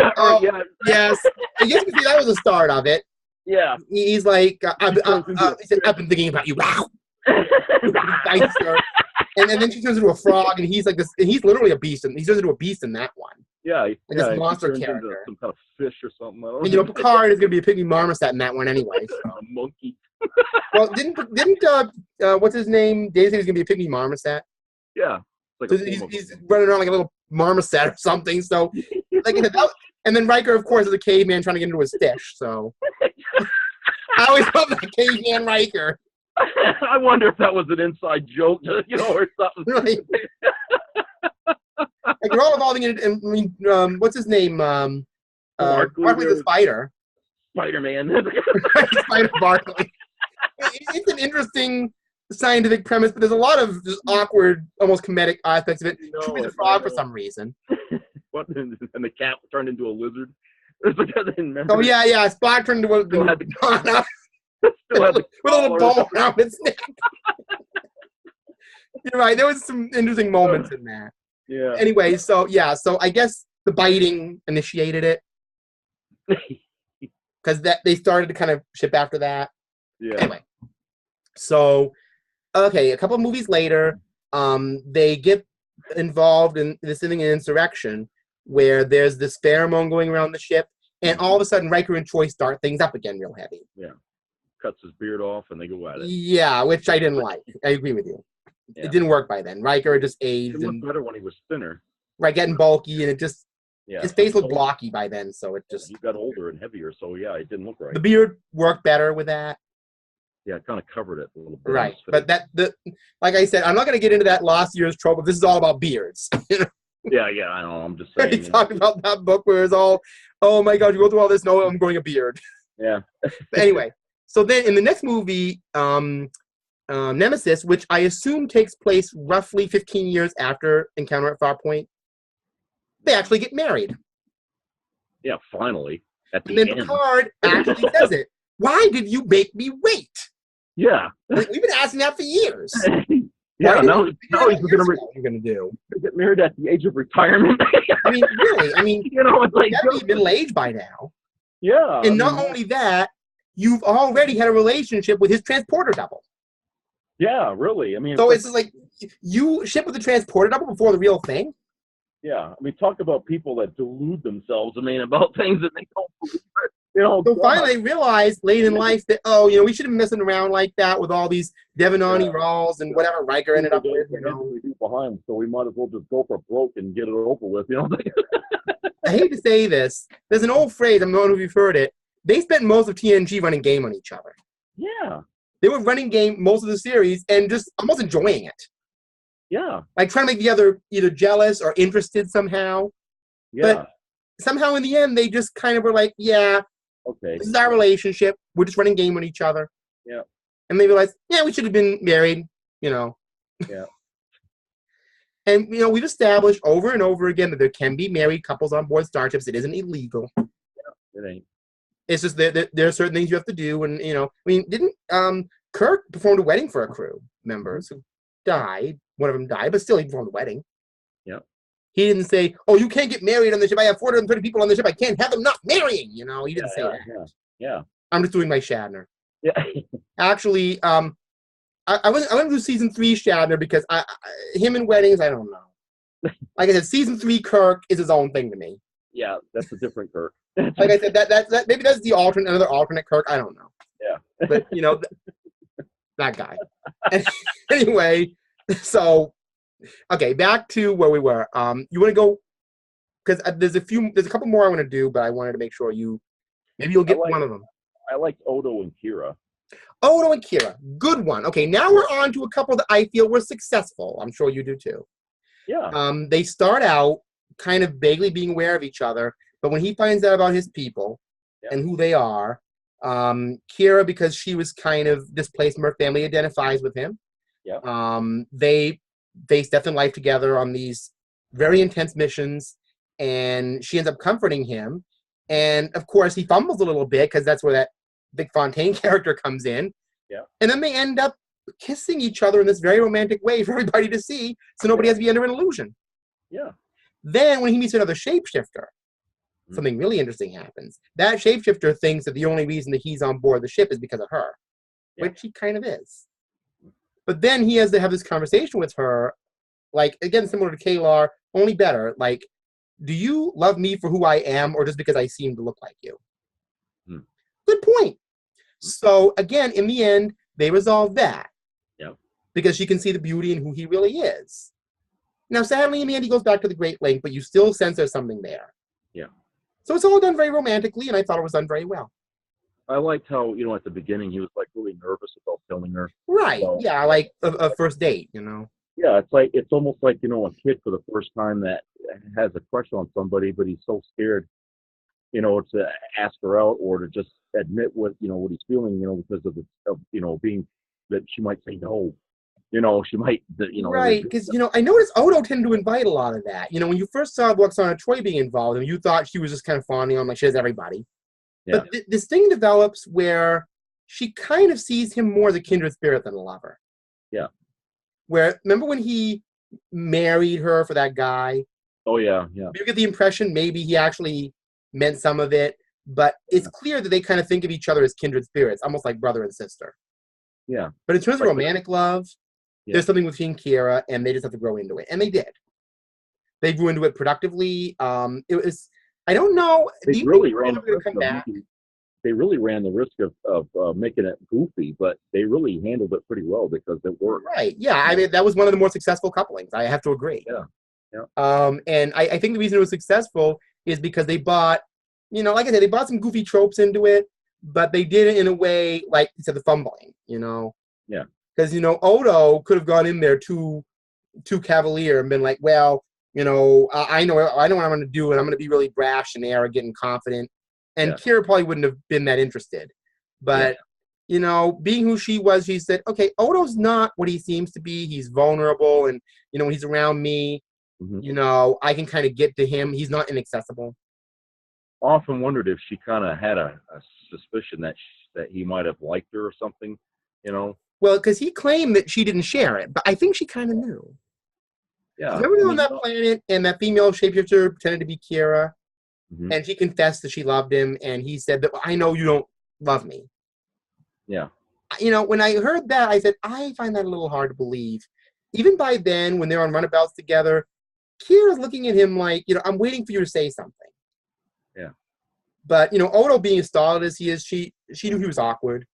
yes. I guess you can see that was the start of it. Yeah. He's like, he said, I've been thinking about you. Wow. Bites her. And then she turns into a frog, and he's like this, and he's literally a beast, and he turns into a beast in that one. Yeah, this monster character, some kind of fish or something. And you know, Picard is going to be a pygmy marmoset in that one anyway. So. A monkey. Well, didn't what's his name? Dave said he's going to be a pygmy marmoset. Yeah, like so he's running around like a little marmoset or something. So, like, and then Riker, of course, is a caveman trying to get into his fish. So, I always love that caveman Riker. I wonder if that was an inside joke, you know, or something. Right. Like, they're all evolving in, I mean, what's his name? Barkley the Spider. Spider-Man. Spider Barkley. It's an interesting scientific premise, but there's a lot of just awkward, almost comedic aspects of it. Chewie the frog for some reason. What? And the cat turned into a lizard? Oh, yeah. Spock turned into a iguana. With a little ball around its neck. You're right. There was some interesting moments in that. Yeah. Anyway, so I guess the biting initiated it. Because they started to kind of ship after that. Yeah. Anyway. So, okay, a couple of movies later, they get involved in this thing in Insurrection, where there's this pheromone going around the ship, and all of a sudden Riker and Troy start things up again real heavy. Yeah. Cuts his beard off and they go at it. Yeah, which I didn't like. I agree with you. Yeah. It didn't work by then. Riker just aged. It looked better when he was thinner. Right, getting bulky, and it just his face looked blocky by then, so it just he got older and heavier, so it didn't look right. The beard worked better with that. Yeah, it kind of covered it a little bit. Right, but like I said, I'm not going to get into that lost year's trope. This is all about beards. Yeah, I know. I'm just saying. We talked about that book where it's all, oh my God, you go through all this. No, I'm growing a beard. Yeah. But anyway, So then in the next movie, Nemesis, which I assume takes place roughly 15 years after Encounter at Farpoint, they actually get married. Yeah, finally. At the And then end. Picard actually says it. Why did you make me wait? Yeah. Like, we've been asking that for years. Yeah, now he's going to do. Get married at the age of retirement. I mean, really. I mean, you know, it's like you gotta be middle-aged by now. Yeah. And not only that, you've already had a relationship with his transporter double. Yeah, really. I mean, so it's just like you ship with the transporter double before the real thing. Yeah, I mean, talk about people that delude themselves. I mean, about things that they don't believe. You know, so finally, they realized late in life that we should have been messing around like that with all these Devanani Rawls and whatever Riker ended up with. Behind, so we might as well just go for broke and get it over with. You know. I hate to say this. There's an old phrase. I don't know if you've heard it. They spent most of TNG running game on each other. Yeah. They were running game most of the series and just almost enjoying it. Yeah. Like trying to make the other either jealous or interested somehow. Yeah. But somehow in the end, they just kind of were like, yeah, okay, this is our relationship. We're just running game on each other. Yeah. And they realized, yeah, we should have been married, you know. Yeah. And, you know, we've established over and over again that there can be married couples on board starships. It isn't illegal. Yeah, it ain't. It's just that there are certain things you have to do. And, you know, I mean, didn't Kirk performed a wedding for a crew members who died. One of them died, but still he performed the wedding. Yeah. He didn't say, oh, you can't get married on the ship. I have 430 people on the ship. I can't have them not marrying. You know, he didn't say that. Yeah. I'm just doing my Shatner. Yeah. Actually, I went to do season 3 Shatner because him and weddings, I don't know. Like I said, season 3 Kirk is his own thing to me. Yeah, that's a different Kirk. Like I said, that maybe that's the another alternate Kirk. I don't know. Yeah. But you know, that guy. Anyway, so okay, back to where we were. You want to go because there's a couple more I want to do, but I wanted to make sure maybe you'll get one of them. I liked Odo and Kira. Odo and Kira, good one. Okay, now we're on to a couple that I feel were successful. I'm sure you do too. Yeah. They start out kind of vaguely being aware of each other, but when he finds out about his people and who they are, Kira, because she was kind of displaced from her family, identifies with him. Yeah. They face death and life together on these very intense missions, and she ends up comforting him. And of course, he fumbles a little bit because that's where that Vic Fontaine character comes in. Yeah. And then they end up kissing each other in this very romantic way for everybody to see, so nobody has to be under an illusion. Yeah. Then when he meets another shapeshifter, something really interesting happens. That shapeshifter thinks that the only reason that he's on board the ship is because of her, which he kind of is. But then he has to have this conversation with her, like, again, similar to Kalar, only better. Like, do you love me for who I am or just because I seem to look like you? Good point. So, again, in the end, they resolve that. Yeah. Because she can see the beauty in who he really is. Now, sadly, in the end, he goes back to the Great Lake, but you still sense there's something there. Yeah. So it's all done very romantically, and I thought it was done very well. I liked how, you know, at the beginning he was like really nervous about telling her. Right. So, yeah, like a first date, you know. Yeah, it's almost like, you know, a kid for the first time that has a crush on somebody, but he's so scared, you know, to ask her out or to just admit what he's feeling, you know, because of you know, being that she might say no. You know, she might, you know. Right, because, you know, I noticed Odo tended to invite a lot of that. You know, when you first saw Roxana Troy being involved, and you thought she was just kind of fawning on, like, she has everybody. Yeah. But this thing develops where she kind of sees him more as a kindred spirit than a lover. Yeah. Where, remember when he married her for that guy? Oh, yeah, yeah. You get the impression maybe he actually meant some of it, but it's clear that they kind of think of each other as kindred spirits, almost like brother and sister. Yeah. But in terms of romantic love, there's something between Kira, and they just have to grow into it. And they did. They grew into it productively. It was, I don't know. They really ran the risk of making it goofy, but they really handled it pretty well because it worked. Right. Yeah. I mean, that was one of the more successful couplings. I have to agree. Yeah. Yeah. And I think the reason it was successful is because they bought, you know, like I said, they bought some goofy tropes into it, but they did it in a way, like you said, the fumbling, you know? Yeah. Because, you know, Odo could have gone in there too cavalier and been like, well, you know, I know what I'm going to do, and I'm going to be really brash and arrogant and confident. And Kira probably wouldn't have been that interested. But you know, being who she was, she said, okay, Odo's not what he seems to be. He's vulnerable, and, you know, when he's around me, you know, I can kind of get to him. He's not inaccessible. Often wondered if she kind of had a suspicion that he might have liked her or something, you know? Well, because he claimed that she didn't share it, but I think she kind of knew. Yeah. Remember on that planet, and that female shapeshifter pretended to be Kira, Mm-hmm. and she confessed that she loved him, and he said that, I know you don't love me. Yeah. You know, when I heard that, I said, I find that a little hard to believe. Even by then, when they're on runabouts together, Kira's looking at him like, you know, I'm waiting for you to say something. Yeah. But, you know, Odo being as stolid as he is, she knew he was awkward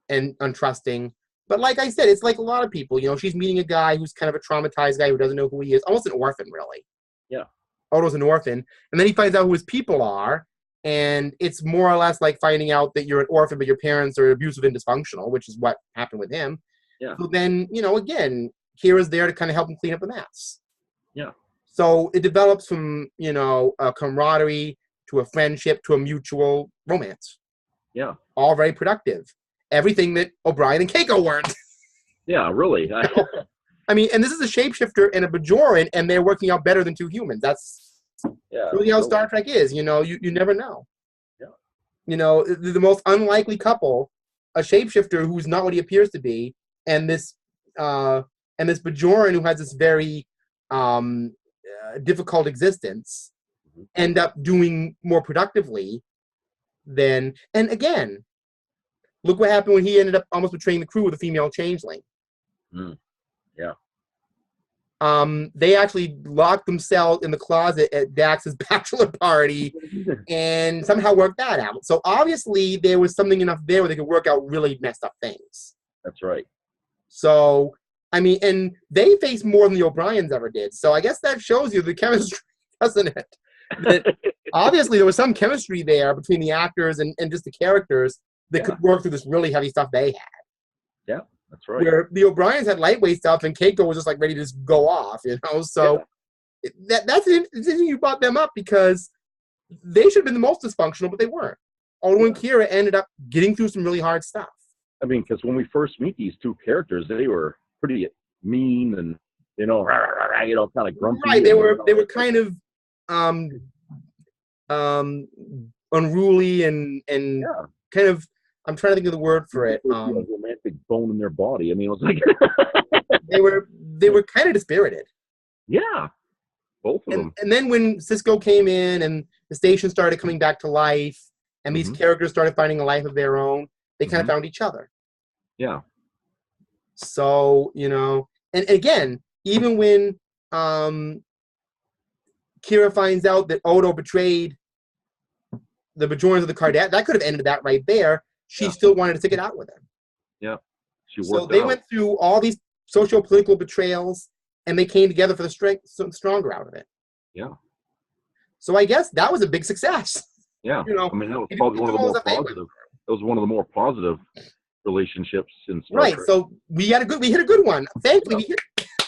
and untrusting. But like I said, it's like a lot of people, you know, she's meeting a guy who's kind of a traumatized guy who doesn't know who he is. Almost an orphan, really. Yeah. Odo's an orphan. And then he finds out who his people are. And it's more or less like finding out that you're an orphan, but your parents are abusive and dysfunctional, which is what happened with him. Yeah. So then, you know, again, Kira's there to kind of help him clean up the mess. Yeah. So it develops from, you know, a camaraderie to a friendship to a mutual romance. Yeah. All very productive. Everything that O'Brien and Keiko weren't. Yeah, really. I mean, and this is a shapeshifter and a Bajoran, and they're working out better than two humans. That's really how Star Trek is. You know, you never know. Yeah. You know, the most unlikely couple, a shapeshifter who's not what he appears to be, and this Bajoran who has this very difficult existence, end up doing more productively than. And again, look what happened when he ended up almost betraying the crew with a female changeling. Yeah. They actually locked themselves in the closet at Dax's bachelor party and somehow worked that out. So obviously there was something enough there where they could work out really messed up things. That's right. So, I mean, and they faced more than the O'Briens ever did. So I guess that shows you the chemistry, doesn't it? That obviously there was some chemistry there between the actors and just the characters that could work through this really heavy stuff they had. Yeah. That's right. Where the O'Briens had lightweight stuff and Keiko was just like ready to just go off, you know? So that's interesting you brought them up because they should have been the most dysfunctional, but they weren't. Odo and Kira ended up getting through some really hard stuff. I mean, because when we first meet these two characters, they were pretty mean and, you know, kind of grumpy. Right, they were kind of unruly and kind of, I'm trying to think of the word for it. Romantic bone in their body. I mean, it was like they were kind of dispirited. Yeah, both of them. And then when Cisco came in and the station started coming back to life, and these characters started finding a life of their own, they kind of found each other. Yeah. So, you know, and again, even when Kira finds out that Odo betrayed the Bajorans of the Cardassians, that could have ended that right there. She still wanted to stick it out with him. Yeah. So they went through all these socio-political betrayals, and they came together for the stronger out of it. Yeah. So I guess that was a big success. Yeah. You know, I mean, that was probably one of the more positive. It was one of the more positive relationships in Star Trek. Right. So we hit a good one. Thankfully,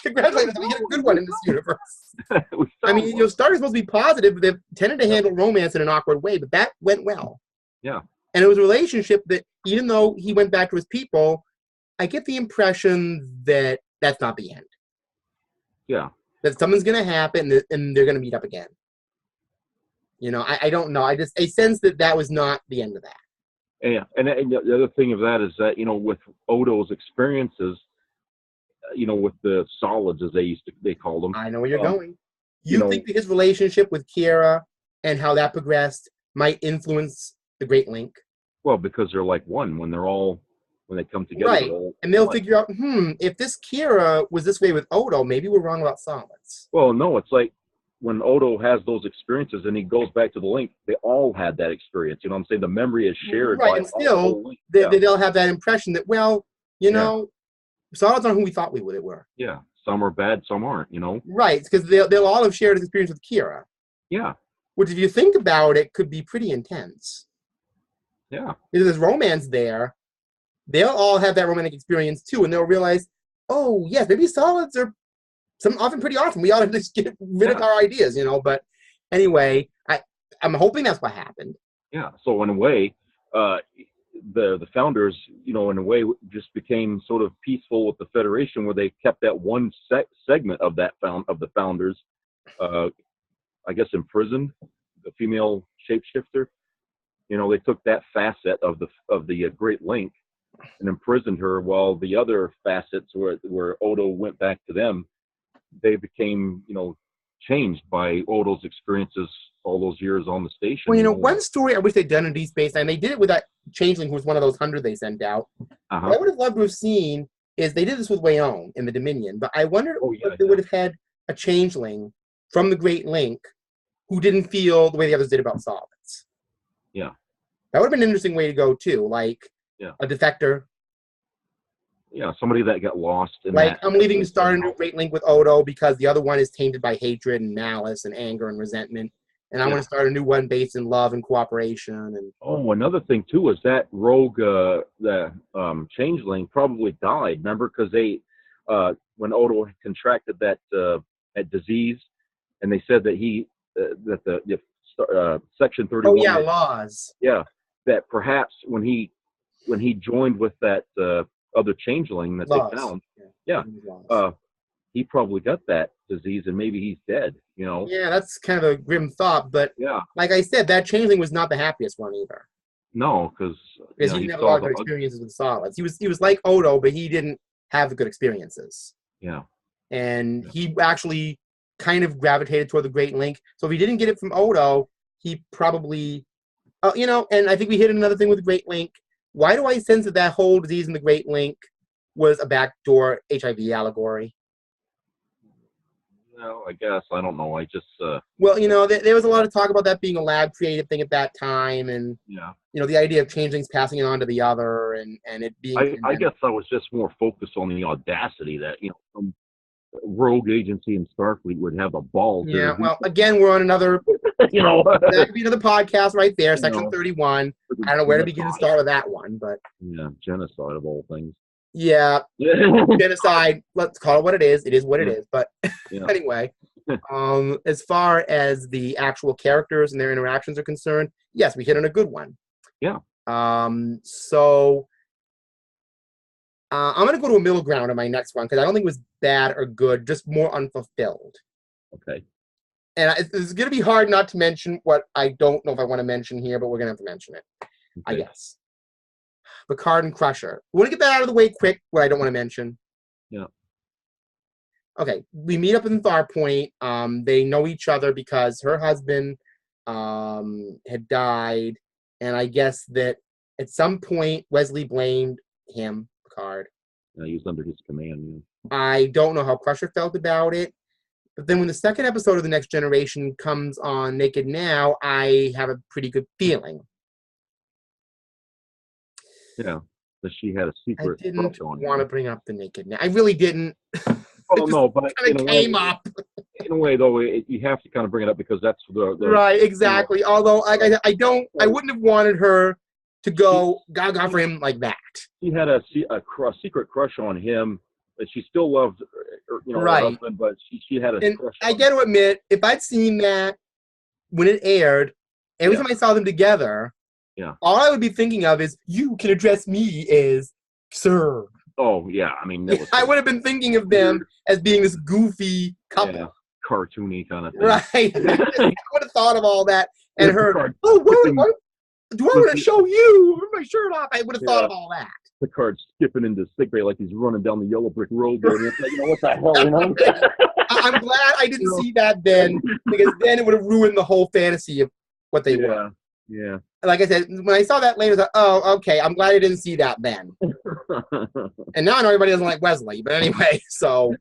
congratulations, we hit a good one in this universe. I mean, you know, Star Trek is supposed to be positive, but they've tended to handle romance in an awkward way, but that went well. Yeah. And it was a relationship that, even though he went back to his people, I get the impression that that's not the end. Yeah. That something's going to happen and they're going to meet up again. You know, I don't know. I sense that was not the end of that. Yeah. And the other thing of that is that, you know, with Odo's experiences, you know, with the solids, as they called them. I know where you're going. You think that his relationship with Kira and how that progressed might influence the Great Link? Well, because they're like one when they come together. Right. And they'll figure out, if this Kira was this way with Odo, maybe we're wrong about solids. Well, no, it's like when Odo has those experiences and he goes back to the Link, they all had that experience. You know what I'm saying? The memory is shared. Right, and still, they'll have that impression that, well, you know, solids aren't who we thought they were. Yeah. Some are bad, some aren't, you know? Right, because they'll all have shared an experience with Kira. Yeah. Which, if you think about it, could be pretty intense. Yeah. Because there's romance there. They'll all have that romantic experience, too, and they'll realize, oh, yes, maybe solids are often pretty awesome. We ought to just get rid of our ideas, you know? But anyway, I'm hoping that's what happened. Yeah. So, in a way, the founders, in a way, just became sort of peaceful with the Federation, where they kept that one segment of the founders, I guess, imprisoned, the female shapeshifter. They took that facet of the Great Link and imprisoned her, while the other facets where Odo went back to them, they became, changed by Odo's experiences all those years on the station. Well, one story I wish they'd done in Deep Space Nine, they did it with that changeling who was one of those 100 they sent out. What I would have loved to have seen is they did this with Wayon in the Dominion, but I wondered if they would have had a changeling from the Great Link who didn't feel the way the others did about solids. Yeah. That would have been an interesting way to go, too, like a defector. Yeah, somebody that got lost. I'm leaving to start a new Great Link with Odo because the other one is tainted by hatred and malice and anger and resentment. And I want to start a new one based in love and cooperation. And another thing, too, is that rogue, the changeling probably died. Remember? Because when Odo contracted that disease, and they said that Section 31. Oh, yeah, laws. Yeah, that perhaps when he joined with that other changeling that they found, he probably got that disease, and maybe he's dead. Yeah, that's kind of a grim thought, but like I said, that changeling was not the happiest one either. No, because he didn't have a lot of good experiences with solids. He was like Odo, but he didn't have the good experiences. Yeah, and he actually kind of gravitated toward the Great Link. So if he didn't get it from Odo, he probably, and I think we hit another thing with the Great Link. Why do I sense that whole disease in the Great Link was a backdoor HIV allegory? No, I guess. I don't know. I just... Well, there was a lot of talk about that being a lab creative thing at that time, and, the idea of changelings passing it on to the other, and it being... I guess I was just more focused on the audacity that, some rogue agency in Starfleet would have a ball. Yeah, well, again, we're on another... that could be another podcast right there, Section 31. I don't know where to begin and start with that one, but... Yeah, genocide of all things. Yeah, genocide, let's call it what it is. It is what it is. But anyway, as far as the actual characters and their interactions are concerned, yes, we hit on a good one. Yeah. So I'm going to go to a middle ground on my next one because I don't think it was bad or good, just more unfulfilled. Okay. And it's going to be hard not to mention what I don't know if I want to mention here, but we're going to have to mention it, I guess. Picard and Crusher. We want to get that out of the way quick, what I don't want to mention. Yeah. Okay, we meet up in Farpoint. They know each other because her husband had died, and I guess that at some point Wesley blamed him, Picard. Yeah, he was under his command. Yeah. I don't know how Crusher felt about it, but then when the second episode of The Next Generation comes on Naked Now, I have a pretty good feeling. Yeah, that she had a secret. I didn't want to bring up the Naked Now. I really didn't. Oh no, but it came up. In a way, though, you have to kind of bring it up because that's the right. Exactly. Although I wouldn't have wanted her to go gaga for him like that. She had a secret crush on him, but she still loved, her husband. But she had a crush. I got to admit, if I'd seen that when it aired, every time I saw them together. Yeah. All I would be thinking of is, you can address me as sir. Oh, yeah. I mean, I would have been thinking of them as being this goofy couple. Yeah, cartoony kind of thing. Right. I would have thought of all that. And her, what? Do I want to show you? With my shirt off. I would have thought of all that. Picard skipping into sickbay like he's running down the yellow brick road there. And it's like, what the hell, I'm glad I didn't see that then, because then it would have ruined the whole fantasy of what they were. Yeah. Like I said, when I saw that later, I was like, oh, okay, I'm glad I didn't see that then. And now I know everybody doesn't like Wesley, but anyway, so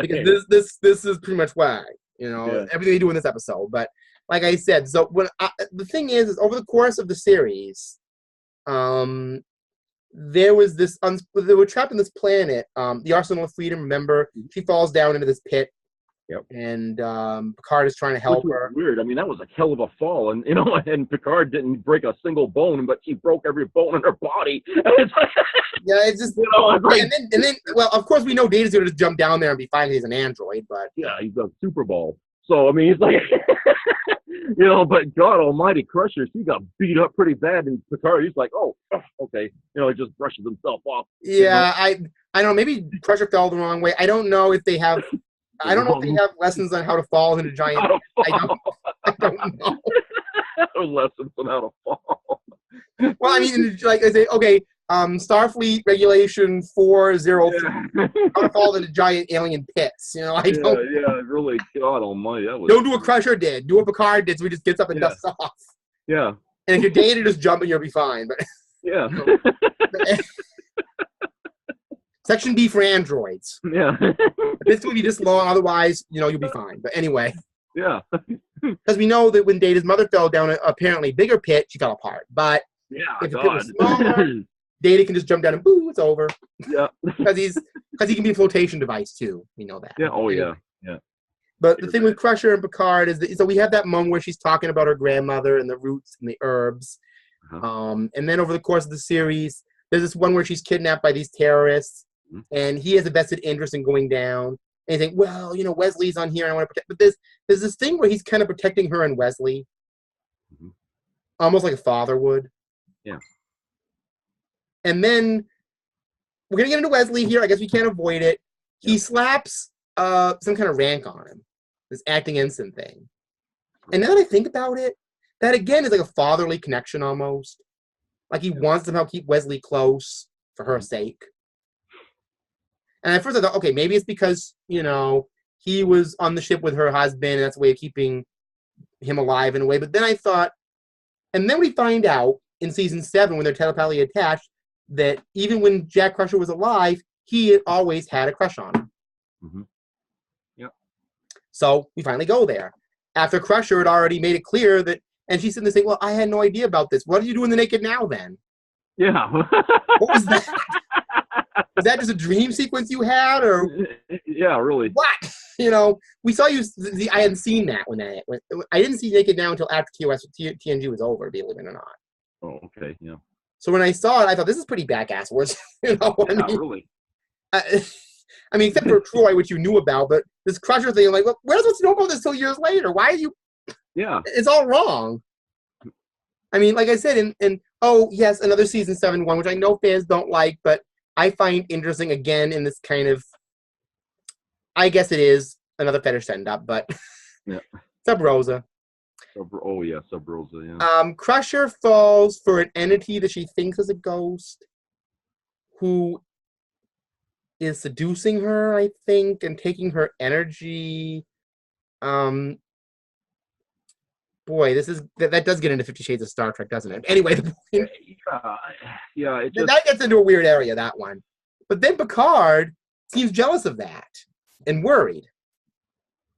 because this is pretty much why, everything they do in this episode. But like I said, so when the thing is over the course of the series, there was this they were trapped in this planet, the Arsenal of Freedom. Remember, she falls down into this pit. Yep. And Picard is trying to help her. Weird. I mean, that was a hell of a fall, and and Picard didn't break a single bone, but she broke every bone in her body. It's like, yeah, it's just and then well, of course we know Data's gonna just jump down there and be fine because he's an android, but yeah, he's a Super Bowl. So I mean, he's like, But God Almighty, Crusher, she got beat up pretty bad, and Picard, he's like, oh, okay, he just brushes himself off. Yeah, I don't know. Maybe Crusher fell the wrong way. I don't know if they have. I don't know if they have lessons on how to fall into giant. I don't know. Lessons on how to fall. Well, I mean, like I say, okay, Starfleet Regulation 403, how to fall into giant alien pits. I don't. Yeah, really, God Almighty, that was. Don't do what Crusher did. Do what Picard did, so he just gets up and dusts off. Yeah. And if you're dating, just jump and you'll be fine. But yeah. Section B for androids. Yeah. This will be this long, otherwise, you'll be fine. But anyway. Yeah. Because we know that when Data's mother fell down an apparently bigger pit, she fell apart. But if the pit was smaller, Data can just jump down and boo, it's over. Yeah. Because he can be a flotation device too. We know that. Yeah. Oh yeah. Yeah. But the thing with Crusher and Picard is that so we have that moment where she's talking about her grandmother and the roots and the herbs. And then over the course of the series, there's this one where she's kidnapped by these terrorists, and he has a vested interest in going down. And you think, well, Wesley's on here, and I want to protect. But there's this thing where he's kind of protecting her and Wesley, almost like a father would. Yeah. And then we're gonna get into Wesley here. I guess we can't avoid it. He slaps some kind of rank on him, this acting ensign thing. And now that I think about it, that again is like a fatherly connection almost. Like he wants to somehow keep Wesley close for her sake. And at first I thought, okay, maybe it's because, he was on the ship with her husband, and that's a way of keeping him alive in a way. But then I thought, and then we find out in season 7 when they're telepathically attached that even when Jack Crusher was alive, he had always had a crush on him. Yep. So we finally go there. After Crusher had already made it clear that, and she's sitting there saying, well, I had no idea about this. What are you doing the Naked Now then? Yeah. What was that? Was that just a dream sequence you had, or? Yeah, really. What? We saw you. I hadn't seen that when I didn't see Naked Now until after TNG was over, believe it or not. Oh, okay, yeah. So when I saw it, I thought this is pretty backass. Really. I mean, except for Troy, which you knew about, but this Crusher thing, I'm like, well, we're supposed to know about this till years later. Why are you? Yeah. It's all wrong. I mean, like I said, and oh yes, another season 7 one, which I know fans don't like, but I find interesting again in this kind of, I guess it is another fetish send up, but Sub Rosa. Oh yeah, Sub Rosa. Yeah. Crusher falls for an entity that she thinks is a ghost, who is seducing her, I think, and taking her energy. Boy, that does get into 50 Shades of Star Trek, doesn't it? Anyway, the point, that gets into a weird area, that one. But then Picard seems jealous of that and worried.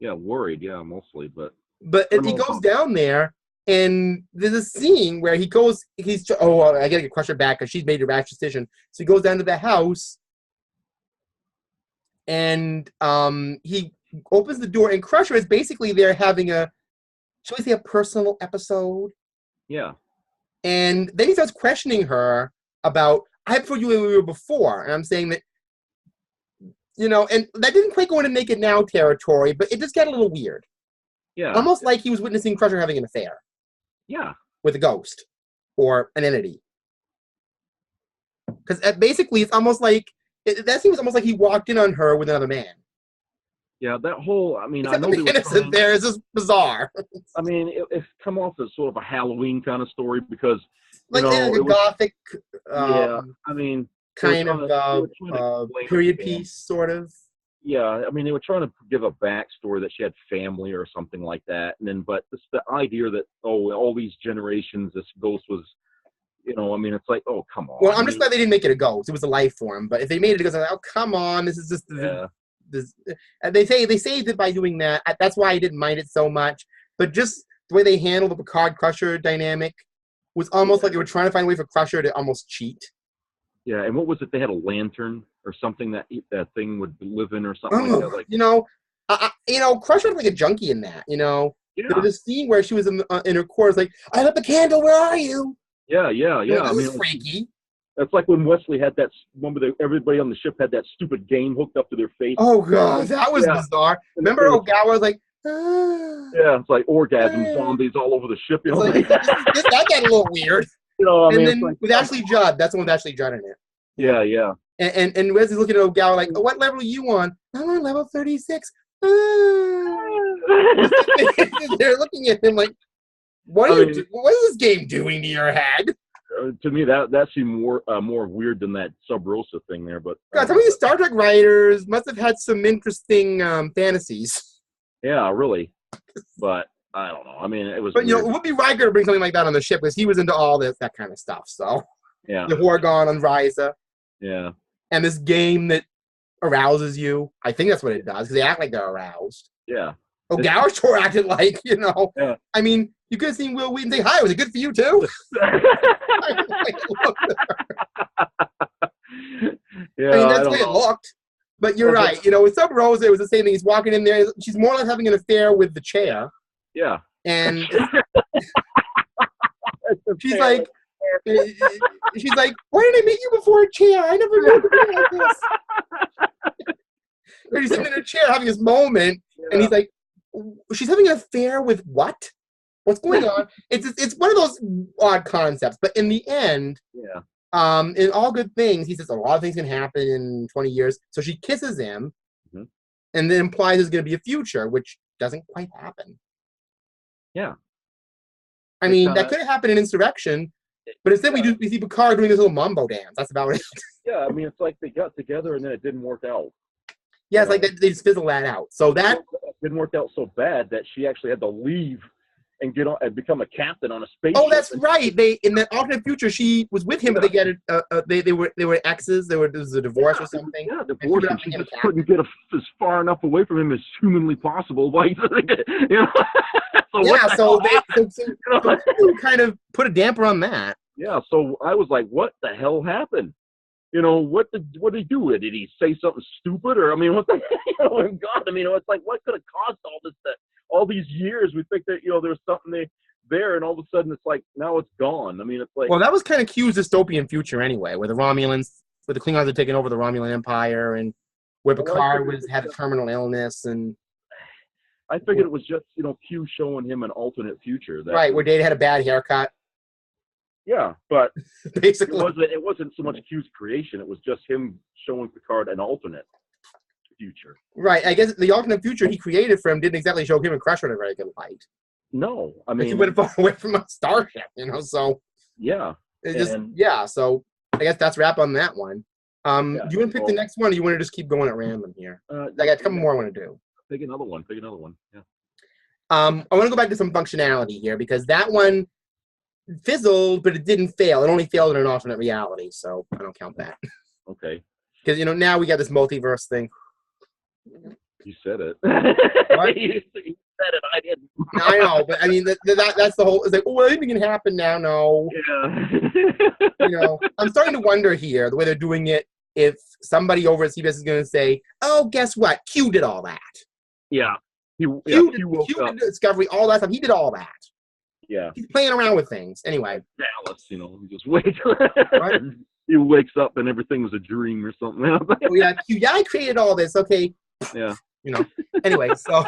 Yeah, worried. Yeah, mostly, but he goes down there, and there's a scene where I gotta get Crusher back because she's made a rash decision. So he goes down to the house, and he opens the door, and Crusher is basically there having shall we say, a personal episode? Yeah. And then he starts questioning her about, I preferred you when we were before. And I'm saying that, and that didn't quite go into Naked Now territory, but it just got a little weird. Yeah. Almost like he was witnessing Crusher having an affair. Yeah. With a ghost or an entity. Because basically, it's almost like, that seems almost like he walked in on her with another man. Yeah, that whole, I mean, Except I know the innocent there is just bizarre. I mean, it's come off as sort of a Halloween kind of story because, like a gothic, I mean, kind of period piece, sort of. Yeah, I mean, they were trying to give a backstory that she had family or something like that, and then, but the idea that all these generations, this ghost was, I mean, it's like, oh, come on. Well, I'm just glad they didn't make it a ghost. It was a life form, but if they made it a ghost, I'm like, oh, come on, this is just. Yeah. They say that by doing that, that's why I didn't mind it so much. But just the way they handled the Picard Crusher dynamic was almost like they were trying to find a way for Crusher to almost cheat. Yeah, and what was it? They had a lantern or something that thing would live in or something like that. Like, Crusher was like a junkie in that. Yeah. There was a scene where she was in her quarters, like, I lit the candle. Where are you? Yeah. I mean, freaky. That's like when Wesley had that. Remember, everybody on the ship had that stupid game hooked up to their face. Oh god, that was bizarre. Remember, Ogawa was like, Yeah, it's like orgasm zombies all over the ship. You know, like, that got a little weird. You know, I mean, and it's then like, with Ashley Judd, that's the one with Ashley Judd in it. Yeah, yeah. And Wesley's looking at Ogawa like, oh, what level are you on? I'm on level 36. They're looking at him like, what is this game doing to your head? To me, that seemed more weird than that Sub Rosa thing there. But God, some of these Star Trek writers must have had some interesting fantasies. Yeah, really. But I don't know. I mean, it was. But weird. It would be Riker to bring something like that on the ship because he was into all that kind of stuff. So yeah, the Horgon on Risa. Yeah. And this game that arouses you. I think that's what it does because they act like they're aroused. Yeah. Ogawa sure acted like, Yeah. I mean, you could have seen Will Wheaton say, hi, was it good for you too? Yeah, I mean, that's the way it looked. But you're right. With Sub Rosa, it was the same thing. He's walking in there. She's more or less having an affair with the chair. Yeah. And she's like, why didn't I meet you before a chair? I never knew to be like this. He's sitting in a chair having this moment, and he's like, she's having an affair with what? What's going on? It's one of those odd concepts, but in the end, in all good things, he says a lot of things can happen in 20 years. So she kisses him, and then implies there's going to be a future, which doesn't quite happen. Yeah. I mean, that could have happened in Insurrection, but instead we see Picard doing this little mambo dance. That's about it. Yeah, I mean, it's like they got together and then it didn't work out. Yeah, it's like they just fizzle that out. So that didn't work out so bad that she actually had to leave and get on and become a captain on a spaceship. Oh, that's right. They in the alternate future, she was with him, but they get they were exes. There was a divorce or something. Yeah, divorce. And she just couldn't get as far enough away from him as humanly possible. So they kind of put a damper on that. Yeah. So I was like, what the hell happened? What did he do? Did he say something stupid? Or, I mean, what the, God, I mean, it's like, what could have caused all this, all these years? We think that, there's something there, and all of a sudden it's like, now it's gone. I mean, it's like. Well, that was kind of Q's dystopian future anyway, where the Romulans, where the Klingons had taken over the Romulan Empire, and where Picard had a terminal illness, and. I figured it was just, Q showing him an alternate future. Right, where Data had a bad haircut. Yeah, but basically it wasn't so much Q's creation. It was just him showing Picard an alternate future. Right. I guess the alternate future he created for him didn't exactly show him and Crusher in a very good light. No, I mean, he went far away from a starship, So yeah, So I guess that's wrap on that one. Do you want to pick the next one, or you want to just keep going at random here? I got a couple more I want to do. Pick another one. Yeah. I want to go back to some functionality here because that one fizzled, but it didn't fail. It only failed in an alternate reality, so I don't count that. Okay. Because now we got this multiverse thing. You said it. What? You said it. I didn't. I know, but I mean that's the whole. It's like, oh, anything can happen now. No. Yeah. I'm starting to wonder here the way they're doing it. If somebody over at CBS is going to say, "Oh, guess what? Q did all that." Yeah. Q did Discovery, all that stuff. He did all that. Yeah. He's playing around with things. Anyway. Dallas, he just wakes up. He wakes up and everything was a dream or something. I created all this. Okay. Yeah. Anyway, so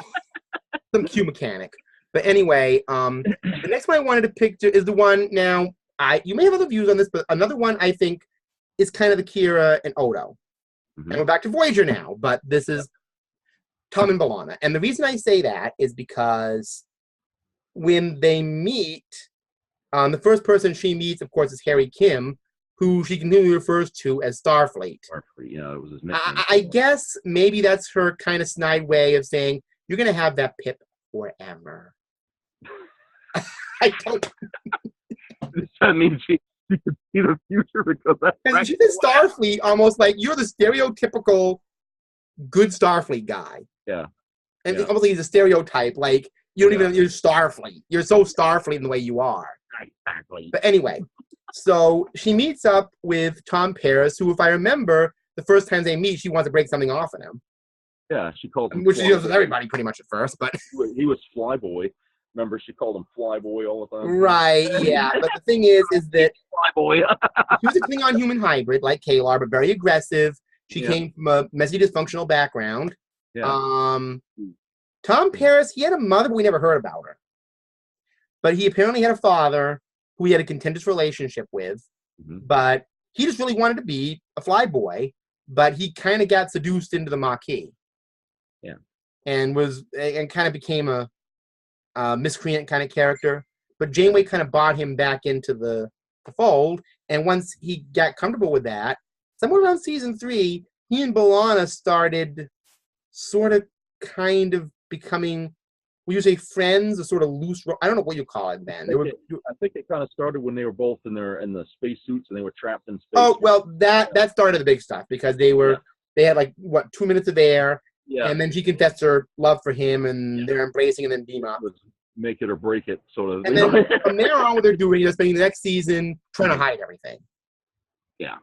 some Q mechanic. But anyway, the next one I wanted to pick is the one now. You may have other views on this, but another one I think is kind of the Kira and Odo. And we're back to Voyager now, but this is Tom and B'Elanna. And the reason I say that is because when they meet, the first person she meets, of course, is Harry Kim, who she continually refers to as Starfleet. Starfleet, yeah, it was his nickname. I guess maybe that's her kind of snide way of saying, you're going to have that pip forever. I don't... That means she could see the future because that's... She's a Starfleet, almost like you're the stereotypical good Starfleet guy. Yeah. And almost like he's a stereotype, like, you don't even, you're Starfleet. You're so Starfleet in the way you are. Exactly. But anyway, so she meets up with Tom Paris, who, if I remember, the first time they meet, she wants to break something off of him. Yeah, she called him. Which she does with everybody pretty much at first, but. He was Flyboy. Remember, she called him Flyboy all the time. Right, yeah. But the thing is that. Flyboy. She was a Klingon human hybrid, like Kalar, but very aggressive. She came from a messy, dysfunctional background. Yeah. Tom Paris, he had a mother, but we never heard about her. But he apparently had a father who he had a contentious relationship with. But he just really wanted to be a flyboy, but he kind of got seduced into the Maquis. Yeah. And kind of became a miscreant kind of character. But Janeway kind of brought him back into the fold. And once he got comfortable with that, somewhere around season 3, he and B'Elanna started sort of kind of becoming, would you say friends, or sort of loose? I don't know what you call it, Ben. I think it kind of started when they were both in the space suits and they were trapped in space. Oh, well, that started the big stuff because they had like, 2 minutes of air, and then she confessed her love for him, and they're embracing and then beam up. Make it or break it, sort of. And then from there on, what they're doing is spending the next season trying to hide everything. Yeah.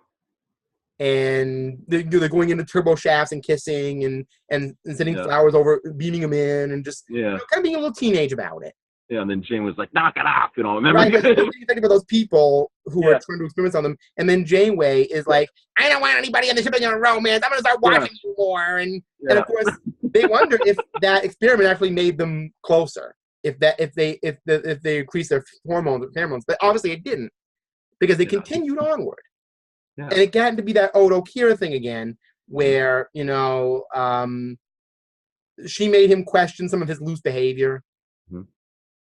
And they're going into turbo shafts and kissing and sending flowers over, beaming them in, and just kind of being a little teenage about it. Yeah, and then Jane was like, knock it off, remember? Right, but you think about those people who are trying to experiment on them, and then Janeway is like, I don't want anybody on the ship in a romance, I'm going to start watching you more, and of course, they wonder if that experiment actually made them closer, if they increased their pheromones, but obviously it didn't, because they continued onward. Yeah. And it got to be that Odo Kira thing again, where, she made him question some of his loose behavior.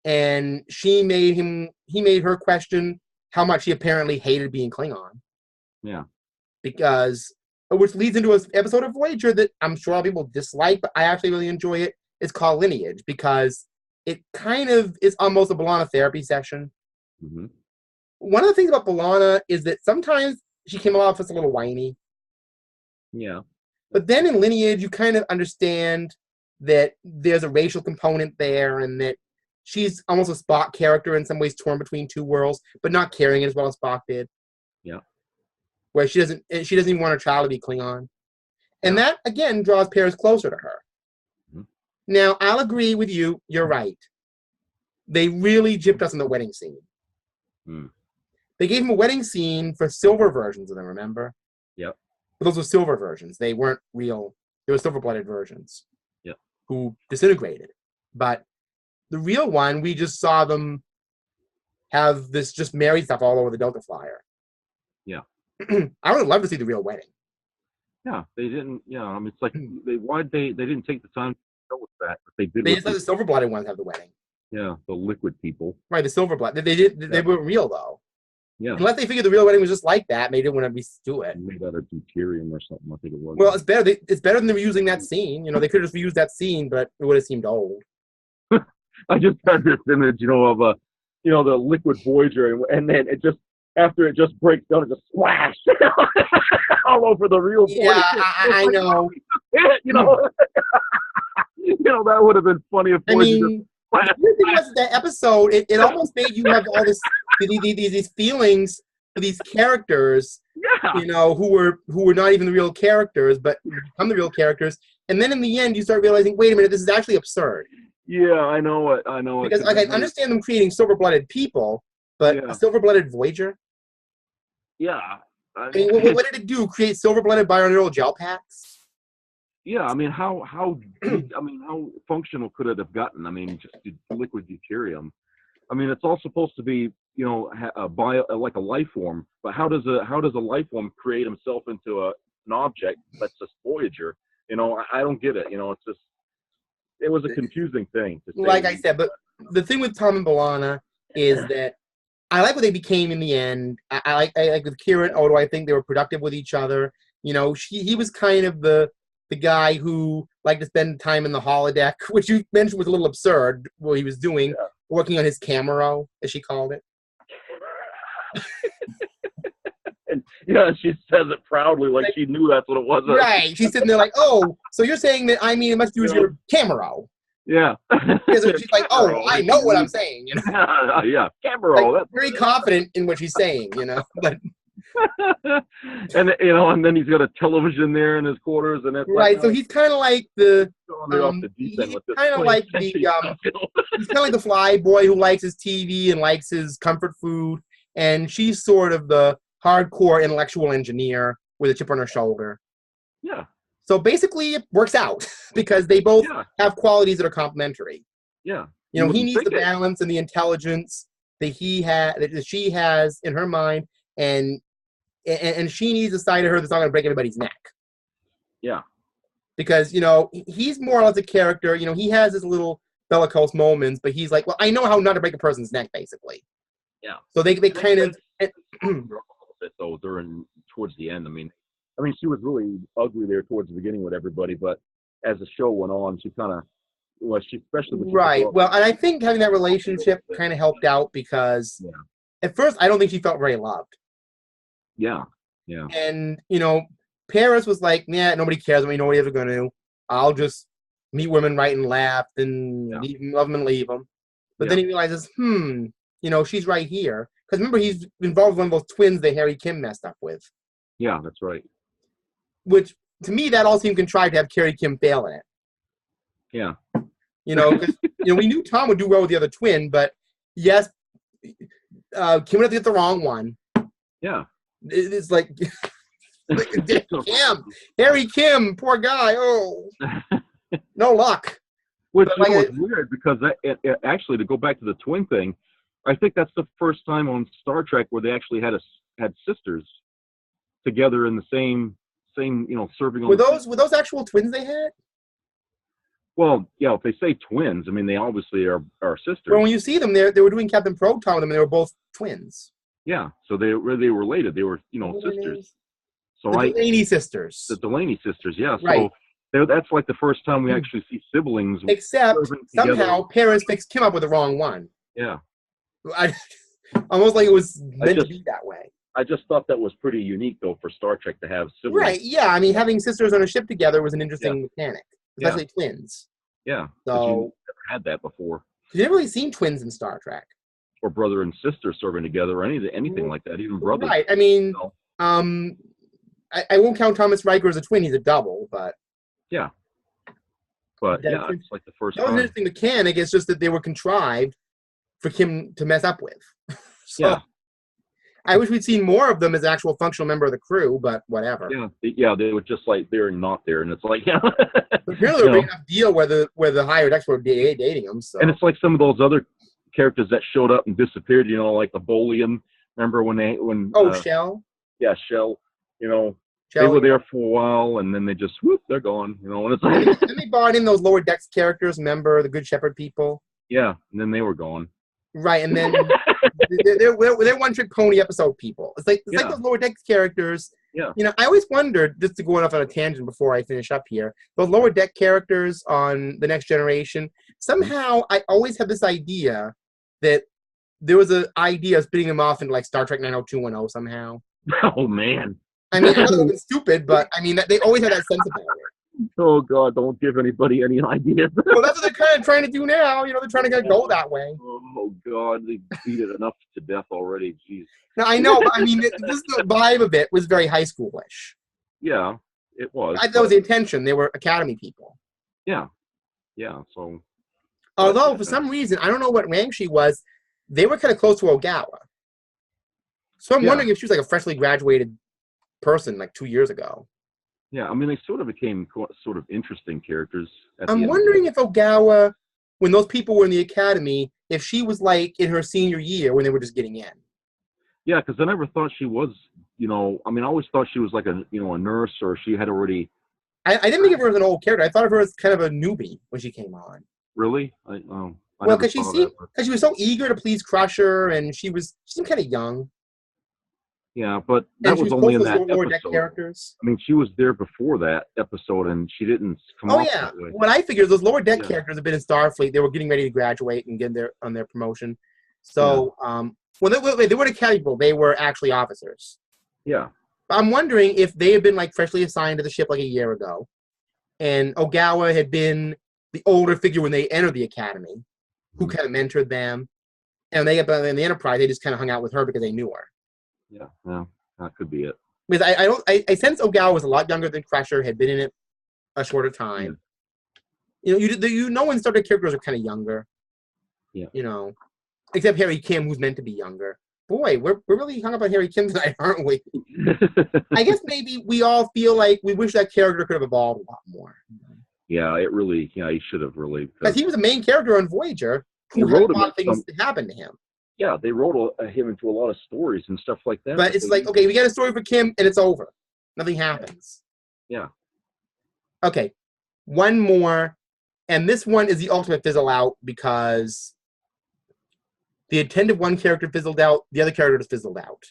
And he made her question how much he apparently hated being Klingon. Yeah. Which leads into an episode of Voyager that I'm sure a lot of people dislike, but I actually really enjoy it. It's called Lineage, because it kind of is almost a B'Elanna therapy session. One of the things about B'Elanna is that sometimes she came off as a little whiny. Yeah. But then in Lineage, you kind of understand that there's a racial component there, and that she's almost a Spock character in some ways, torn between two worlds, but not caring as well as Spock did. Yeah. Where she doesn't even want her child to be Klingon. And that, again, draws Paris closer to her. Now, I'll agree with you. You're right. They really gypped us in the wedding scene. They gave him a wedding scene for silver versions of them, remember? Yep. But those were silver versions. They weren't real. They were silver-blooded versions. Yep. Who disintegrated. But the real one, we just saw them have this just married stuff all over the Delta Flyer. Yeah. I would love to see the real wedding. Yeah, they didn't. Yeah, I mean, it's like they didn't take the time to go with that, but they did. They just let the silver-blooded ones have the wedding. Yeah, the liquid people. Right, the silver-blood. They weren't real though. Yeah. Unless they figured the real wedding was just like that, maybe they wouldn't do it. Made out of deuterium or something. I think it was. Well, it's better. It's better than them using that scene. They could have just used that scene, but it would have seemed old. I just had this image, of the liquid Voyager, and then it just, after it just breaks down, it just splash all over the real Voyager. Yeah, I know. That would have been funny if Voyager the thing was that episode, it almost made you have all these feelings for these characters, who were not even the real characters, but become the real characters. And then in the end, you start realizing, wait a minute, this is actually absurd. Yeah, I know it. Because I understand them creating silver-blooded people, but a silver-blooded Voyager? Yeah. I mean, what did it do? Create silver-blooded binaural gel packs? Yeah, I mean, how functional could it have gotten? I mean, just liquid deuterium. I mean, it's all supposed to be, like a life form. But how does a life form create himself into an object that's just Voyager? I don't get it. It's just, it was a confusing thing to say. Like I said, but the thing with Tom and B'Elanna is that I like what they became in the end. I like with Kira and Odo. I think they were productive with each other. He was kind of the guy who liked to spend time in the holodeck, which you mentioned was a little absurd, what he was doing, working on his camera, as she called it. And she says it proudly, like she knew that's what it was. Right. She's sitting there like, oh, so you're saying that it must use your camera. Yeah. So she's like, oh, I know what I'm saying. Yeah, camera. Like, very confident in what she's saying, But and then he's got a television there in his quarters, and that's right. So he's kind of like the fly boy who likes his TV and likes his comfort food, and she's sort of the hardcore intellectual engineer with a chip on her shoulder. Yeah. So basically, it works out because they both have qualities that are complementary. Yeah. You know, he needs the balance and the intelligence that she has in her mind, and she needs a side of her that's not going to break anybody's neck. Yeah. Because, you know, he's more or less a character. You know, he has his little bellicose moments, but he's like, well, I know how not to break a person's neck, basically. Yeah. So they kind of a bit though towards the end. I mean, she was really ugly there towards the beginning with everybody, but as the show went on, she kind of she especially with right. Well, and I think having that relationship kind of helped out because at first I don't think she felt very loved. Yeah. Yeah. And you know, Paris was like, yeah, nobody cares. I mean, nobody ever going to. I'll just meet women, right, and laugh, and love them and leave them. But then he realizes, you know, she's right here. Because remember, he's involved with one of those twins that Harry Kim messed up with. Yeah, that's right. Which, to me, that all seemed contrived to have Harry Kim fail in it. Yeah. You know, because we knew Tom would do well with the other twin, but yes, Kim would have to get the wrong one. Yeah. It's like... Kim, Harry Kim, poor guy. Oh, no luck. Which was weird because actually, to go back to the twin thing, I think that's the first time on Star Trek where they actually had sisters together in the same serving on. Were those actual twins they had? Well, yeah. If they say twins, I mean they obviously are sisters. Well, when you see them, they were doing Captain Proton with them, and they were both twins. Yeah, so they were related. They were sisters. So the Delaney sisters. The Delaney sisters, yeah. Right. So that's like the first time we actually see siblings. Except somehow Paris fixed Kim up with the wrong one. Yeah. Almost like it was meant to be that way. I just thought that was pretty unique, though, for Star Trek to have siblings. Right, yeah. I mean, having sisters on a ship together was an interesting mechanic, especially twins. Yeah. So you never had that before. You never really seen twins in Star Trek. Or brother and sister serving together, or anything like that, even brothers. Right. I mean, I won't count Thomas Riker as a twin. He's a double, but... Yeah. But, it's like the first time. That was an interesting mechanic. It's just that they were contrived for Kim to mess up with. So, I wish we'd seen more of them as an actual functional member of the crew, but whatever. Yeah, they were just like, they're not there, and it's like, Apparently they're a big enough deal where the higher decks were dating them, so... And it's like some of those other characters that showed up and disappeared, like the Bolian. Remember when Shell? Yeah, Shell, They were there for a while, and then they just, whoop, they're gone, and it's like... Then they brought in those lower decks characters, remember, the Good Shepherd people? Yeah, and then they were gone. Right, and then they're one-trick pony episode people. It's like those lower decks characters. Yeah. I always wondered, just to go off on a tangent before I finish up here, those lower deck characters on The Next Generation, somehow I always had this idea that there was an idea of spinning them off into like Star Trek 90210 somehow. Oh, man. I mean, I know it's stupid, but I mean, they always had that sense about it. Oh, God, don't give anybody any ideas. Well, that's what they're kind of trying to do now. They're trying to go that way. Oh, God, they beat it enough to death already. Jeez. Now, I know, but I mean, the vibe of it was very high schoolish. Yeah, it was. That was the intention. They were Academy people. Yeah. Yeah, so... Although, for some reason, I don't know what rank she was, they were kind of close to Ogawa. So I'm wondering if she was like a freshly graduated person like 2 years ago. Yeah, I mean, they sort of became sort of interesting characters. I'm wondering if Ogawa, when those people were in the academy, if she was like in her senior year when they were just getting in. Yeah, because I never thought she was, I always thought she was like a nurse, or she had already... I didn't think of her as an old character. I thought of her as kind of a newbie when she came on. Really? Well, because she was so eager to please Crusher, and she seemed kind of young. Yeah, but that was only in that episode. Deck characters. I mean, she was there before that episode, and she didn't come off that way. What I figured, those lower deck characters have been in Starfleet. They were getting ready to graduate and get on their promotion. So, they weren't academy people. They were actually officers. Yeah. I'm wondering if they had been like freshly assigned to the ship like a year ago, and Ogawa had been the older figure when they entered the academy, who kind of mentored them, and they got in the Enterprise. They just kind of hung out with her because they knew her. Yeah, well, that could be it. Because I sense Ogawa was a lot younger than Crusher, had been in it a shorter time. Yeah. When Star Trek characters are kind of younger. Yeah. Except Harry Kim, who's meant to be younger. Boy, we're really hung up on Harry Kim tonight, aren't we? I guess maybe we all feel like we wish that character could have evolved a lot more. Yeah, it really. Yeah, he should have really. Because he was a main character on Voyager They who had wrote a him lot in of things happen to him. Yeah, they wrote him into a lot of stories and stuff like that. But it's like, okay, we got a story for Kim, and it's over. Nothing happens. Yeah. Okay, one more, and this one is the ultimate fizzle out because the intent of one character fizzled out, the other character just fizzled out.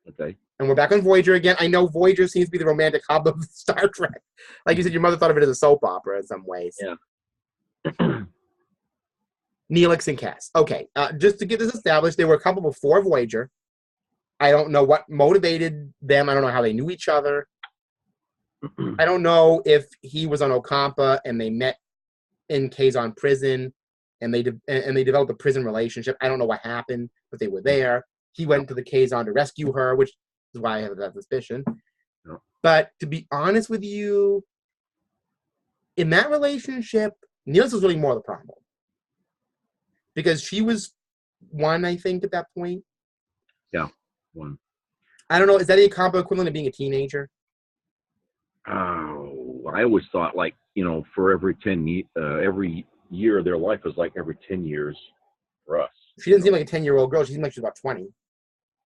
Okay. And we're back on Voyager again. I know Voyager seems to be the romantic hub of Star Trek. Like you said, your mother thought of it as a soap opera in some ways. Yeah. Neelix and Cass. Okay, just to get this established, they were a couple before Voyager. I don't know what motivated them. I don't know how they knew each other. I don't know if he was on Ocampa and they met in Kazon prison and they developed a prison relationship. I don't know what happened, but they were there. He went to the Kazon to rescue her, which is why I have that suspicion. Yeah. But to be honest with you, in that relationship, Neelix was really more the problem. Because she was one, I think, at that point. Yeah, one. I don't know. Is that the Ocampa equivalent of being a teenager? Oh, I always thought like, for every every year of their life is like every 10 years for us. She didn't seem like a 10-year-old girl. She seemed like she was about 20.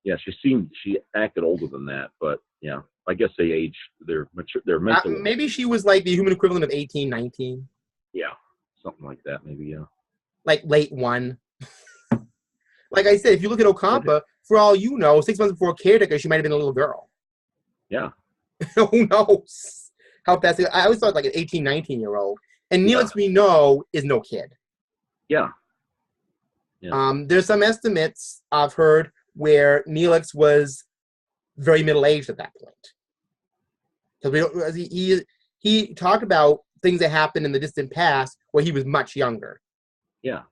Yeah, she acted older than that, but yeah, I guess they age. They're mature. They're mental. Maybe she was like the human equivalent of 18, 19. Yeah, something like that. Maybe yeah. Like late one. Like I said, if you look at Ocampa, for all you know, 6 months before Caretaker, she might have been a little girl. Yeah. Who knows how fast? I always thought like an 18, 19-year-old. And Neelix, we know, is no kid. Yeah. There's some estimates I've heard where Neelix was very middle-aged at that point. Because he talked about things that happened in the distant past where he was much younger. Yeah.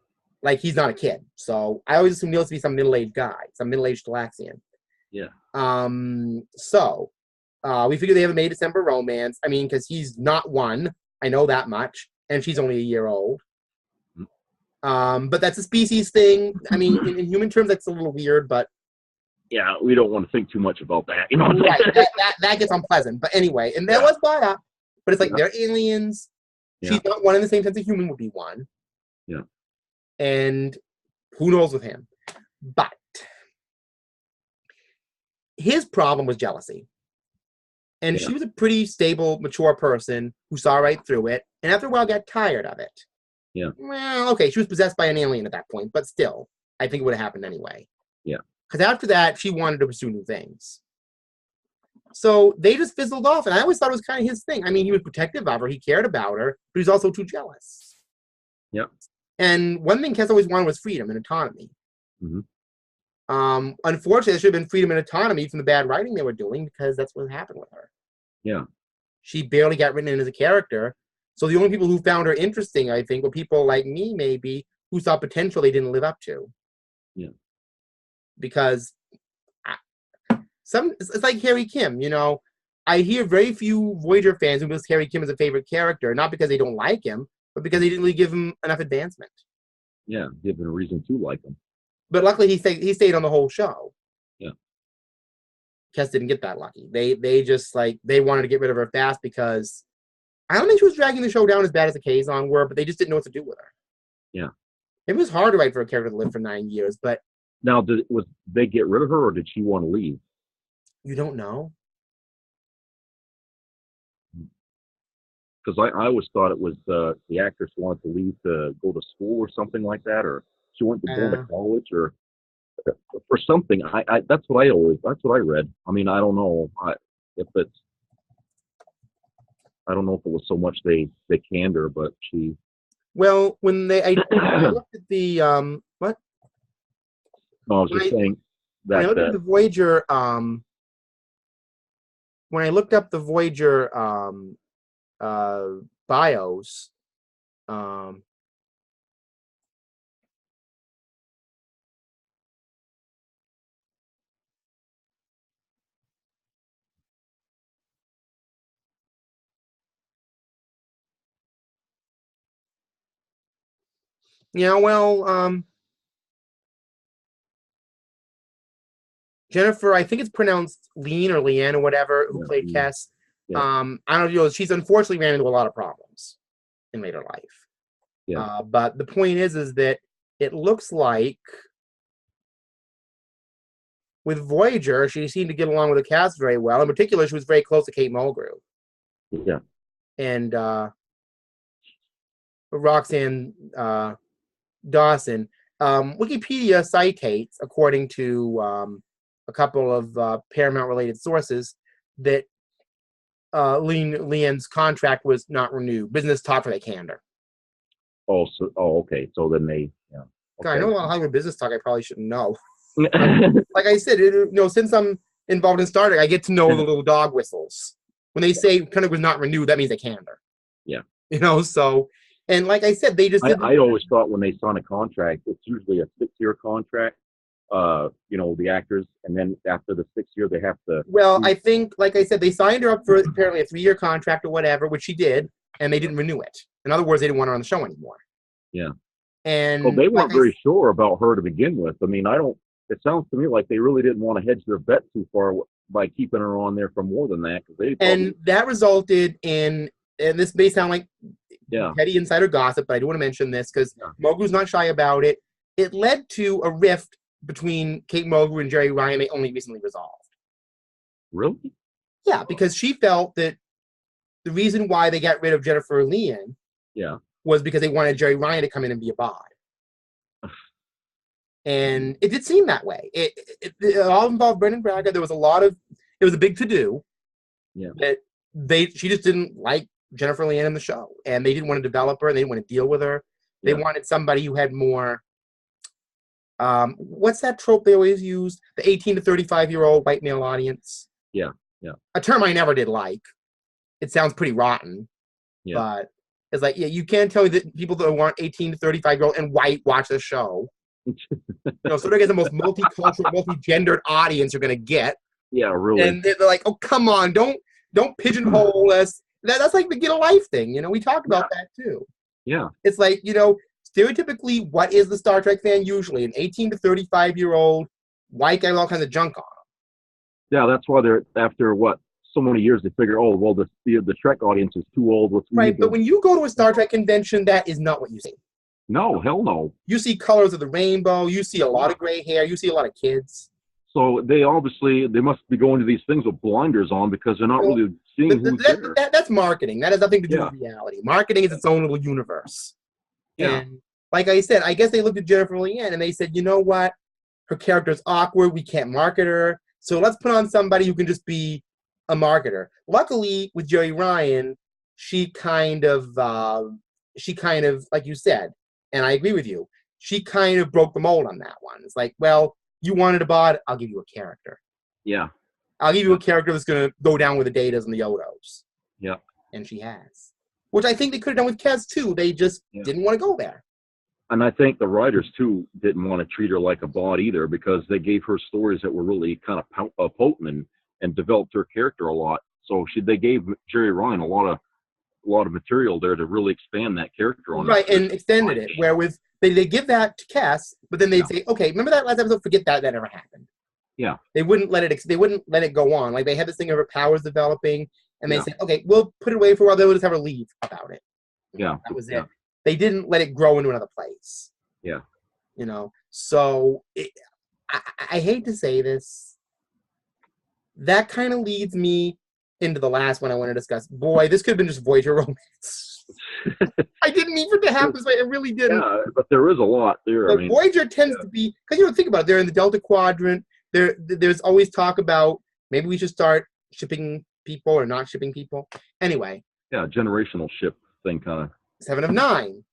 Like, he's not a kid. So I always assume Neelix to be some middle-aged guy, some middle-aged Galaxian. Yeah. We figure they have a May December romance. I mean, because he's not one. I know that much. And she's only a year old. But that's a species thing. I mean, in human terms, that's a little weird, but... Yeah, we don't want to think too much about that. Right, that gets unpleasant. But anyway, and that was brought up. But it's like, they're aliens. Yeah. She's not one in the same sense a human would be one. Yeah. And who knows with him. But his problem was jealousy. And she was a pretty stable, mature person who saw right through it. And after a while got tired of it. Yeah. Well, okay, she was possessed by an alien at that point. But still, I think it would have happened anyway. Yeah. Because after that, she wanted to pursue new things. So they just fizzled off. And I always thought it was kind of his thing. I mean, he was protective of her. He cared about her. But he was also too jealous. Yep. And one thing Kes always wanted was freedom and autonomy. Mm-hmm. Unfortunately, there should have been freedom and autonomy from the bad writing they were doing because that's what happened with her. Yeah. She barely got written in as a character. So the only people who found her interesting, I think, were people like me, maybe, who saw potential they didn't live up to. Yeah. Because it's like Harry Kim, I hear very few Voyager fans who list Harry Kim as a favorite character, not because they don't like him, but because they didn't really give him enough advancement. Yeah, given a reason to like him. But luckily, he stayed on the whole show. Yeah. Kes didn't get that lucky. They just, they wanted to get rid of her fast because I don't think she was dragging the show down as bad as the Kazon were, but they just didn't know what to do with her. Yeah. It was hard to write for a character to live for 9 years, but... Now, was they get rid of her, or did she want to leave? You don't know? Because I always thought it was the actress wanted to leave to go to school or something like that, or she went to go to college, or something. That's what I read. I mean, I don't know if it was so much they canned her, but she. Well, when I looked at the what? No, I was just saying that. When I looked at the Voyager, when I looked up the Voyager bios, Jennifer, I think it's pronounced Lean or Leanne or whatever, who played Kes. Yeah. I don't know. She's unfortunately ran into a lot of problems in later life. Yeah. But the point is that it looks like with Voyager, she seemed to get along with the cast very well. In particular, she was very close to Kate Mulgrew. Yeah. And Roxanne Dawson. Wikipedia cites, according to a couple of Paramount-related sources, that Leanne's contract was not renewed. Business talk for the candor. Okay. So then they, yeah. Okay. God, I know a lot of Hollywood business talk I probably shouldn't know. Like I said, since I'm involved in Star Trek, I get to know the little dog whistles. When they say contract was not renewed, that means they candor. Yeah. So, and like I said, they just I always thought when they sign a contract, it's usually a 6-year contract, the actors, and then after the 6th year, they have to. Well, I think, like I said, they signed her up for apparently a 3-year contract or whatever, which she did, and they didn't renew it. In other words, they didn't want her on the show anymore. Yeah. And well, they weren't very sure about her to begin with. I mean, it sounds to me like they really didn't want to hedge their bet too far by keeping her on there for more than that. And that resulted in, and this may sound like petty insider gossip, but I do want to mention this because Mulgrew's not shy about it. It led to a rift between Kate Mulgrew and Jerry Ryan. They only recently resolved. Really? Yeah, because she felt that the reason why they got rid of Jennifer Lean was because they wanted Jerry Ryan to come in and be a bod. And it did seem that way. It all involved Brendan Braga. There was it was a big to-do. Yeah. That she just didn't like Jennifer Leanne in the show. And they didn't want to develop her. And they didn't want to deal with her. They wanted somebody who had more, what's that trope they always use? The 18 to 35-year-old white male audience. Yeah. A term I never did like. It sounds pretty rotten. Yeah. But it's like, you can't tell me that people that want 18 to 35-year-old and white watch the show. So they're the most multicultural, multi-gendered audience you're going to get. Yeah, really. And they're like, oh, come on, don't pigeonhole us. That's like the get a life thing. We talked about that too. Yeah. It's like, stereotypically, what is the Star Trek fan usually? An 18 to 35-year-old white guy with all kinds of junk on him. Yeah, that's why they're, after so many years, they figure, oh, well, the Trek audience is too old. Right, but when you go to a Star Trek convention, that is not what you see. No, hell no. You see colors of the rainbow. You see a lot of gray hair. You see a lot of kids. So they must be going to these things with blinders on because they're not really seeing who's there. That's marketing. That has nothing to do with reality. Marketing is its own little universe. Yeah. And like I said, I guess they looked at Jennifer Leanne and they said, you know what? Her character's awkward. We can't market her. So let's put on somebody who can just be a marketer. Luckily, with Jerry Ryan, she kind of, like you said, and I agree with you, she kind of broke the mold on that one. It's like, well, you wanted a bod, I'll give you a character. Yeah. I'll give you a character that's going to go down with the Datas and the Yodos. Yeah. And she has. Which I think they could have done with Kes, too. They just didn't want to go there. And I think the writers, too, didn't want to treat her like a bod either because they gave her stories that were really kind of potent and developed her character a lot. So they gave Jerry Ryan a lot of material there to really expand that character on. Right, and extended it. Where they give that to Kes, but then they'd say, okay, remember that last episode? Forget that never happened. Yeah. They wouldn't let it go on. Like they had this thing of her powers developing, and they said, okay, we'll put it away for a while. They would just have her leave about it. Yeah. That was it. They didn't let it grow into another place. Yeah. So I hate to say this. That kind of leads me into the last one I want to discuss. Boy, this could have been just Voyager romance. I didn't mean for it to happen this way. It really didn't. Yeah, but there is a lot there. But Voyager tends to be, because think about it, they're in the Delta Quadrant. There's always talk about maybe we should start shipping people or not shipping people. Anyway. Yeah, generational ship thing kind of. 7 of 9.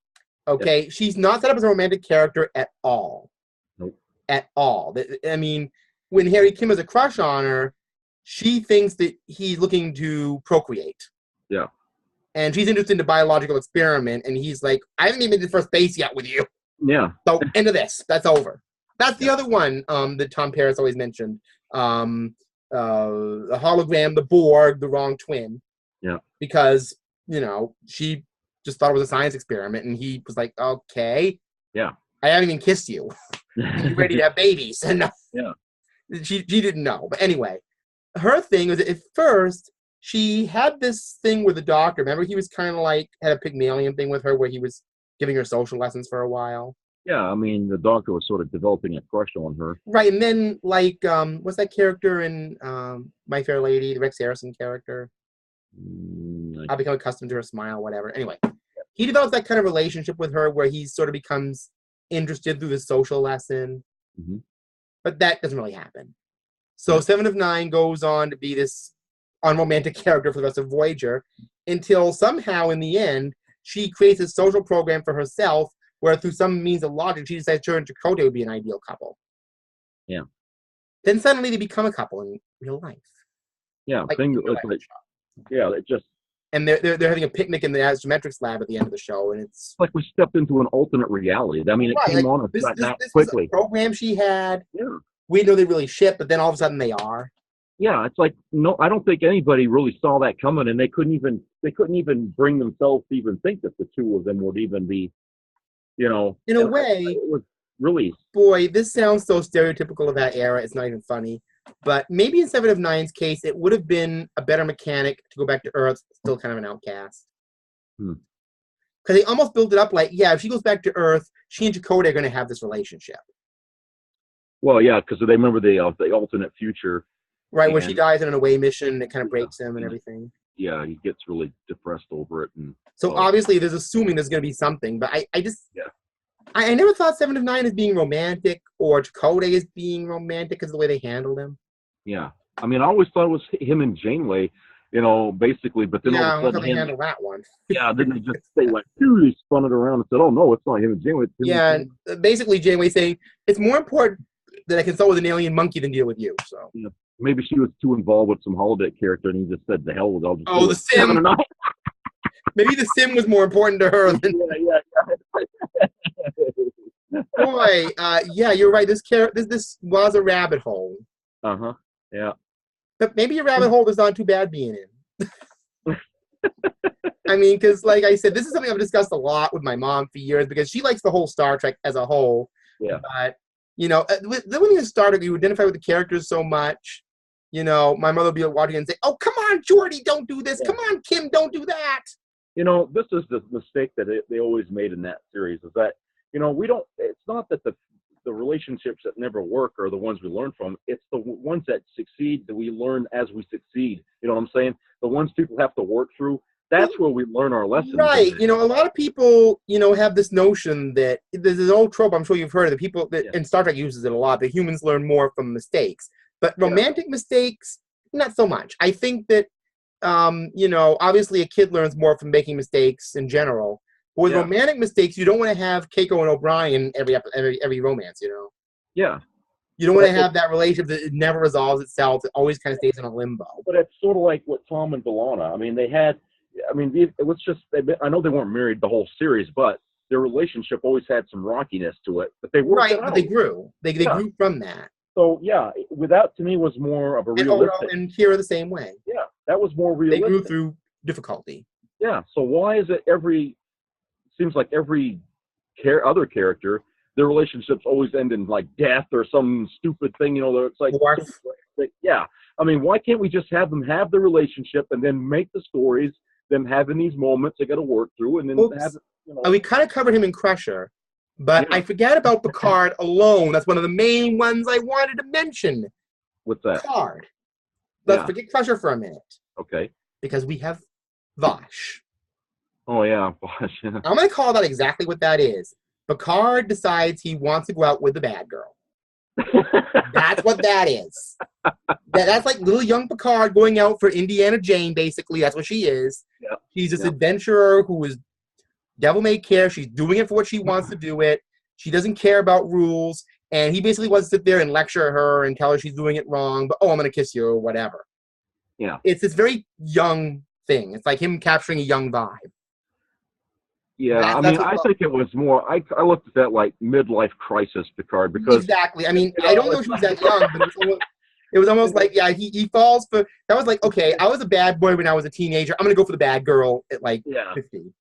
Okay, she's not set up as a romantic character at all. Nope. At all. I mean, when Harry Kim has a crush on her, she thinks that he's looking to procreate. Yeah. And she's interested in a biological experiment, and he's like, I haven't even been to first base yet with you. Yeah. So, end of this. That's over. That's the other one that Tom Paris always mentioned. The hologram, the Borg, the wrong twin. Yeah. Because, she just thought it was a science experiment, and he was like, okay. Yeah. I haven't even kissed you. You're ready to have babies. And yeah. She didn't know. But anyway, her thing was that at first she had this thing with the doctor. Remember, he was kind of like had a Pygmalion thing with her where he was giving her social lessons for a while. Yeah, I mean, the doctor was sort of developing a crush on her. Right, and then like what's that character in My Fair Lady, the Rex Harrison character? I'll become accustomed to her smile, whatever. Anyway, he develops that kind of relationship with her where he sort of becomes interested through the social lesson. Mm-hmm. But that doesn't really happen. So Seven of Nine goes on to be this unromantic character for the rest of Voyager until somehow in the end she creates a social program for herself where through some means of logic she decides her and Chakotay would be an ideal couple. Yeah. Then suddenly they become a couple in real life. Yeah, like, it just. And they're having a picnic in the Astrometrics lab at the end of the show, and it's like we stepped into an alternate reality. I mean, it came on us that quickly. This program she had. Yeah. We know they really ship, but then all of a sudden they are. Yeah, it's like no, I don't think anybody really saw that coming, and they couldn't even bring themselves to even think that the two of them would even be, in a way. It was really. Boy, this sounds so stereotypical of that era. It's not even funny. But maybe in Seven of Nine's case, it would have been a better mechanic to go back to Earth, still kind of an outcast. Because they almost built it up like, yeah, if she goes back to Earth, she and Chakotay are going to have this relationship. Well, yeah, because they remember the alternate future. Right, where she dies in an away mission, it kind of breaks him and everything. Yeah, he gets really depressed over it. And so obviously there's assuming there's going to be something, but I just... Yeah. I never thought Seven of Nine as being romantic or Chakotay as being romantic because of the way they handled him. Yeah. I mean, I always thought it was him and Janeway, basically, but then all of a sudden... they handle that one. Yeah, then they went, they spun it around and said, oh, no, it's not him and Janeway. And basically Janeway saying, it's more important that I consult with an alien monkey than deal with you. So yeah. Maybe she was too involved with some holodeck character and he just said, the hell with it. The sim. Maybe the sim was more important to her than... Boy, yeah, you're right. This was a rabbit hole. Uh-huh, yeah. But maybe a rabbit hole is not too bad being in. I mean, because like I said, this is something I've discussed a lot with my mom for years because she likes the whole Star Trek as a whole. Yeah. But, when you Star Trek, you identify with the characters so much. My mother would be watching and say, oh, come on, Geordi, don't do this. Yeah. Come on, Kim, don't do that. This is the mistake that they always made in that series is that, it's not that the relationships that never work are the ones we learn from. It's the ones that succeed that we learn as we succeed. You know what I'm saying? The ones people have to work through. That's where we learn our lessons. Right. A lot of people, have this notion that there's an old trope, I'm sure you've heard of, the people that, and Star Trek uses it a lot, that humans learn more from mistakes. But romantic mistakes, not so much. I think that, obviously a kid learns more from making mistakes in general. But with romantic mistakes, you don't want to have Keiko and O'Brien every romance, Yeah. You don't want to have that relationship that it never resolves itself. It always kind of stays in a limbo. But it's sort of like what Tom and B'Elanna. It was just, I know they weren't married the whole series, but their relationship always had some rockiness to it. But they worked it out. But they grew. They grew from that. So, yeah, that to me was more of a realistic. And Kira the same way. Yeah, that was more realistic. They grew through difficulty. Yeah, so why is it seems like every other character, their relationships always end in like death or some stupid thing, it's like, yeah. I mean, why can't we just have them have the relationship and then make the stories, them having these moments they got to work through, and then have it, we kind of covered him in Crusher, but I forgot about Picard alone. That's one of the main ones I wanted to mention. What's that? Picard. Let's forget Crusher for a minute. Okay. Because we have Vosh. Oh, yeah, Vosh. I'm going to call that exactly what that is. Picard decides he wants to go out with the bad girl. That's what that is. That's like little young Picard going out for Indiana Jane, basically. That's what she is. Yeah. She's this adventurer who is devil may care. She's doing it for what she wants to do it. She doesn't care about rules. And he basically wants to sit there and lecture her and tell her she's doing it wrong. But, I'm going to kiss you or whatever. Yeah. It's this very young thing. It's like him capturing a young vibe. Yeah, I think it was more, I looked at that like midlife crisis Picard because... Exactly. I mean, I don't know if she was that young, but it was almost like, he falls for... That was like, okay, I was a bad boy when I was a teenager. I'm going to go for the bad girl at 50.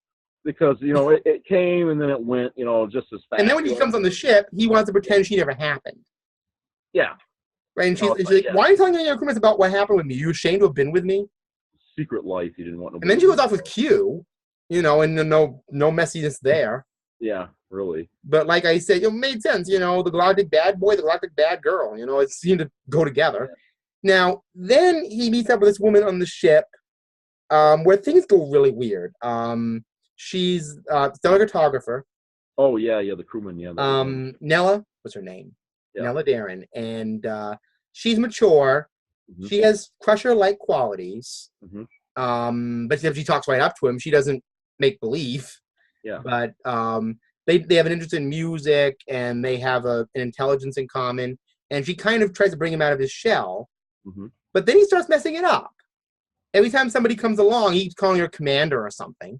Because, it came and then it went, just as fast. And then when he comes on the ship, he wants to pretend she never happened. Yeah. Right? And she's like, why are you telling any of your crewmates about what happened with me? You ashamed to have been with me? Secret life you didn't want to. And then she goes off with Q, and no messiness there. Yeah, really. But like I said, it made sense. The galactic bad boy, the galactic bad girl. It seemed to go together. Yeah. Now, then he meets up with this woman on the ship, where things go really weird. She's a cinematographer. Oh yeah, the crewman. Yeah. Nella, what's her name? Yeah. Nella Darren, and she's mature. Mm-hmm. She has Crusher-like qualities. Mm-hmm. But if she talks right up to him, she doesn't make believe. Yeah. But they have an interest in music, and they have an intelligence in common. And she kind of tries to bring him out of his shell. Mm-hmm. But then he starts messing it up. Every time somebody comes along, he's calling her commander or something.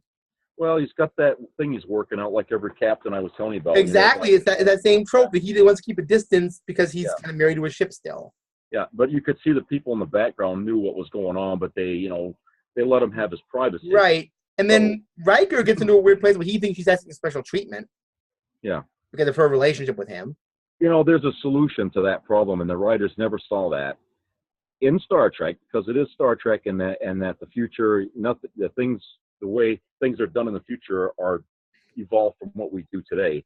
Well, he's got that thing he's working out, like every captain I was telling you about. Exactly. It's that same trope that he wants to keep a distance because he's kind of married to a ship still. Yeah, but you could see the people in the background knew what was going on, but they let him have his privacy. Right. And then Riker gets into a weird place where he thinks she's asking special treatment. Yeah. Because of her relationship with him. There's a solution to that problem, and the writers never saw that. In Star Trek, because it is Star Trek, and that the future, the way things are done in the future are evolved from what we do today.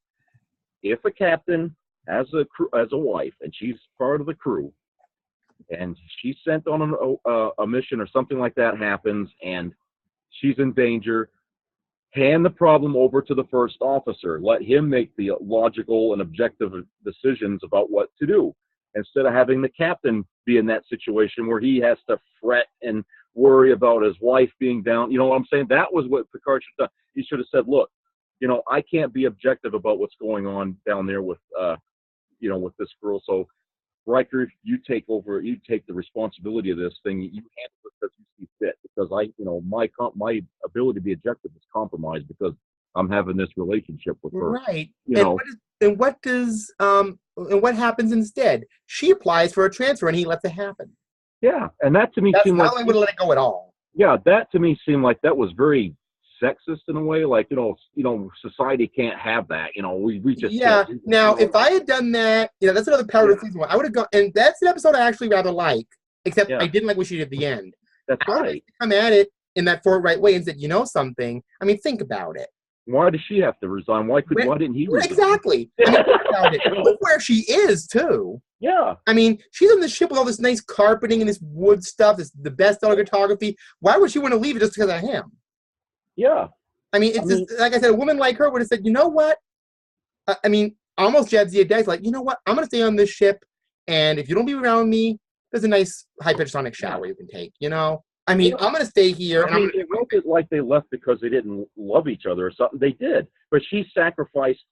If a captain has a wife, and she's part of the crew, and she's sent on a mission or something like that happens, and she's in danger, hand the problem over to the first officer. Let him make the logical and objective decisions about what to do, instead of having the captain be in that situation where he has to fret and worry about his wife being down. You know what I'm saying? That was what Picard should have done. He should have said, look, I can't be objective about what's going on down there with with this girl. So Riker, you take over, you take the responsibility of this thing. You handle it because you see fit, because my ability to be objective is compromised because I'm having this relationship with her. Right. And what happens instead? She applies for a transfer and he lets it happen. Yeah, and that to me seemed like I would let it go at all. Yeah, that to me seemed like that was very sexist in a way. Like society can't have that. We just can't. Now, if I had done that, that's another part of season 1. I would have gone, and that's an episode I actually rather like. Except I didn't like what she did at the end. That's right. Come at it in that forthright way and said, something. I mean, think about it. Why does she have to resign? Why didn't he resign? Exactly. I mean, think about it. Look where she is too. Yeah. I mean, she's on the ship with all this nice carpeting and this wood stuff. The best cinematography. Why would she want to leave it just because of him? Yeah. I mean, just like I said, a woman like her would have said, you know what? I mean, almost Jadzia Dex, like, you know what? I'm going to stay on this ship, and if you don't be around me, there's a nice high-pitched sonic shower you can take, I mean, I'm going to stay here. It wasn't like they left because they didn't love each other or something. They did. But she sacrificed,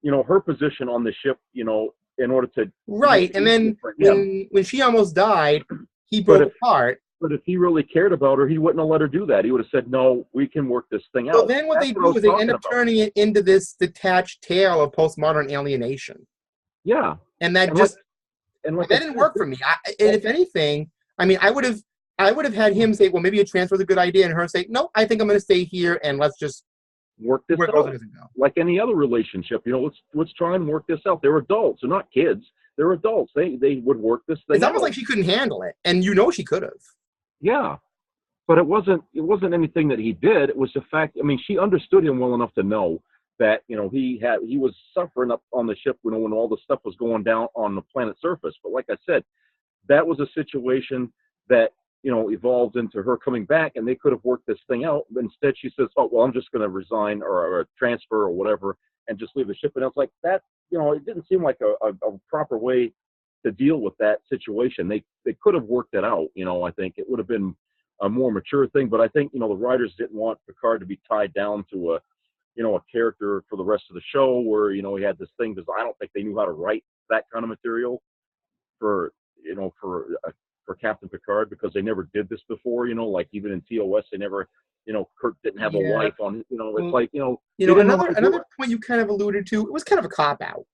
her position on the ship, in order to... Right. And then when she almost died, he broke apart. But if he really cared about her, he wouldn't have let her do that. He would have said, no, we can work this thing out. So then what they do is they end up turning it into this detached tale of postmodern alienation. Yeah. And that that didn't work for me. And if anything, I mean, I would have had him say, well, maybe a transfer is a good idea, and her say, no, I think I'm going to stay here, and let's just work this out. Like any other relationship, let's try and work this out. They're adults. They're not kids. They're adults. They would work this thing out. It's almost like she couldn't handle it, and she could have. Yeah. But it wasn't anything that he did. It was the fact, I mean, she understood him well enough to know that, he was suffering up on the ship, when all the stuff was going down on the planet's surface. But like I said, that was a situation that, evolved into her coming back, and they could have worked this thing out. But instead she says, oh, well, I'm just going to resign or transfer or whatever and just leave the ship. And I was like, that, it didn't seem like a proper way to deal with that situation. They could have worked it out. I think it would have been a more mature thing. But I think, the writers didn't want Picard to be tied down to a character for the rest of the show where, he had this thing, because I don't think they knew how to write that kind of material for Captain Picard, because they never did this before, like even in TOS, they never, Kirk didn't have a wife on, it's like, another point you kind of alluded to, it was kind of a cop-out.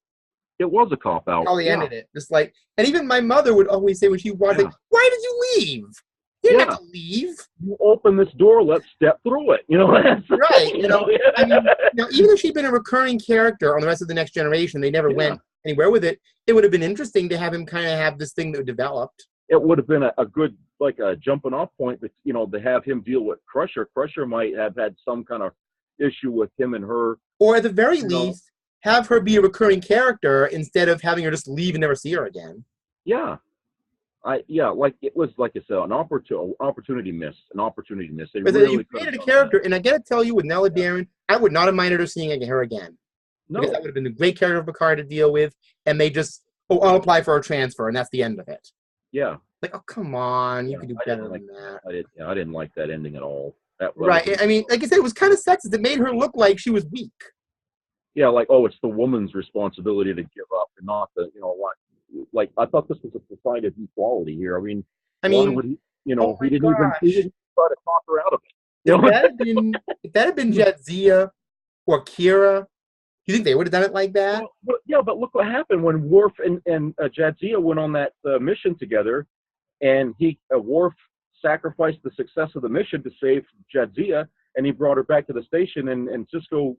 It was a cop-out. How they ended it. Just like, and even my mother would always say when she watched it, why did you leave? You didn't have to leave. You open this door, let's step through it. Right. I mean, even if she'd been a recurring character on the rest of the Next Generation, they never went, anywhere with it. It would have been interesting to have him kind of have this thing that developed. It would have been a good, like a jumping off point, but, you know, to have him deal with Crusher. Crusher might have had some kind of issue with him and her. Or at the very least, have her be a recurring character instead of having her just leave and never see her again. Yeah. Like it was, like I said, an opportunity miss. They You created a character, and I gotta tell you, with Nella Darren, I would not have minded her seeing her again. No. Because that would have been a great character of Picard to deal with, and they just, I'll apply for a transfer, and that's the end of it. Yeah. Like, oh, come on, you could do better than that. I didn't like that ending at all. Right. I mean, like I said, it was kind of sexist. It made her look like she was weak. Yeah, like, oh, it's the woman's responsibility to give up and not the, you know, like I thought this was a society of equality here. I mean, would he, you know, he didn't even try to talk her out of it. You know? If that had been Jadzia or Kira, do you think they would have done it like that? Well, but look what happened when Worf and Jadzia went on that mission together, and Worf sacrificed the success of the mission to save Jadzia, and he brought her back to the station, and Cisco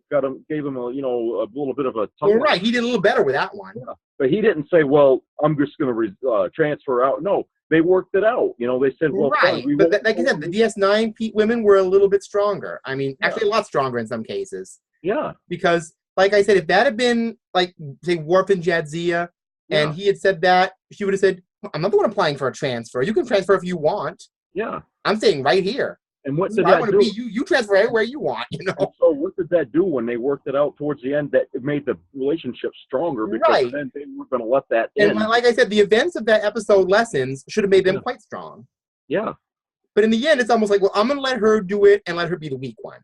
gave him a little bit of a tongue. Well, right, he did a little better with that one. Yeah. But he didn't say, well, I'm just going to transfer out. No, they worked it out. You know, they said, well, right. fine, but like I said, the DS9 women were a little bit stronger. I mean, actually a lot stronger in some cases. Yeah. Because, like I said, if that had been, like, say, Worf and Jadzia, and he had said that, she would have said, I'm not the one applying for a transfer. You can transfer if you want. Yeah. I'm staying right here. And what did that do? You transfer everywhere you want, you know. So what did that do when they worked it out towards the end? That it made the relationship stronger because then they were going to let that end. And like I said, the events of that episode lessons should have made them quite strong. Yeah. But in the end, it's almost like, well, I'm going to let her do it and let her be the weak one.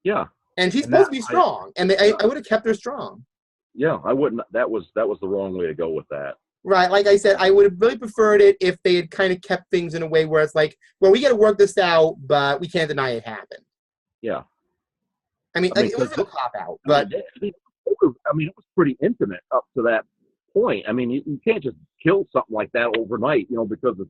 Yeah. And she's supposed to be strong, and I would have kept her strong. Yeah, I wouldn't. That was the wrong way to go with that. Right, like I said, I would have really preferred it if they had kind of kept things in a way where it's like, well, we got to work this out, but we can't deny it happened. Yeah. I mean it was a cop-out, but... it was pretty intimate up to that point. I mean, you can't just kill something like that overnight, you know, because of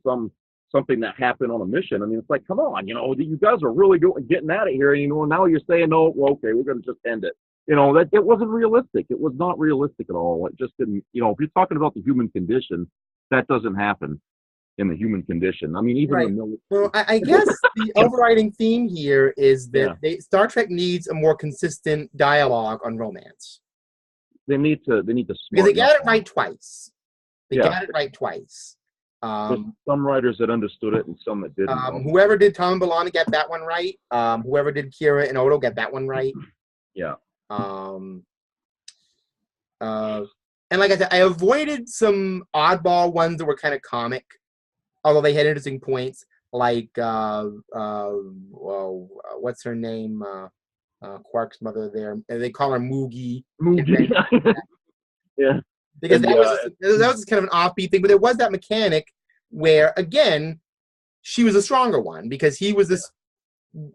something that happened on a mission. I mean, it's like, come on, you know, you guys are really getting out of here, and, you know, now you're saying, no, well, okay, we're going to just end it. You know, that it wasn't realistic. It was not realistic at all. It just didn't, you know, if you're talking about the human condition, that doesn't happen in the human condition. I mean, even well, I guess the overriding theme here is that Star Trek needs a more consistent dialogue on romance. They need to because they got it right twice. Got it right twice. There's some writers that understood it and some that didn't. Whoever did Tom and B'Elanna got that one right. Whoever did Kira and Odo got that one right. Yeah. And like I said, I avoided some oddball ones that were kind of comic, although they had interesting points. Like, what's her name? Quark's mother. There, they call her Moogie. Yeah. Because that was just kind of an offbeat thing, but there was that mechanic where, again, she was a stronger one because he was this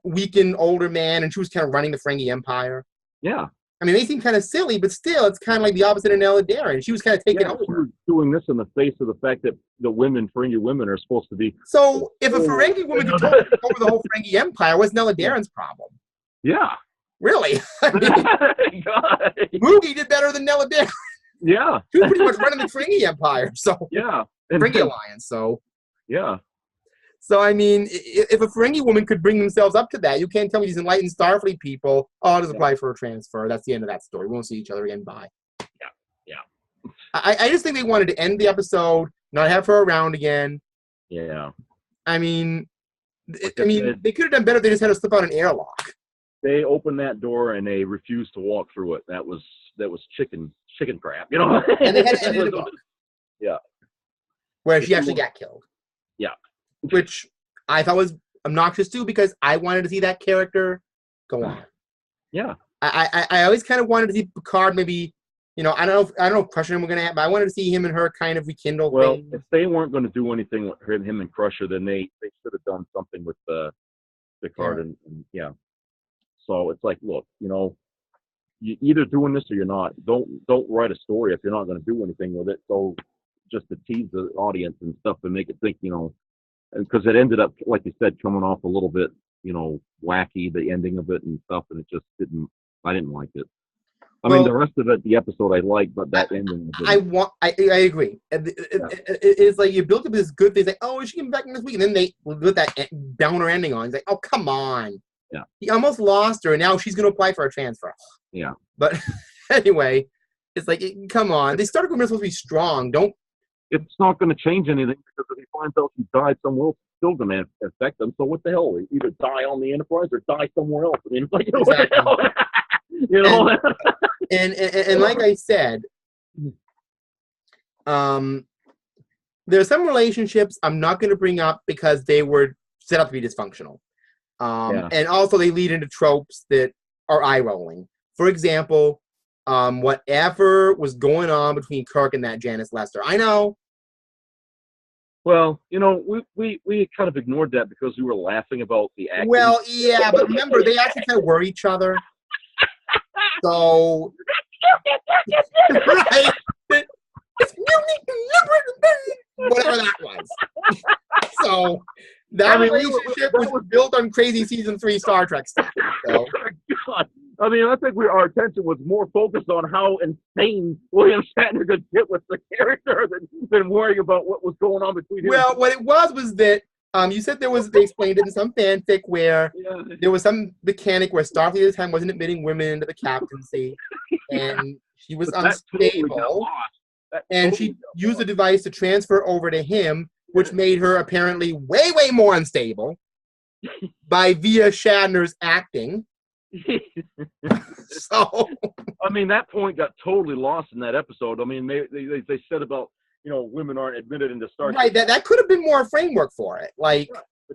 weakened older man, and she was kind of running the Ferengi Empire. Yeah. I mean, they seem kind of silly, but still, it's kind of like the opposite of Nella Darren. She was kind of taking over. She was doing this in the face of the fact that the Ferengi women are supposed to be... So, if a Ferengi woman could totally take over the whole Ferengi Empire, what's Nella Darren's problem? Yeah. Really? I mean, Moogie did better than Nella Darren. Yeah. She was pretty much running the Ferengi Empire, so... Yeah. Ferengi Alliance, so... Yeah. So, I mean, if a Ferengi woman could bring themselves up to that, you can't tell me these enlightened Starfleet people, I'll just apply for a transfer. That's the end of that story. We won't see each other again. Bye. Yeah. I just think they wanted to end the episode, not have her around again. Yeah. I mean, they could have done better if they just had to slip out an airlock. They opened that door and they refused to walk through it. That was chicken crap, you know? And they had to end it above. Yeah. Where she actually got killed. Yeah. Which I thought was obnoxious too, because I wanted to see that character go on. Yeah. I always kind of wanted to see Picard maybe, you know, I don't know if Crusher and we're gonna have, but I wanted to see him and her kind of rekindle. Well, things. if they weren't going to do anything with him and Crusher, then they should have done something with Picard and So it's like, look, you know, you either doing this or you're not. Don't write a story if you're not going to do anything with it. So just to tease the audience and stuff and make it think, you know. Because it ended up, like you said, coming off a little bit, you know, wacky, the ending of it and stuff, and it just I didn't like it. I mean, the rest of it, the episode I like, but that ending. I agree. It's like you built up this good thing. It's like, oh, she came back next week, and then they put that downer ending on. It's like, oh, come on. Yeah. He almost lost her, and now she's going to apply for a transfer. Yeah. But anyway, it's like, come on. They started going supposed to be strong. Don't. It's not going to change anything because if he finds out she died somewhere else, it's still going to affect them. So what the hell? Either die on the Enterprise or die somewhere else. I mean, it's like, Exactly. what the hell? You know. And like I said, there are some relationships I'm not going to bring up because they were set up to be dysfunctional. And also they lead into tropes that are eye-rolling. For example, whatever was going on between Kirk and that Janice Lester. I know. Well, you know, we kind of ignored that because we were laughing about the acting. Well, yeah, but remember, they actually kind of were each other. So, right. It's whatever that was. So, that relationship was built on crazy season 3 Star Trek stuff. So. God. I mean, I think our attention was more focused on how insane William Shatner could get with the character than worrying about what was going on between him. Well, what it was that you said they explained it in some fanfic where there was some mechanic where Starfleet at the time wasn't admitting women into the captaincy, and she was unstable, and she used the device to transfer over to him, which made her apparently way, way more unstable via Shatner's acting. So, I mean, that point got totally lost in that episode. I mean, they said about, you know, women aren't admitted into Star Trek. Right, that could have been more a framework for it. Like,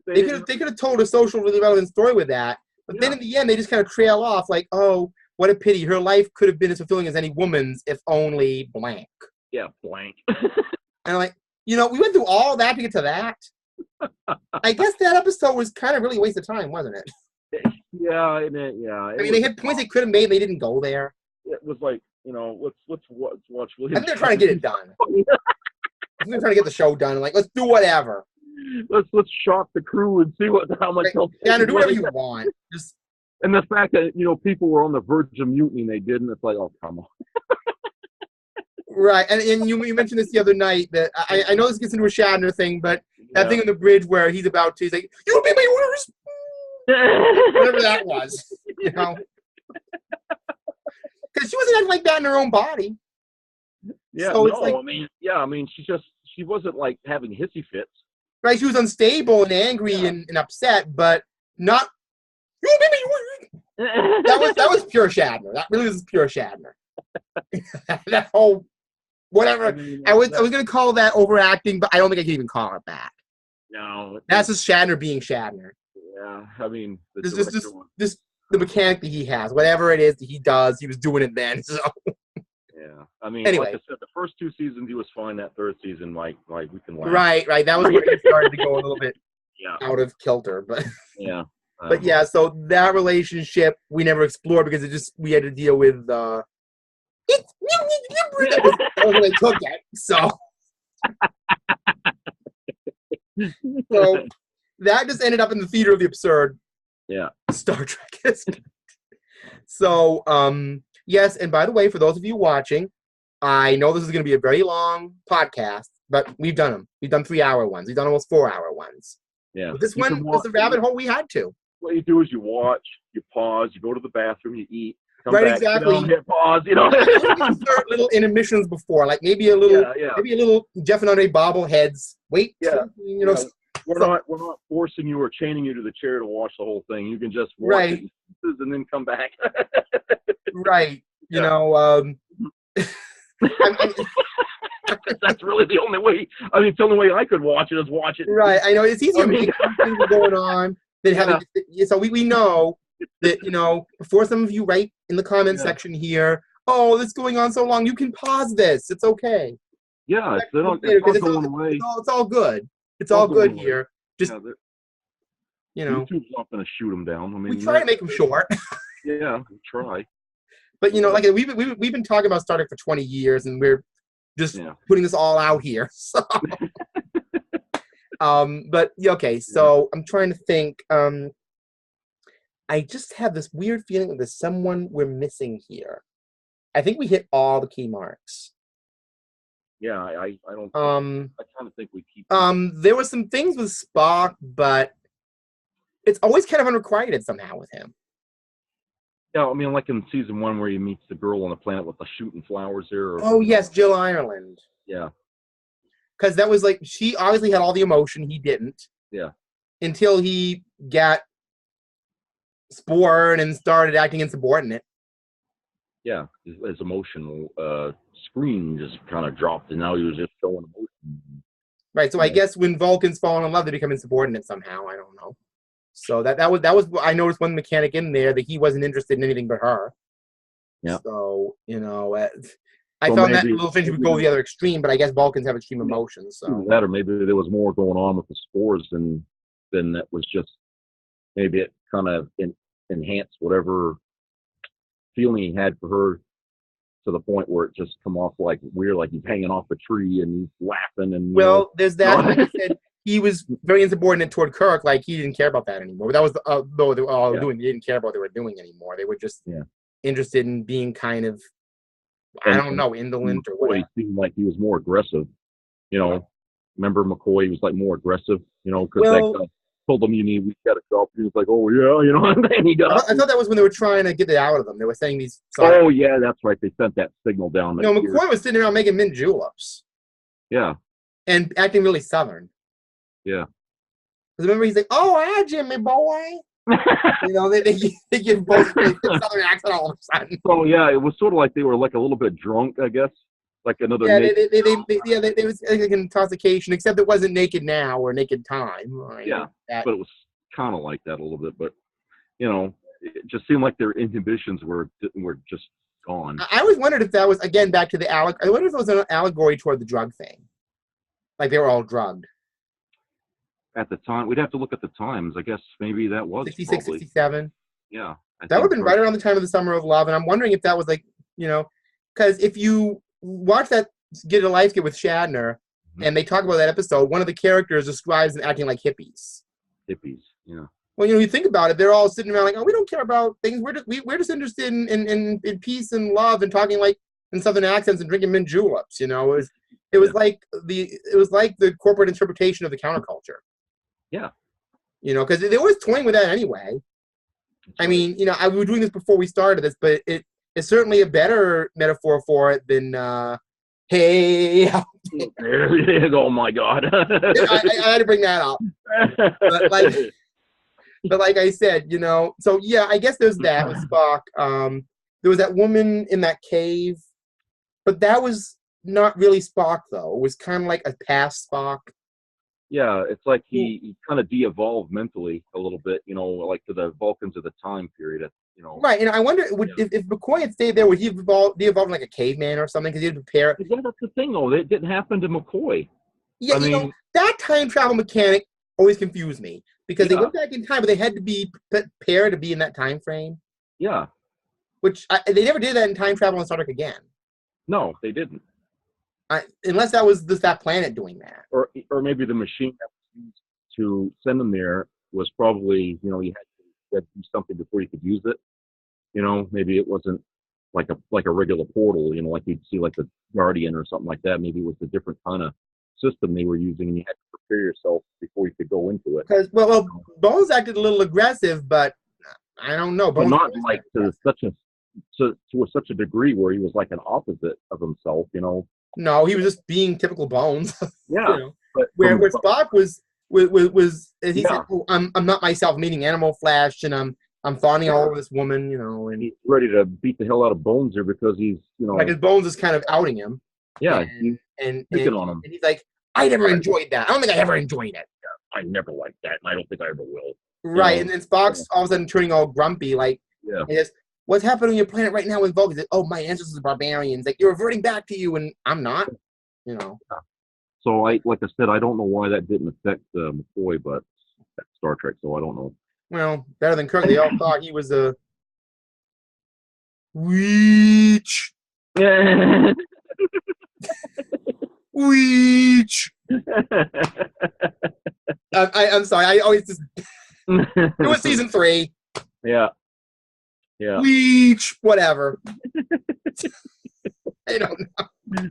they could have told a social really relevant story with that. But then in the end, they just kind of trail off like, oh, what a pity. Her life could have been as fulfilling as any woman's if only blank. Yeah, blank. And I'm like, you know, we went through all that to get to that. I guess that episode was kind of really a waste of time, wasn't it? Yeah. I mean, they had points they could have made and they didn't go there. It was like, you know, let's watch William. I think they're trying to get it done. They're trying to get the show done. Like, let's do whatever. Let's shock the crew and see how much. Yeah, do whatever you want. And the fact that, you know, people were on the verge of mutiny and they didn't. It's like, oh, come on. Right, and you mentioned this the other night that I know this gets into a Shatner thing, but that thing on the bridge where he's like, "You obey my orders," whatever that was, you know, because she wasn't acting like that in her own body. Yeah, so I mean, she wasn't like having hissy fits. Right, she was unstable and angry and upset, but not. You obey my orders. That was pure Shatner. That really was pure Shatner. That whole. Whatever. I was going to call that overacting, but I don't think I can even call it that. No. That's just Shatner being Shatner. Yeah, I mean, the mechanic that he has, whatever it is that he does, he was doing it then. So. Yeah, I mean, anyway, like I said, the first 2 seasons he was fine. That 3rd season, like we can laugh. Right. That was where it started to go a little bit out of kilter, but yeah. But yeah, so that relationship we never explored because we had to deal with. That was when they took it. So that just ended up in the theater of the absurd. Yeah. Star Trek is. So, yes, and by the way, for those of you watching, I know this is going to be a very long podcast, but we've done them. We've done 3-hour ones. We've done almost 4-hour ones. Yeah. But this one was the rabbit hole we had to. What you do is you watch, you pause, you go to the bathroom, you eat. Come right, back, exactly. Hit pause, you know. Insert little intermissions before, like maybe a little Jeff and Andre bobbleheads. Wait, you know. We're not forcing you or chaining you to the chair to watch the whole thing. You can just watch it and then come back. Right. You know. That's really the only way. I mean, it's the only way I could watch it is watch it. Right. I know it's easier to make things going on than having. So we know that, you know, before some of you write in the comment section here, oh, this is going on so long, you can pause this. It's okay. Yeah, it's going away. It's all good. It's all good here. Just, you know. YouTube's not going to shoot them down. I mean, we try to make them short. Yeah, we try. But, you know, like we've been talking about Star Trek for 20 years, and we're just putting this all out here. So. But, okay, so I'm trying to think. I just have this weird feeling that there's someone we're missing here. I think we hit all the key marks. Yeah, I don't. I kind of think we keep. There were some things with Spock, but it's always kind of unrequited somehow with him. Yeah, I mean, like in season 1 where he meets the girl on the planet with the shooting flowers there. Oh yes, Jill Ireland. Yeah. Because that was like, she obviously had all the emotion, he didn't. Yeah. Until he got spored and started acting insubordinate. Yeah, his emotional screen just kind of dropped, and now he was just showing emotion. Right, so I guess when Vulcans fall in love, they become insubordinate somehow. I don't know. So that was I noticed one mechanic in there that he wasn't interested in anything but her. Yeah. So I found that little thing would go the other extreme, but I guess Vulcans have extreme emotions. So that, or maybe there was more going on with the spores than that was just, maybe it kind of enhanced whatever feeling he had for her, to the point where it just come off like weird, like he's hanging off a tree and he's laughing. And there's that. Like I said, he was very insubordinate toward Kirk. Like he didn't care about that anymore. But that was though they were all doing. They didn't care about what they were doing anymore. They were just interested in being kind of, I don't know, indolent or whatever. He seemed like he was more aggressive. Remember McCoy was like more aggressive. Because that guy told him we got to go. He was like, oh yeah, and he got. I thought that was when they were trying to get it out of them. They were saying these. Oh yeah, that's right. They sent that signal down. McCoy was sitting around making mint juleps. Yeah. And acting really Southern. Yeah. Because remember, he's like, "Oh, hi, Jimmy boy." They give both Southern accent all of a sudden. So yeah, it was sort of like they were like a little bit drunk, I guess. Like another. Yeah, they was like an intoxication, except it wasn't Naked Now or Naked Time. Right? Yeah, but it was kind of like that a little bit. But it just seemed like their inhibitions were just gone. I always wondered if that was, again, back to the I wonder if it was an allegory toward the drug thing, like they were all drugged. At the time, we'd have to look at the times. I guess maybe that was 66, 67. Yeah, that would have been right around the time of the Summer of Love, and I'm wondering if that was like, because if you watch that Get a Life Kit with Shatner, and they talk about that episode, one of the characters describes them acting like hippies. Hippies, yeah. Well, you think about it, they're all sitting around like, oh, we don't care about things. We're just interested in peace and love and talking like in Southern accents and drinking mint juleps. It was like the corporate interpretation of the counterculture. Yeah. Because they always toying with that anyway. I mean, we were doing this before we started this, but it's certainly a better metaphor for it than hey. Oh my God. I had to bring that up. But like I said, so yeah, I guess there's that with Spock. There was that woman in that cave, but that was not really Spock though. It was kind of like a past Spock. Yeah, it's like he kind of de-evolved mentally a little bit, like to the Vulcans of the time period. Right, and I wonder if McCoy had stayed there, would he de-evolve like a caveman or something? Because he'd prepare. Yeah, that's the thing, though. It didn't happen to McCoy. Yeah, that time travel mechanic always confused me because they went back in time, but they had to be prepared to be in that time frame. Yeah, which they never did that in time travel in Star Trek again. No, they didn't. Unless that was just that planet doing that. Or maybe the machine that was used to send them there was probably, you had to do something before you could use it. Maybe it wasn't like a regular portal, like you'd see like the Guardian or something like that. Maybe it was a different kind of system they were using, and you had to prepare yourself before you could go into it. Because Bones acted a little aggressive, but I don't know. But not like to such a degree where he was like an opposite of himself, No, he was just being typical Bones. Yeah. But where Spock was as he said, oh, I'm not myself, meaning Animal Flash, and I'm fawning all over this woman, and he's ready to beat the hell out of Bones here because he's, like his Bones is kind of outing him. Yeah, and picking on him. And he's like, I never enjoyed that. I don't think I ever enjoyed it. Yeah, I never liked that, and I don't think I ever will. Right, and then Spock's all of a sudden turning all grumpy, like, what's happening on your planet right now with Vulcans? Like, oh, my ancestors are barbarians. Like, you're reverting back to you, and I'm not. So like I said, I don't know why that didn't affect McCoy, but that's Star Trek, so I don't know. Well, better than Kirk. They all thought he was a Weech. Weech. I'm sorry. I always just. It was season 3. Yeah. Weech. Whatever. I don't know.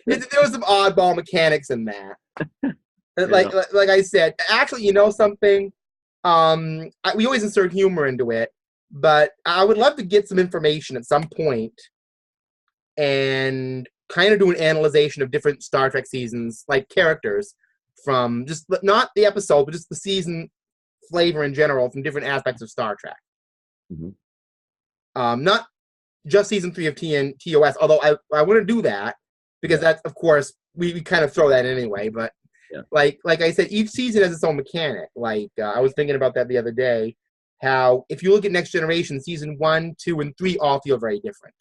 There was some oddball mechanics in that. Yeah. Like I said, actually, you know something? We always insert humor into it, but I would love to get some information at some point and kind of do an analyzation of different Star Trek seasons, like characters from just not the episode, but just the season flavor in general from different aspects of Star Trek. Mm-hmm. Not just season 3 of TOS, although I want to do that because that's, of course, we kind of throw that in anyway. But like I said, each season has its own mechanic. Like I was thinking about that the other day, how if you look at Next Generation, season 1, 2, and 3 all feel very different.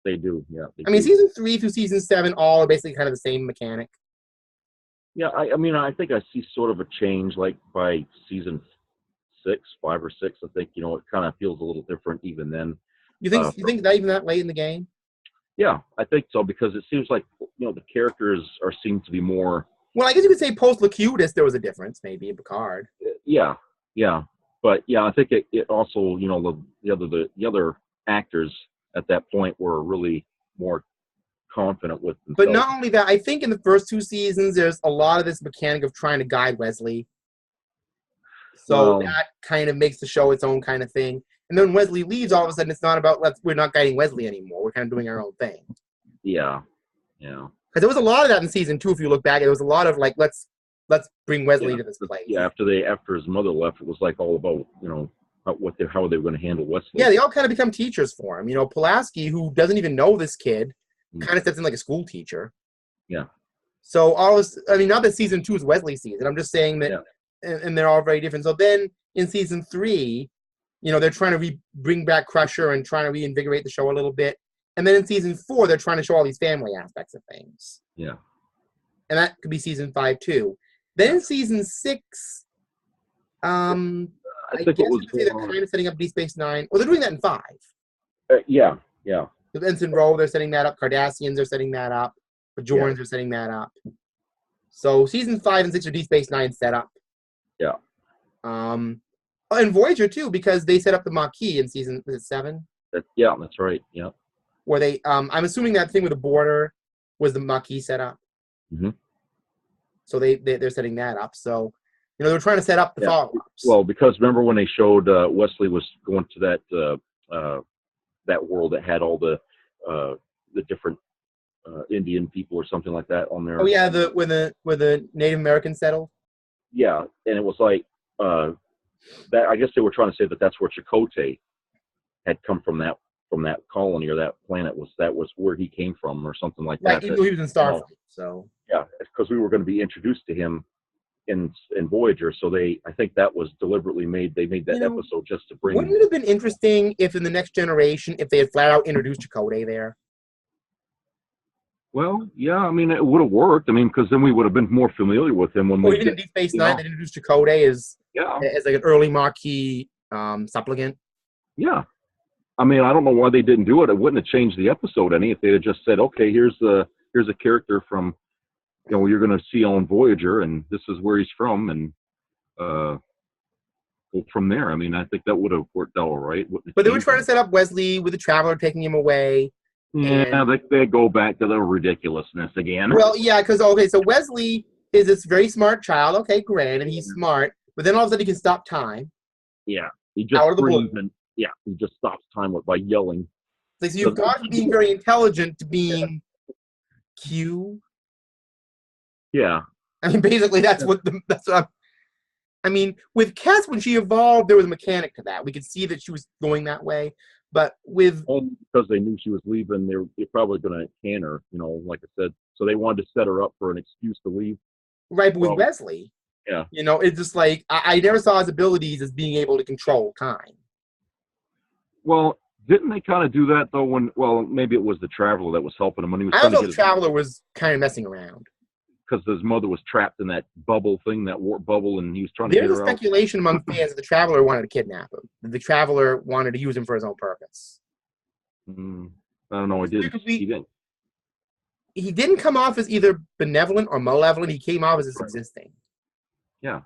They do, yeah. I mean, season 3 through season 7 all are basically kind of the same mechanic. Yeah, I mean, I think I see sort of a change, like by season 5 or 6. I think it kind of feels a little different even then. You think that even that late in the game? Yeah, I think so because it seems like the characters seem to be more. Well, I guess you could say post Locutus there was a difference, maybe in Picard. Yeah, but yeah, I think it also the other actors at that point were really more confident with themselves. But not only that, I think in the first 2 seasons there's a lot of this mechanic of trying to guide Wesley. So that kind of makes the show its own kind of thing. And then when Wesley leaves, all of a sudden it's not about we're not guiding Wesley anymore. We're kind of doing our own thing. Yeah. Because there was a lot of that in season 2. If you look back, it was a lot of like let's bring Wesley to this place. Yeah, after his mother left, it was like all about how they were going to handle Wesley. Yeah, they all kind of become teachers for him. Pulaski, who doesn't even know this kid, kind of steps in like a school teacher. Yeah. So not that season 2 is Wesley's season. I'm just saying that, and they're all very different. So then in season 3, they're trying to bring back Crusher and trying to reinvigorate the show a little bit. And then in season 4, they're trying to show all these family aspects of things. Yeah. And that could be season 5 too. Then in season 6, I think they're kind of setting up Deep Space Nine. Well, they're doing that in 5. Yeah. The Ensign Row, they're setting that up. Cardassians are setting that up. Bajorans are setting that up. So season 5 and 6 are Deep Space Nine set up. Yeah. And Voyager too, because they set up the Maquis in season 7. Yeah, that's right. Yeah. Where they, I'm assuming that thing with the border was the Maquis set up. Mm-hmm. So they're setting that up. So they're trying to set up the follow-ups. Well, because remember when they showed Wesley was going to that world that had all the different Indian people or something like that on there. Oh yeah, where the Native Americans settled. Yeah, and it was like that. I guess they were trying to say that's where Chakotay had come from that colony or that planet that was where he came from or something like that. Right, he was in Starfleet. So yeah, because we were going to be introduced to him in Voyager, so I think that was deliberately made. They made that episode just to bring. Wouldn't it have been interesting if in the Next Generation, if they had flat out introduced Chakotay there? Well, yeah, I mean, it would have worked. I mean, because then we would have been more familiar with him when we did Deep Space Nine. They introduced Chakotay as like an early Maquis supplicant. Yeah. I mean, I don't know why they didn't do it. It wouldn't have changed the episode any if they had just said, okay, here's a character from, you're going to see on Voyager, and this is where he's from, and go from there. I mean, I think that would have worked out all right. But they were trying to set up Wesley with the Traveler taking him away. Yeah, they go back to the ridiculousness again. Well, yeah, because, so Wesley is this very smart child. Okay, great, and he's smart. But then all of a sudden he can stop time. Yeah, he just screams and he just stops time by yelling. So you've gone from being very intelligent to being Q. Yeah. I mean, basically, that's what I mean, with Cass, when she evolved, there was a mechanic to that. We could see that she was going that way. But with... because they knew she was leaving, they're probably going to can her, like I said. So they wanted to set her up for an excuse to leave. Right, but with Wesley, it's just like, I never saw his abilities as being able to control time. Well, didn't they kind of do that, though, maybe it was the Traveler that was helping him when he was... I don't know if the Traveler was kind of messing around. Because his mother was trapped in that bubble thing, that warp bubble, and he was trying to get her out. There's a speculation among fans that the Traveler wanted to kidnap him. That the Traveler wanted to use him for his own purpose. I don't know. He didn't. He didn't come off as either benevolent or malevolent. He came off as just existing. Yeah.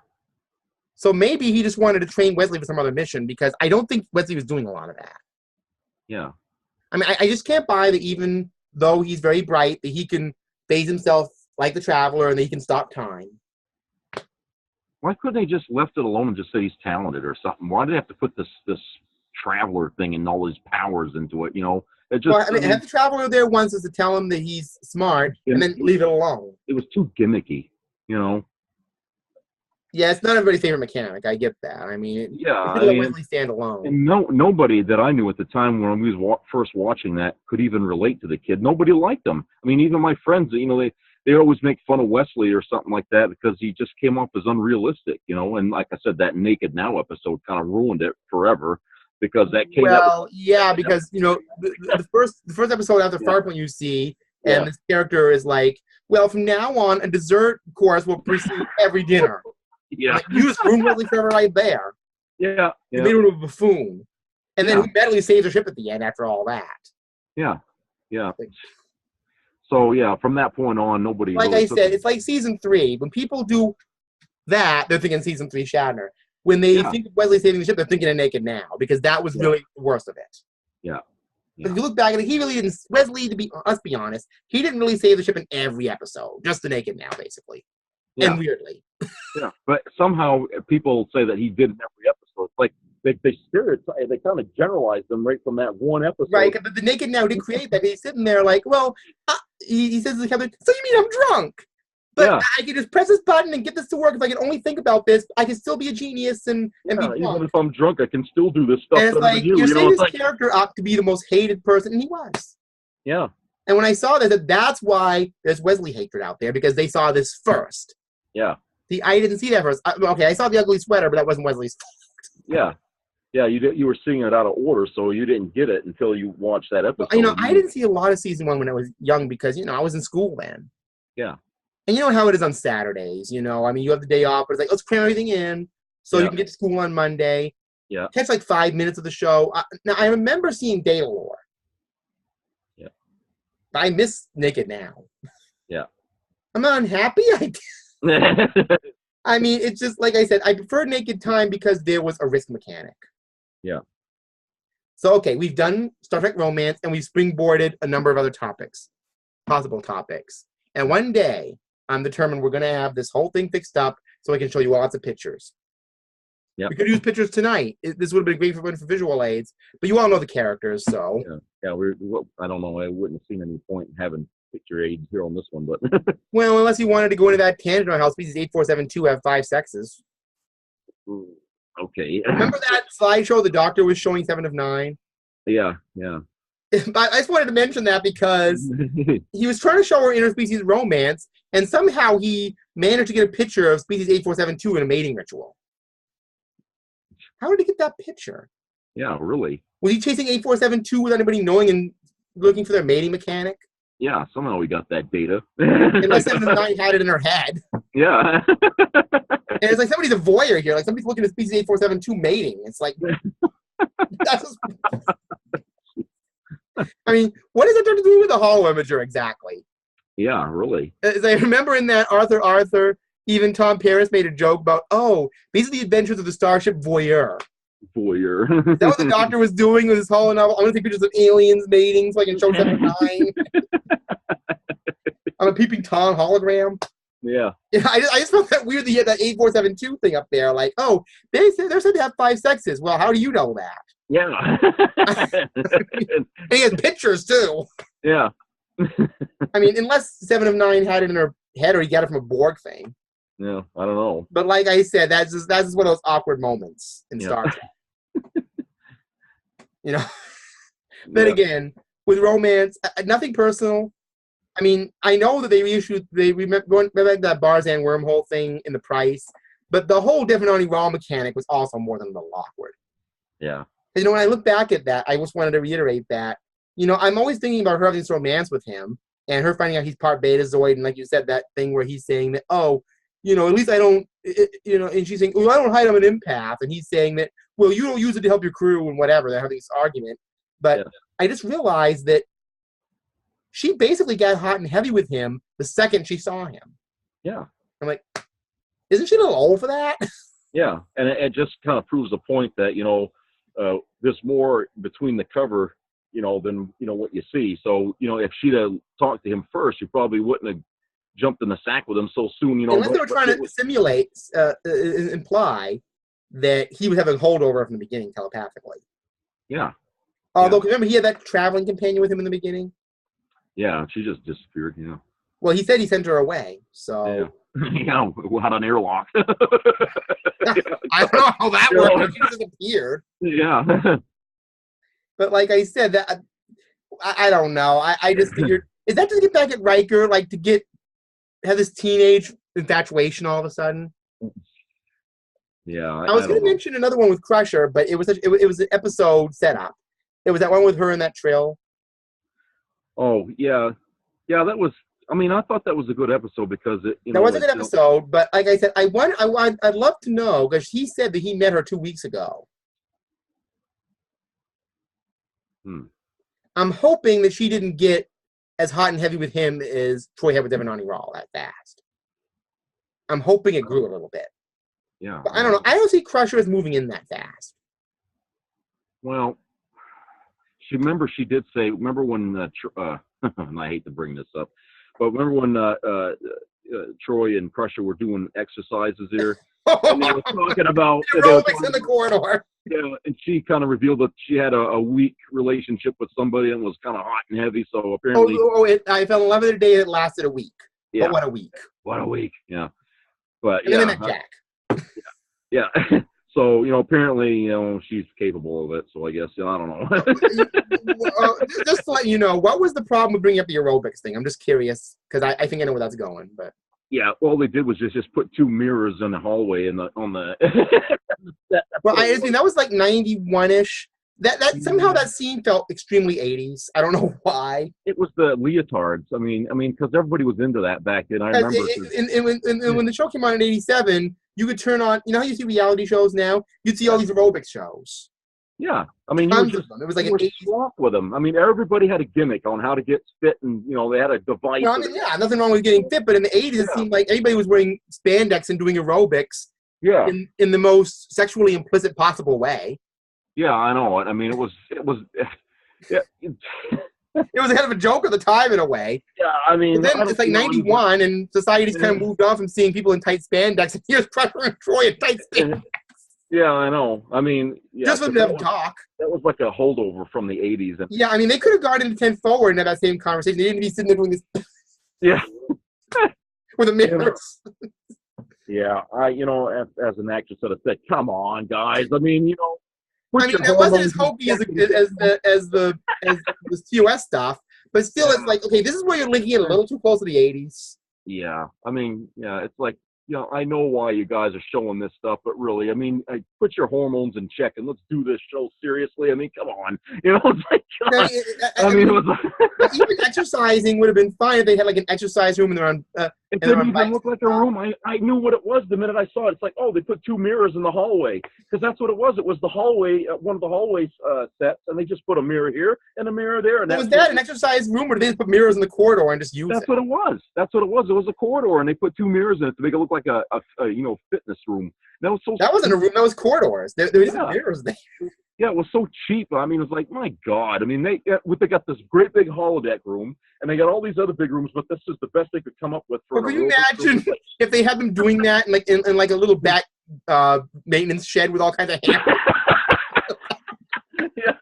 So maybe he just wanted to train Wesley for some other mission, because I don't think Wesley was doing a lot of that. Yeah. I mean, I just can't buy that even though he's very bright, that he can phase himself like the Traveler and that he can stop time. Why couldn't they just left it alone and just say he's talented or something? Why do they have to put this Traveler thing and all his powers into it? You know, it just. Well, I mean, have the Traveler there once is to tell him that he's smart, and then leave it alone. It was too gimmicky, you know. Yeah, it's not everybody's favorite mechanic. I get that. I mean, Wesley stand alone. And nobody that I knew at the time when we was first watching that could even relate to the kid. Nobody liked him. I mean, even my friends, you know, they always make fun of Wesley or something like that because he just came off as unrealistic, you know. And like I said, that Naked Now episode kind of ruined it forever because that came. Well, because you know, the first episode after Farpoint you see, and this character is like, well, from now on, a dessert course will precede every dinner. Yeah, like, you just ruined Wesley forever right there. Yeah, you made him a buffoon, and then he medley saves the ship at the end after all that. Yeah. So from that point on, nobody. Like I said, it's like season 3. When people do that, they're thinking season 3 Shatner. When they think of Wesley saving the ship, they're thinking of Naked Now because that was really the worst of it. Yeah. If you look back at it, he really didn't. Wesley, let's be honest, he didn't really save the ship in every episode. Just the Naked Now, basically. Yeah. And weirdly. Yeah, but somehow people say that he did in every episode. Like they stereotype, they kind of generalize them right from that one episode. Right, but the Naked Now did create that. He's sitting there like, well, he says to the captain, so you mean I'm drunk? But I can just press this button and get this to work. If I can only think about this, I can still be a genius and be drunk. Even if I'm drunk, I can still do this stuff. And it's like, you're setting this character up to be the most hated person, and he was. Yeah. And when I saw this, that's why there's Wesley hatred out there, because they saw this first. Yeah. See, I didn't see that first. Okay, I saw the ugly sweater, but that wasn't Wesley's fault. Yeah, you were seeing it out of order, so you didn't get it until you watched that episode. You know, I didn't see a lot of season 1 when I was young because, you know, I was in school then. Yeah. And you know how it is on Saturdays, you know. I mean, you have the day off, but it's like, let's cram everything in so you can get to school on Monday. Yeah. Catch like 5 minutes of the show. Now, I remember seeing Data Lore. Yeah. But I miss Naked Now. Yeah. I'm not unhappy. I mean, it's just, like I said, I prefer Naked Time because there was a risk mechanic. Yeah. So, okay, we've done Star Trek romance, and we've springboarded a number of other topics, possible topics. And one day, I'm determined we're going to have this whole thing fixed up so I can show you lots of pictures. Yeah. We could use pictures tonight. This would have been great for visual aids, but you all know the characters, so. Yeah, I don't know. I wouldn't have seen any point in having picture aids here on this one, but. Well, unless you wanted to go into that tangent on how species 8472 have 5 sexes. Okay. Remember that slideshow the Doctor was showing 7 of 9? Yeah. But I just wanted to mention that because he was trying to show her interspecies romance, and somehow he managed to get a picture of species 8472 in a mating ritual. How did he get that picture? Yeah, really? Was he chasing 8472 without anybody knowing and looking for their mating mechanic? Yeah, somehow we got that data. Unless 7 of 9 had it in her head. Yeah. And it's like somebody's a voyeur here. Like somebody's looking at species 8472 mating. It's like, that's I mean, what does that have to do with the Holo Imager exactly? Yeah, really. As I remember in that Arthur, even Tom Paris made a joke about, these are the adventures of the Starship Voyeur. Is that what the Doctor was doing with his Holo novel? I'm going to take pictures of aliens mating so I can show 7 of 9. I'm a peeping Tom hologram. Yeah. I just felt that weird that he had that 8472 thing up there. Like, they're said to have 5 sexes. Well, how do you know that? Yeah. And he has pictures, too. Yeah. I mean, unless 7 of 9 had it in her head or he got it from a Borg thing. Yeah, I don't know. But like I said, that's just one of those awkward moments in Star Trek. You know? Then again, with romance, nothing personal. I mean, I know that they remember that Barzan wormhole thing in the price, but the whole definitely raw mechanic was also more than a little awkward. Yeah. You know, when I look back at that, I just wanted to reiterate that, you know, I'm always thinking about her having this romance with him and her finding out he's part Betazoid, and like you said, that thing where he's saying that, you know, at least I don't, you know, and she's saying, well, I don't hide I'm an empath, and he's saying that, well, you don't use it to help your crew and whatever. They're having this argument. But I just realized that she basically got hot and heavy with him the second she saw him. Yeah. I'm like, isn't she a little old for that? Yeah, and it just kind of proves the point that, you know, there's more between the cover, than what you see. So if she'd have talked to him first, she probably wouldn't have jumped in the sack with him so soon. Unless they were trying to simulate, imply that he was having a holdover from the beginning telepathically. Yeah. Although, remember, he had that traveling companion with him in the beginning? Yeah, she just disappeared, Well, he said he sent her away, so... Yeah, we had an airlock. I don't know how that worked. She disappeared. Yeah. But like I said, that I don't know. I just figured, is that just to get back at Riker, like to have this teenage infatuation all of a sudden? Yeah. I was going to mention another one with Crusher, but it was an episode setup. It was that one with her in that trail. Oh, yeah. Yeah, that was... I mean, I thought that was a good episode because it. That was a good episode, but like I said, I'd love to know because he said that he met her 2 weeks ago. I'm hoping that she didn't get as hot and heavy with him as Troy had with Devanani Rawl that fast. I'm hoping it grew a little bit. Yeah. But I don't know. I don't see Crusher as moving in that fast. Well, she did say. Remember when? And I hate to bring this up. But remember when Troy and Crusher were doing exercises here? And they were talking about... aerobics in the corridor. Yeah, and she kind of revealed that she had a weak relationship with somebody and was kind of hot and heavy, so apparently... I fell in love with her day, it lasted a week. Yeah. But what a week. What a week, yeah. But, and then I met Jack. Yeah. So, apparently, she's capable of it. So I guess, I don't know. Just to let you know, what was the problem with bringing up the aerobics thing? I'm just curious because I think I know where that's going. But yeah, all they did was just put two mirrors in the hallway on the. Well, I think that was like 91-ish. That somehow that scene felt extremely 80s. I don't know why. It was the leotards. I mean, because everybody was into that back then. I remember. When the show came out in '87, you could turn on. You know how you see reality shows now? You'd see all these aerobics shows. Yeah, I mean, tons of them. It was like an 80s swamp with them. I mean, everybody had a gimmick on how to get fit, and they had a device. Well, I mean, nothing wrong with getting fit, but in the '80s, it seemed like everybody was wearing spandex and doing aerobics. Yeah. In the most sexually implicit possible way. Yeah, I know. I mean, it was. Yeah. It was kind of a joke at the time in a way. Yeah, I mean, but then it's like 91, and society's kind of moved on from seeing people in tight spandex, and here's Crusher and Troy in tight spandex. Yeah, I know. I mean, just for them to talk. That was like a holdover from the '80s. And yeah, I mean, they could have gone into 10 forward and had that same conversation. They didn't be sitting there doing this. Yeah. With a mirrors. Yeah, as an actress, I'd have said, "Come on, guys." I mean, I mean, it wasn't as hokey as the TOS stuff, but still, it's like, okay, this is where you're linking it a little too close to the 80s. Yeah, I mean, it's like, I know why you guys are showing this stuff, but really, I mean, put your hormones in check and let's do this show seriously. I mean, come on, it's like, God. I mean, it was like... even exercising would have been fine if they had like an exercise room and they're on. It didn't even look like a room. I knew what it was the minute I saw it. It's like, oh, they put two mirrors in the hallway because that's what it was. It was the hallway, one of the hallway sets, and they just put a mirror here and a mirror there. And was that an exercise room, or did they just put mirrors in the corridor and just use it? That's what it was. That's what it was. It was a corridor, and they put two mirrors in it to make it look like a fitness room. That was so. That wasn't a room. That was corridors. There was mirrors there. Yeah, it was so cheap. I mean, it was like, my God. I mean, they got this great big holodeck room, and they got all these other big rooms, but this is the best they could come up with. Well, can you imagine if they had them doing that in like a little back maintenance shed with all kinds of hammers? Yeah.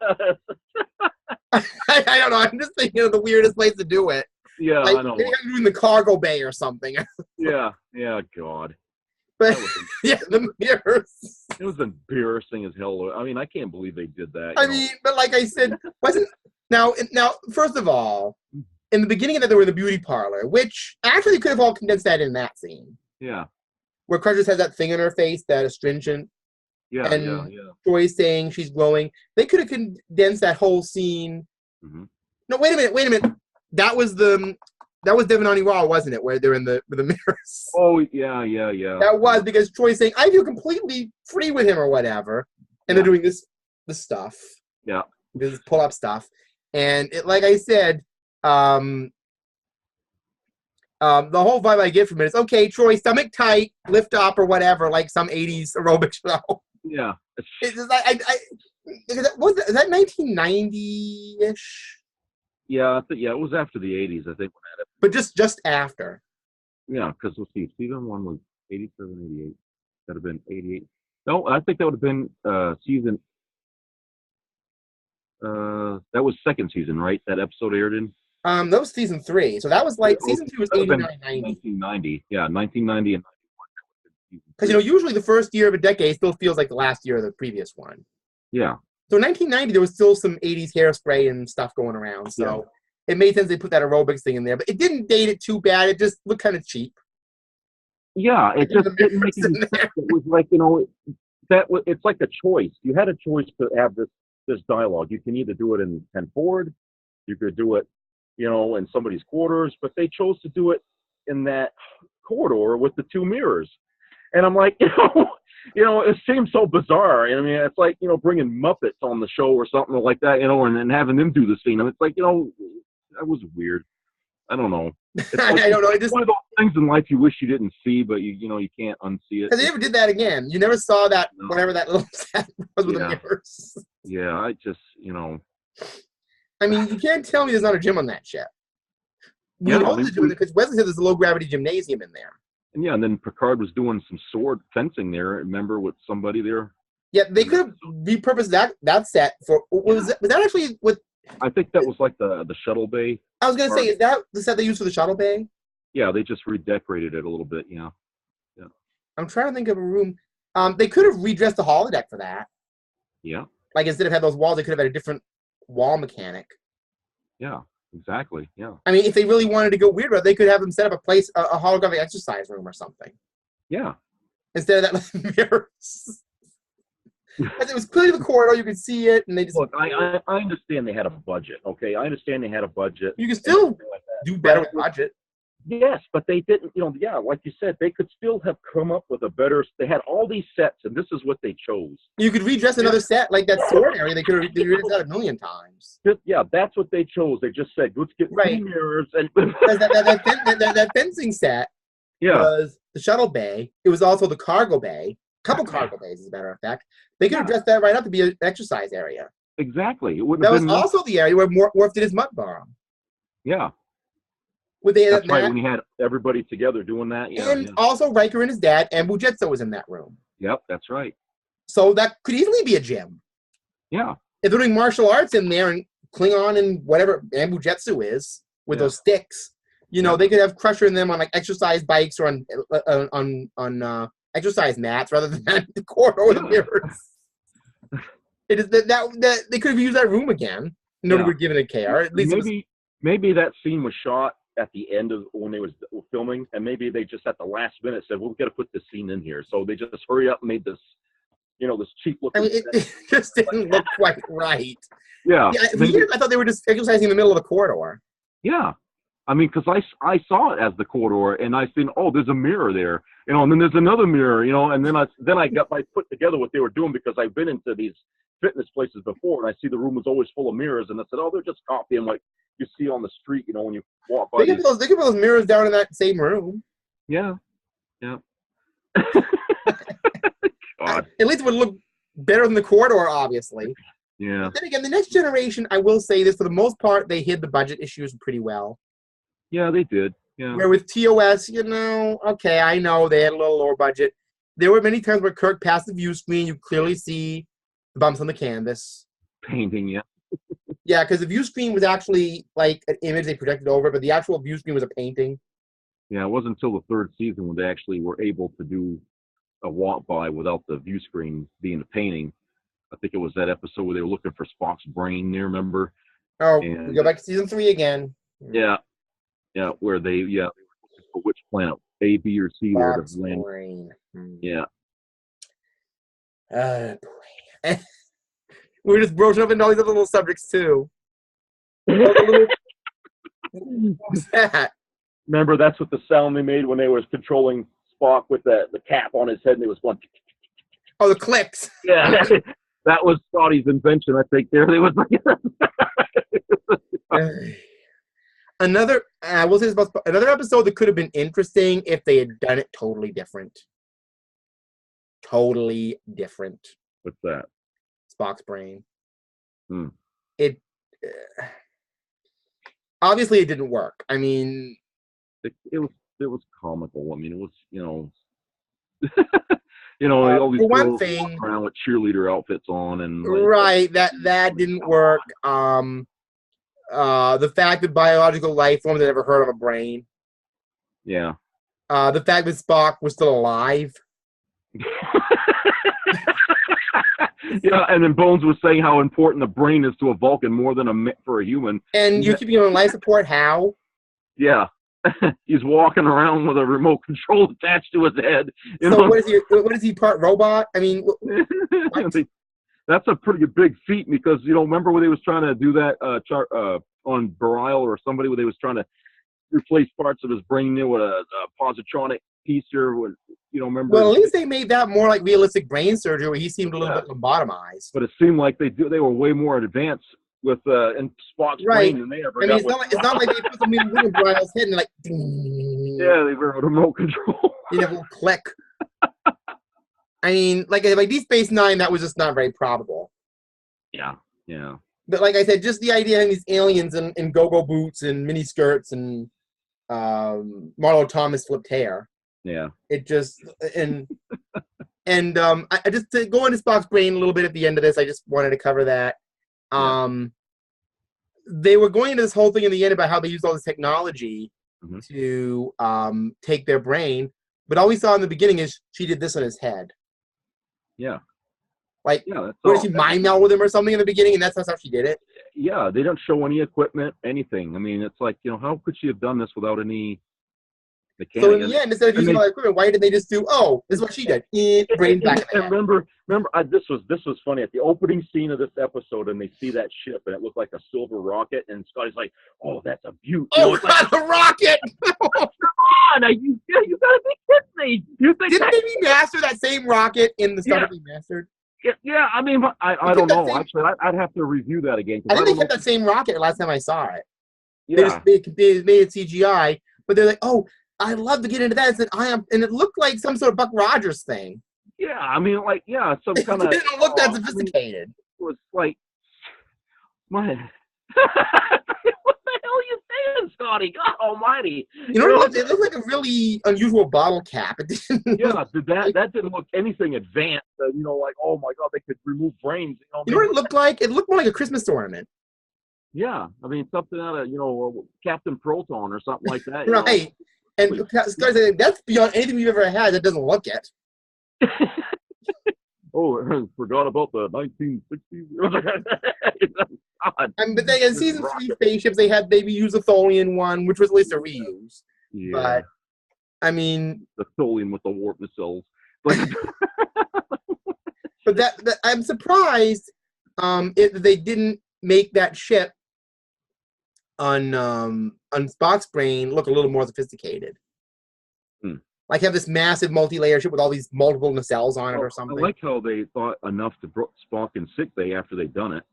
I don't know. I'm just thinking of the weirdest place to do it. Yeah, like, I know. Maybe I'm doing the cargo bay or something. Yeah, God. But the mirrors. It was embarrassing as hell. I mean, I can't believe they did that. I mean, but like I said, wasn't now. First of all, in the beginning of that, they were in the beauty parlor, which actually could have all condensed that in that scene. Yeah. Where Crutchers has that thing in her face, that astringent. Yeah, and Troy's saying she's glowing. They could have condensed that whole scene. Mm-hmm. No, wait a minute. That was Devanani Raw, wasn't it? Where they're in the mirrors. Oh yeah. That was because Troy's saying, "I feel completely free with him," or whatever, and they're doing this stuff. Yeah. This pull-up stuff, and like I said, the whole vibe I get from it is, okay, Troy, stomach tight, lift up or whatever, like some '80s aerobic show. Yeah. It's just Is that 1990-ish? Yeah, it was after the 80s, I think. But just after. Yeah, because let's see, season 1 was 87, 88. That'd have been 88. No, I think that would have been season. That was second season, right? That episode aired in. That was season 3. So that was like season 2 was 89, 90. 1990. Yeah, 1990 and 91. Because usually the first year of a decade still feels like the last year of the previous one. Yeah. So in 1990 there was still some 80s hairspray and stuff going around. So it made sense they put that aerobics thing in there, but it didn't date it too bad. It just looked kind of cheap. Yeah, it just didn't make any sense. It was like, it's like a choice. You had a choice to have this dialogue. You can either do it in 10 forward, you could do it, in somebody's quarters, but they chose to do it in that corridor with the 2 mirrors. And I'm like, it seems so bizarre. I mean, it's like, bringing Muppets on the show or something like that, and then having them do the scene. And it's like, that was weird. I don't know. It's like, I don't know. It's one of those things in life you wish you didn't see, but you can't unsee it. Because they never did that again. You never saw that, whatever that little set was with the mirrors. Yeah, I just, I mean, you can't tell me there's not a gym on that ship. We know there's a gym because Wesley said there's a low-gravity gymnasium in there. And then Picard was doing some sword fencing there, remember, with somebody there? Yeah, they could have repurposed that set for... Was that actually with... I think that was like the shuttle bay. I was going to say, is that the set they used for the shuttle bay? Yeah, they just redecorated it a little bit, yeah. I'm trying to think of a room. They could have redressed the holodeck for that. Yeah. Like, instead of having those walls, they could have had a different wall mechanic. Yeah, exactly, yeah. I mean, if they really wanted to go weird, they could have them set up a holographic exercise room or something. Yeah. Instead of that mirrors. It was clearly the corridor, you could see it, and they just... Look, I understand they had a budget, okay? I understand they had a budget. You can still do better with budget. Yes, but they didn't, like you said, they could still have come up with a better... They had all these sets, and this is what they chose. You could redress another set, like that sword area. They could have redressed that a million times. Yeah, that's what they chose. They just said, let's get 2 mirrors. And that fencing set was the shuttle bay. It was also the cargo bay. A couple cargo bays, as a matter of fact. They could have dressed that right up to be an exercise area. Exactly. It that was also the area where Worf did his mud bomb. Yeah. That's right, when he had everybody together doing that. Yeah, and also Riker and his dad, and Bujetso was in that room. Yep, that's right. So that could easily be a gym. Yeah. If they're doing martial arts in there and Klingon and whatever Ambujutsu is with those sticks, they could have Crusher in them on like exercise bikes or on exercise mats rather than the corridor with the mirrors. It is that they could have used that room again. Nobody would give it a care. At least maybe that scene was shot at the end of when they was filming, and maybe they just at the last minute said, "Well, we've got to put this scene in here." So they just hurry up and made this, this cheap looking. I mean, it just didn't look quite right. Yeah. For years, I thought they were just exercising in the middle of the corridor. Yeah. I mean, because I saw it as the corridor, and I seen, there's a mirror there, and then there's another mirror, and then I got put together what they were doing because I've been into these fitness places before, and I see the room was always full of mirrors, and I said, they're just copying like you see on the street, when you walk by. They could put those mirrors down in that same room. Yeah. Yeah. God. At least it would look better than the corridor, obviously. Yeah. But then again, the Next Generation, I will say this, for the most part, they hid the budget issues pretty well. Yeah, they did. Yeah. Where with TOS, okay, I know they had a little lower budget. There were many times where Kirk passed the view screen, you clearly see the bumps on the canvas. Painting, yeah. Yeah, because the view screen was actually like an image they projected over, but the actual view screen was a painting. Yeah, it wasn't until the 3rd season when they actually were able to do a walk by without the view screen being a painting. I think it was that episode where they were looking for Spock's brain there, remember? Oh, we go back to season 3 again. Yeah. Yeah, where they were looking for which planet, A, B, or C there to land. Brain. Yeah. Boy. We're just broaching up into all these other little subjects, too. What was that? Remember, that's what the sound they made when they was controlling Spock with the cap on his head, and it was going... Oh, the clicks. Yeah, that was Scotty's invention, I think. There, they was like... I will say this about another episode that could have been interesting if they had done it totally different. Totally different. What's that? Spock's brain. Hmm. It obviously it didn't work. I mean, it was comical. I mean, it was, all these for one girls thing, walking around with cheerleader outfits on, and right, that didn't work. The fact that biological life forms had never heard of a brain. Yeah. The fact that Spock was still alive. Yeah, and then Bones was saying how important the brain is to a Vulcan more than for a human. And you're keeping him on life support? How? Yeah. He's walking around with a remote control attached to his head. What is he, part robot? I mean, that's a pretty big feat, because, remember when they was trying to do that on Bareil or somebody, where they was trying to replace parts of his brain with a positronic piece here, remember? Well, at least they made that more like realistic brain surgery, where he seemed a little bit lobotomized. But it seemed like they were way more advanced with in Spock's brain than they ever got. It's not like they put something in Bareil's head and yeah, they were remote control. You have a little click. I mean, like Deep Space Nine, that was just not very probable. Yeah. But like I said, just the idea of these aliens in go-go boots and mini skirts and Marlo Thomas flipped hair. Yeah. It just I just, to go into Spock's brain a little bit at the end of this, I just wanted to cover that. They were going into this whole thing in the end about how they used all this technology to take their brain, but all we saw in the beginning is she did this on his head. Yeah. Like, did she mind meld with him or something in the beginning, and that's how she did it? Yeah, they don't show any equipment, anything. I mean, it's like, how could she have done this without any mechanics? So in the end, instead of using all that equipment, why didn't they just do, this is what she did? Brain back in the head. Remember, this was funny. At the opening scene of this episode, and they see that ship, and it looked like a silver rocket, and Scotty's like, "Oh, that's a beaut." A rocket! Come on, you gotta be kidding me. Didn't they remaster that same rocket in the Starfleet Remastered? Yeah, I mean, I don't know. Actually, I'd have to review that again. I think they kept that same rocket last time I saw it. Yeah. They made it CGI, but they're like, I'd love to get into that. And it looked like some sort of Buck Rogers thing. Yeah, I mean, some kind of. It didn't look that sophisticated. It was like, man. What the hell are you saying, Scotty? God Almighty! It looked like a really unusual bottle cap. It didn't. Yeah, that didn't look anything advanced. Like, oh my God, they could remove brains. You know what it looked like? It looked more like a Christmas ornament. Yeah, I mean, something out of Captain Proton or something like that. Right. And Scotty said, that's beyond anything we've ever had. That doesn't look it. Oh, I forgot about the 1960s. But then in season 3 spaceships, they used the Tholian one, which was at least a reuse. Yeah. But I mean, the Tholian with the warp missiles. But that I'm surprised they didn't make that ship on Spock's brain look a little more sophisticated. Like have this massive multi-layer ship with all these multiple nacelles on it or something. I like how they thought enough to put Spock in sickbay after they'd done it.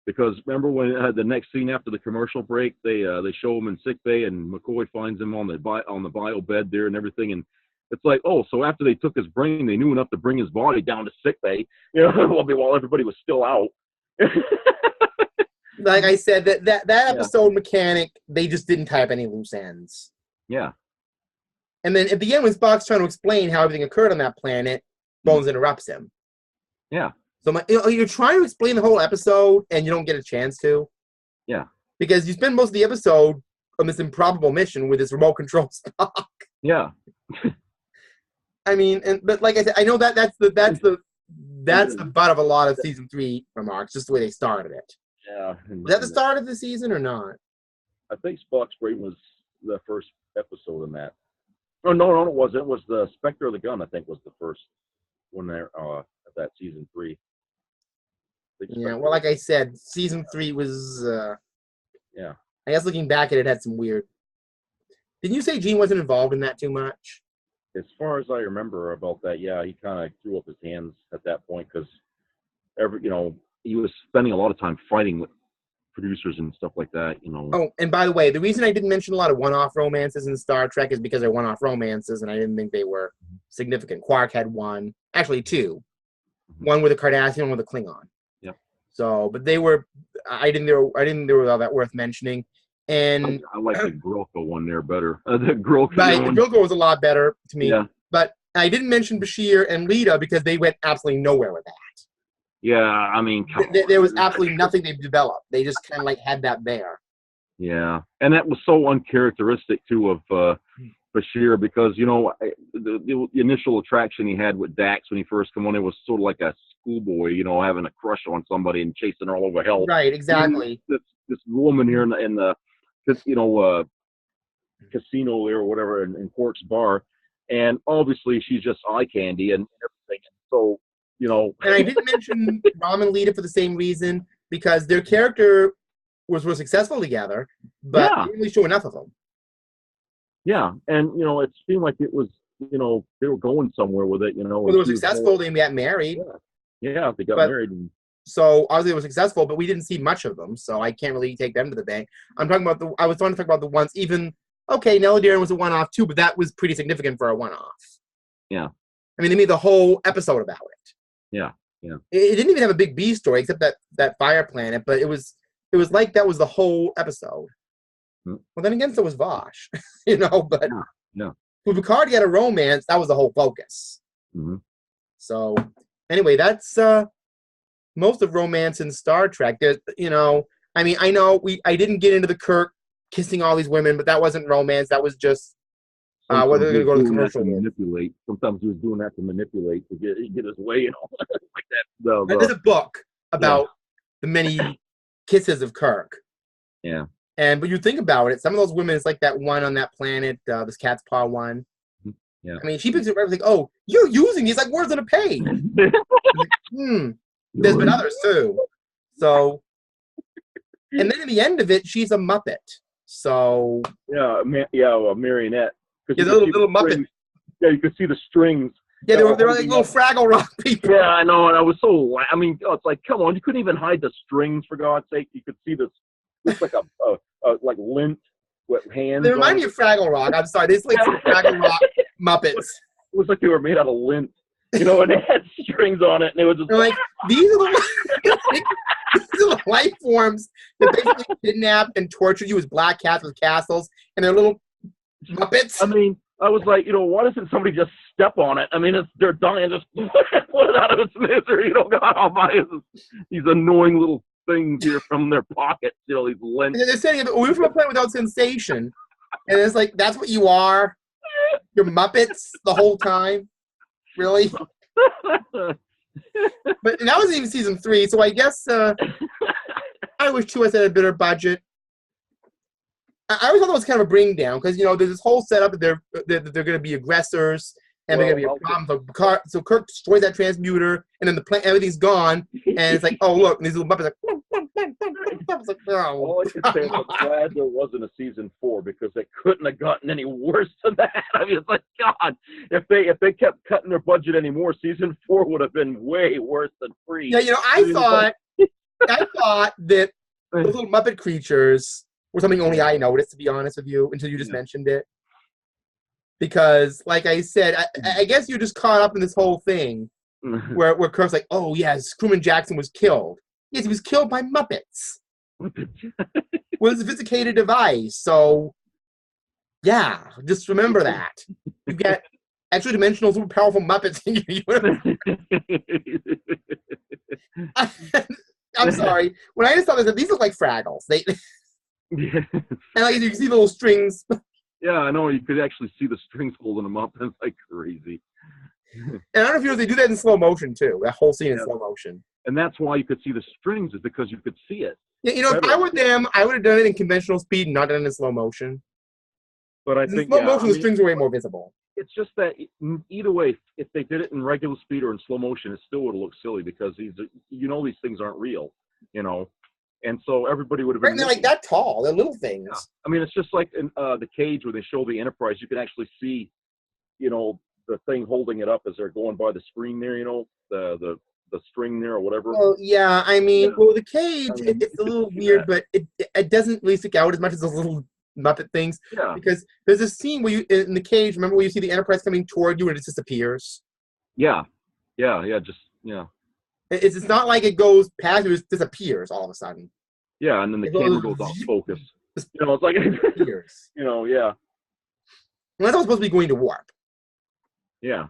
Because remember when the next scene after the commercial break, they show him in sickbay and McCoy finds him on the bio bed there and everything, and it's like, so after they took his brain, they knew enough to bring his body down to sickbay, while everybody was still out. Like I said, that episode mechanic, they just didn't tie up any loose ends. Yeah. And then at the end, when Spock's trying to explain how everything occurred on that planet, Bones interrupts him. Yeah. So you're trying to explain the whole episode, and you don't get a chance to. Yeah. Because you spend most of the episode on this improbable mission with this remote control Spock. Yeah. I mean, but like I said, I know that's the butt of a lot of season 3 remarks, just the way they started it. Yeah. Was that the start of the season or not? I think Spock's brain was the first episode in that. Oh, no, it wasn't. It was the Spectre of the Gun, I think, was the first one there that season 3. Yeah, well, like I said, season 3 was. Yeah. I guess looking back at it, had some weird. Didn't you say Gene wasn't involved in that too much? As far as I remember about that, yeah, he kind of threw up his hands at that point because he was spending a lot of time fighting with producers and stuff like that, Oh, and by the way, the reason I didn't mention a lot of one-off romances in Star Trek is because they're one-off romances, and I didn't think they were significant. Quark had one, actually 2. One with a Cardassian, one with a Klingon. So, but they were, I didn't think they were all that worth mentioning. And I like the Grilka one there better. The Grilka right, one. Grilka was a lot better to me. Yeah. But I didn't mention Bashir and Lita because they went absolutely nowhere with that. Yeah, I mean, There was absolutely nothing they developed. They just kind of like had that there. Yeah, and that was so uncharacteristic too of Bashir, because the initial attraction he had with Dax when he first came on, it was sort of like a schoolboy, having a crush on somebody and chasing her all over hell. Right, exactly. This woman here in the casino there or whatever in Quark's bar, and obviously she's just eye candy and everything. So And I didn't mention Rom and Lita for the same reason, because their character were successful together, but they didn't really show enough of them. Yeah, and it seemed like it was they were going somewhere with it. Well, they were successful. They got married. Yeah, they got married. So obviously they were successful, but we didn't see much of them, so I can't really take them to the bank. I was trying to talk about the ones. Even Nella Darren was a one-off too, but that was pretty significant for a one-off. Yeah. I mean, they made the whole episode about it. Yeah. Yeah. It didn't even have a big B story except that fire planet, but it was like that was the whole episode. Well, then again, so was Vosh, but with Picard, he had a romance. That was the whole focus. Mm-hmm. So, anyway, that's most of romance in Star Trek. There's, I mean, I know I didn't get into the Kirk kissing all these women, but that wasn't romance. That was just whether they're going to go to the commercial. Manipulate. Sometimes he was doing that to manipulate to get his way, like that. There's a book about the many kisses of Kirk. Yeah. But you think about it, some of those women, it's like that one on that planet, this cat's paw one. Yeah. I mean, she picks it right, like, oh, you're using these like words on a page. Like, There's been others too. So, and then in the end of it, she's a Muppet. So. Yeah, a marionette. Yeah, the little Muppet. Strings. Yeah, you could see the strings. Yeah, they were like little Fraggle Rock people. Yeah, I know, and I was so. I mean, it's like, come on, you couldn't even hide the strings for God's sake. You could see this. It's like a like lint with hands. They remind me of Fraggle Rock. I'm sorry, these like Fraggle Rock Muppets. It was like they were made out of lint, and they had strings on it, and they were just like these are the life forms that basically kidnap and torture you as black cats with castles, and they're little Muppets. I mean, I was like, why doesn't somebody just step on it? I mean, they're dying, just put it out of its misery. God almighty, these annoying little things here from their pockets, these lint. They're saying we're from a planet without sensation, and it's like that's what you are. You're Muppets the whole time, really. But that was even season 3, so I guess I wish 2S had a better budget. I always thought that was kind of a bring down because there's this whole setup that they're going to be aggressors and they're going to be a problem. So Kirk destroys that transmuter, and then everything's gone, and it's like, oh look, and these little Muppets like, all I can say is I'm glad there wasn't a season 4 because they couldn't have gotten any worse than that. I mean, it's like, God, if they kept cutting their budget anymore, season 4 would have been way worse than 3. Yeah, I thought that those little Muppet creatures were something only I noticed, to be honest with you, until you just mentioned it. Because, like I said, I guess you're just caught up in this whole thing where Kirk's like, oh, yes, Crewman Jackson was killed. Yes, he was killed by Muppets. With a sophisticated device. So, yeah, just remember that. You get extra-dimensional, super powerful Muppets in your universe. I'm sorry. When I just saw this, these look like Fraggles. And like you can see the little strings. Yeah, I know. You could actually see the strings holding them up. It's like crazy. And I don't know if you know, they do that in slow motion too. That whole scene in slow motion. And that's why you could see the strings, is because you could see it. Yeah, if I were them, I would have done it in conventional speed, not done it in slow motion. But I think in slow motion, the strings are way more visible. It's just that either way, if they did it in regular speed or in slow motion, it still would have looked silly because these things aren't real, And so everybody would have been. Right, they're like that tall. They're little things. Yeah. I mean, it's just like in the cage where they show the Enterprise. You can actually see, the thing holding it up as they're going by the screen there. The string there or whatever. Well, yeah. I mean, the cage. It's a little weird, but it doesn't really stick out as much as those little Muppet things. Yeah. Because there's a scene where you in the cage. Remember where you see the Enterprise coming toward you and it just disappears. Yeah. It's not like it goes past, it just disappears all of a sudden. Yeah, and then the camera goes off focus. You know, it's like Disappears. you know, yeah. Unless I was supposed to be going to warp. Yeah.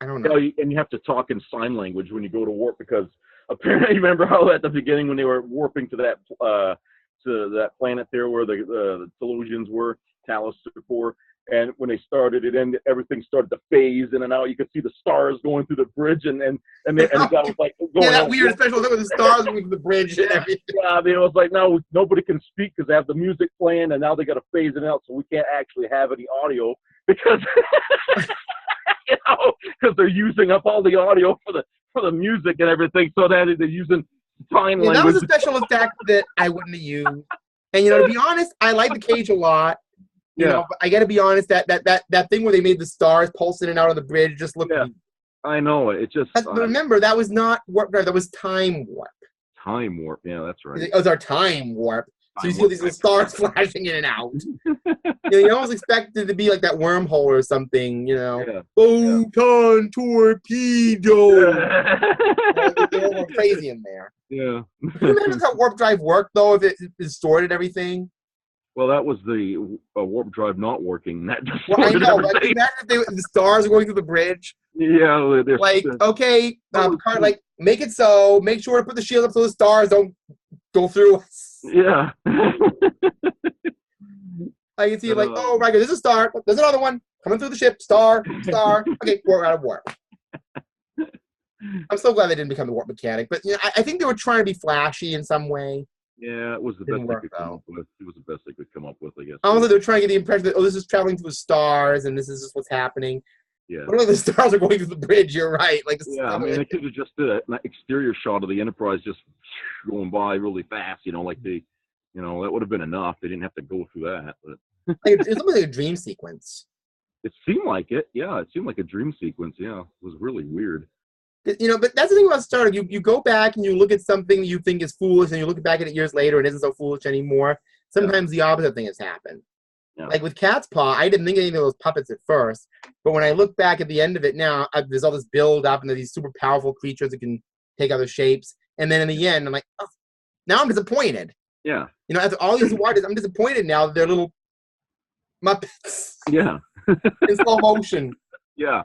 I don't know. And you have to talk in sign language when you go to warp because apparently, you remember how at the beginning when they were warping to that planet there where the Telosians were, Talos Core, and when they started it, and everything started to phase in and out. You could see the stars going through the bridge, and the guy was like, going that weird special thing with the stars going through the bridge and everything. Yeah, I mean, it was like now nobody can speak because they have the music playing, and now they got to phase it out, so we can't actually have any audio because because they're using up all the audio for the music and everything, so that they're using sign language. That was a special effect that I wouldn't have used. And to be honest, I like the cage a lot. You know, but I got to be honest, that thing where they made the stars pulse in and out of the bridge just looked. Yeah, I know it. Just. But remember, that was not warp drive. That was time warp. Time warp. Yeah, that's right. It was our time warp. So you see all these little stars flashing in and out. You almost expect it to be like that wormhole or something. Photon torpedo. They're all crazy in there. Yeah. Do you remember how warp drive worked though? If it distorted everything. Well, that was the warp drive not working. That I know. Like, imagine if the stars are going through the bridge. Yeah, they're like okay, Picard, like make it so. Make sure to put the shield up so the stars don't go through us. Yeah. I can see like, oh, right, there's a star. There's another one coming through the ship. Star. Okay, we're out of warp. I'm so glad they didn't become the warp mechanic, but I think they were trying to be flashy in some way. Yeah, it was the best they could come up with. It was the best they could come up with, I guess. Also, they're trying to get the impression that, this is traveling through the stars, and this is just what's happening. Yeah. But the stars are going through the bridge, you're right. Like, I mean, they could have just did an exterior shot of the Enterprise just going by really fast, like that would have been enough. They didn't have to go through that. But it's almost like a dream sequence. It seemed like it. Yeah, it seemed like a dream sequence. Yeah, it was really weird. But that's the thing about Star Trek. You go back and you look at something you think is foolish, and you look back at it years later, and it isn't so foolish anymore. Sometimes the opposite thing has happened. Yeah. Like with Cat's Paw, I didn't think anything of those puppets at first, but when I look back at the end of it now, there's all this build up, and there's these super powerful creatures that can take other shapes, and then in the end, I'm like, oh, now I'm disappointed. Yeah. After all these awards, I'm disappointed now that they're little Muppets. Yeah. In slow motion. Yeah.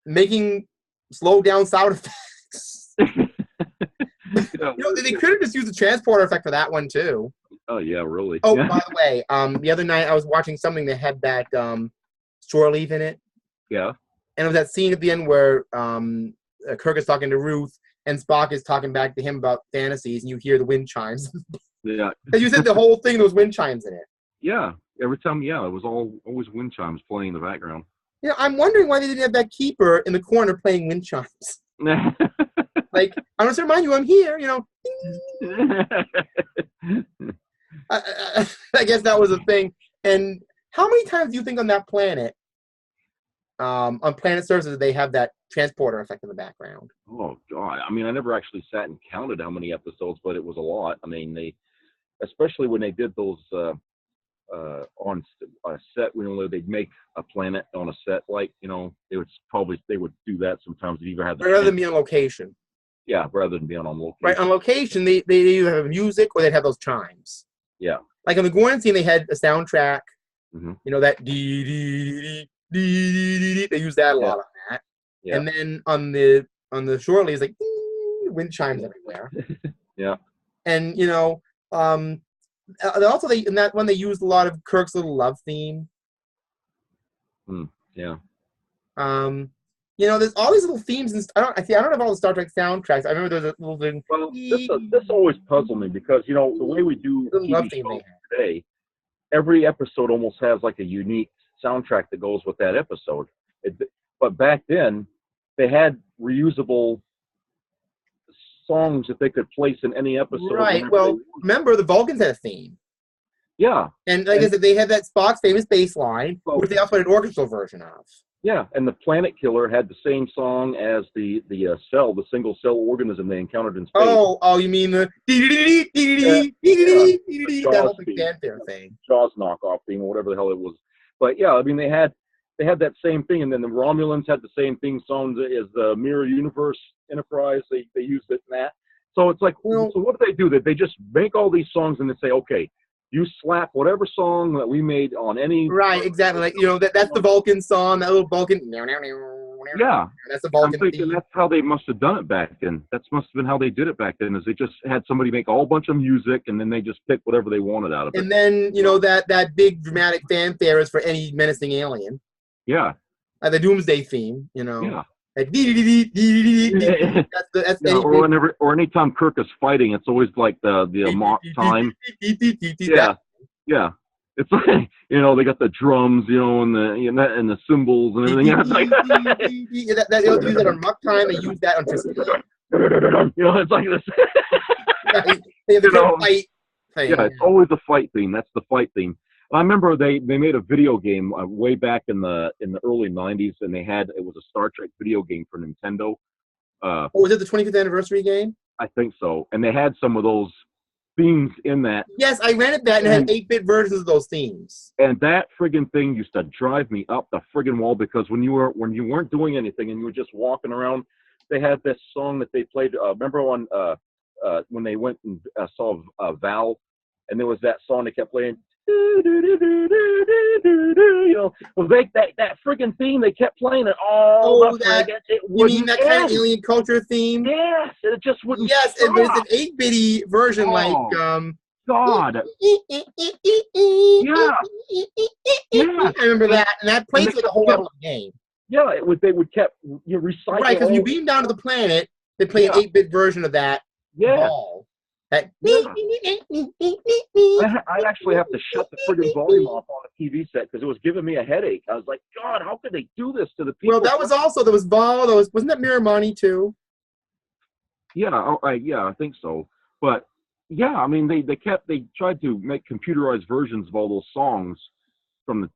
Making slow down sound effects. They could have just used the transporter effect for that one too. Oh yeah, really. Oh, by the way, the other night I was watching something that had that shore leave in it. Yeah. And it was that scene at the end where Kirk is talking to Ruth and Spock is talking back to him about fantasies, and you hear the wind chimes. Yeah. As you said, the whole thing, there was wind chimes in it. Yeah. Every time, it was always wind chimes playing in the background. I'm wondering why they didn't have that keeper in the corner playing wind chimes. Like, I want to remind you, I'm here, I guess that was a thing. And how many times do you think on that planet, on planet surfaces, they have that transporter effect in the background? Oh, God. I mean, I never actually sat and counted how many episodes, but it was a lot. I mean, especially when they did those on a set, they'd make a planet on a set, like, they would do that sometimes. They either have rather than be on location. Yeah, rather than being on location. Right, on location, they either have music or they'd have those chimes. Yeah. Like on the Gorn scene, they had a soundtrack. Mm-hmm. That dee dee dee dee dee. They use that a lot on that. Yeah. And then on the shore leave, it's like wind chimes everywhere. Yeah. And also in that one they used a lot of Kirk's little love theme. Yeah. There's all these little themes, and I don't have all the Star Trek soundtracks. I remember there's a little thing. Well, this always puzzled me because the way we do TV shows today, every episode almost has like a unique soundtrack that goes with that episode. But back then, they had reusable songs that they could place in any episode. Right. Well, remember the Vulcans had a theme. Yeah. And like I said, they had that Spock's famous bass line, which they also had an orchestral version of. Yeah, and the Planet Killer had the same song as the cell, the single cell organism they encountered in space. Oh, you mean the that whole big fanfare thing. Jaws knockoff theme or whatever the hell it was. But yeah, I mean they had they had that same thing, and then the Romulans had the same theme songs as the Mirror Universe Enterprise. They used it in that. So it's like, so what do? They just make all these songs and they say, okay, you slap whatever song that we made on any. Right, exactly. Like, that's the Vulcan song, that little Vulcan. Yeah. That's the Vulcan I'm thinking theme. that's how they must have done it back then. That must have been how they did it back then, is they just had somebody make a whole bunch of music and then they just pick whatever they wanted out of it. And then, that big dramatic fanfare is for any menacing alien. Yeah. The Doomsday theme, Yeah. Like, that's or anytime Kirk is fighting, it's always like the mock time. Yeah. Yeah. It's like, they got the drums, and the cymbals and everything. They'll use that on muck time. They use that on just, it's like this. they have the fight thing. Yeah, it's always a fight theme. That's the fight theme. I remember they made a video game way back in the early '90s, and it was a Star Trek video game for Nintendo. Was it the 25th anniversary game? I think so. And they had some of those themes in that. Yes, I rented that and had 8-bit versions of those themes. And that friggin' thing used to drive me up the friggin' wall, because when you weren't doing anything and you were just walking around, they had this song that they played. Remember when they went and saw Val, and there was that song they kept playing. That friggin' theme they kept playing it all. You mean that kind of alien culture theme? Yes, it just wouldn't. Yes, stop. it's an 8-bitty version, God. Yeah. I remember that, and that plays for the whole level of the game. Yeah, they would kept recycle. Right, because you beam down to the planet, they play an 8-bit version of that. Yeah. Ball. I'd actually have to shut the friggin' volume off on the TV set because it was giving me a headache. I was like, God, how could they do this to the people? Well, that was also, there was Vol, wasn't that Miramani too? Yeah, I think so. But yeah, I mean, they tried to make computerized versions of all those songs from the,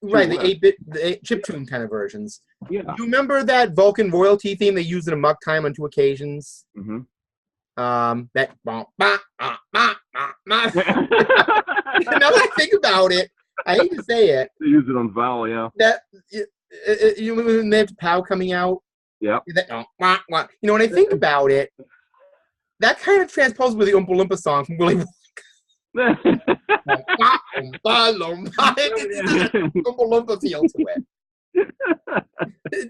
right, the 8-bit, the chiptune kind of versions. Yeah. You remember that Vulcan royalty theme they used in a muck time on 2 occasions? Mm-hmm. That now that I think about it, I hate to say it. They use it on Val, yeah. That you when they have POW coming out. Yeah. When I think about it, that kind of transposes with the Oompa Loompa song from Willy Wonka. Oompa Loompa feel to it.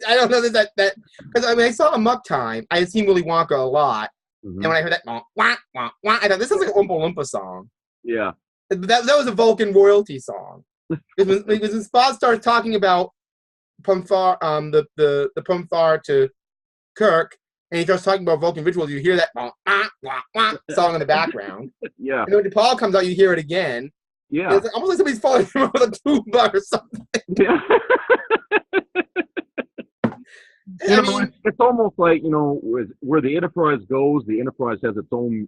I don't know that because I saw a muck time. I had seen Willy Wonka a lot. Mm-hmm. And when I heard that, I thought, this sounds like an Oompa Loompa song. Yeah. That was a Vulcan royalty song. It was when Spock starts talking about Pumthar, the Pumthar to Kirk, and he starts talking about Vulcan rituals, you hear that song in the background. Yeah. And when DePaul comes out, you hear it again. Yeah. It's almost like somebody's falling with a tuba or something. Yeah. It's almost like, where the Enterprise goes, the Enterprise has its own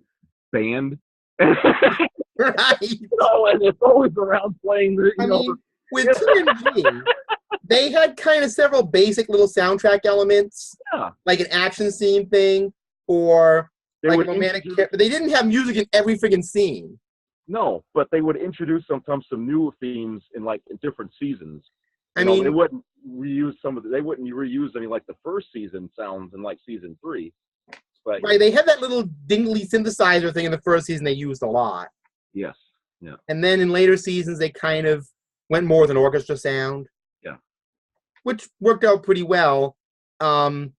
band. Right. And it's always around playing the, with TNG, they had kind of several basic little soundtrack elements. Yeah. Like an action scene thing, or like a romantic but they didn't have music in every friggin' scene. No, but they would introduce sometimes some new themes in different seasons. They wouldn't reuse they wouldn't reuse any the first season sounds in season 3. But right, they had that little dingly synthesizer thing in the first season they used a lot. Yes. Yeah. And then in later seasons they kind of went more with an orchestra sound. Yeah. Which worked out pretty well. Didn't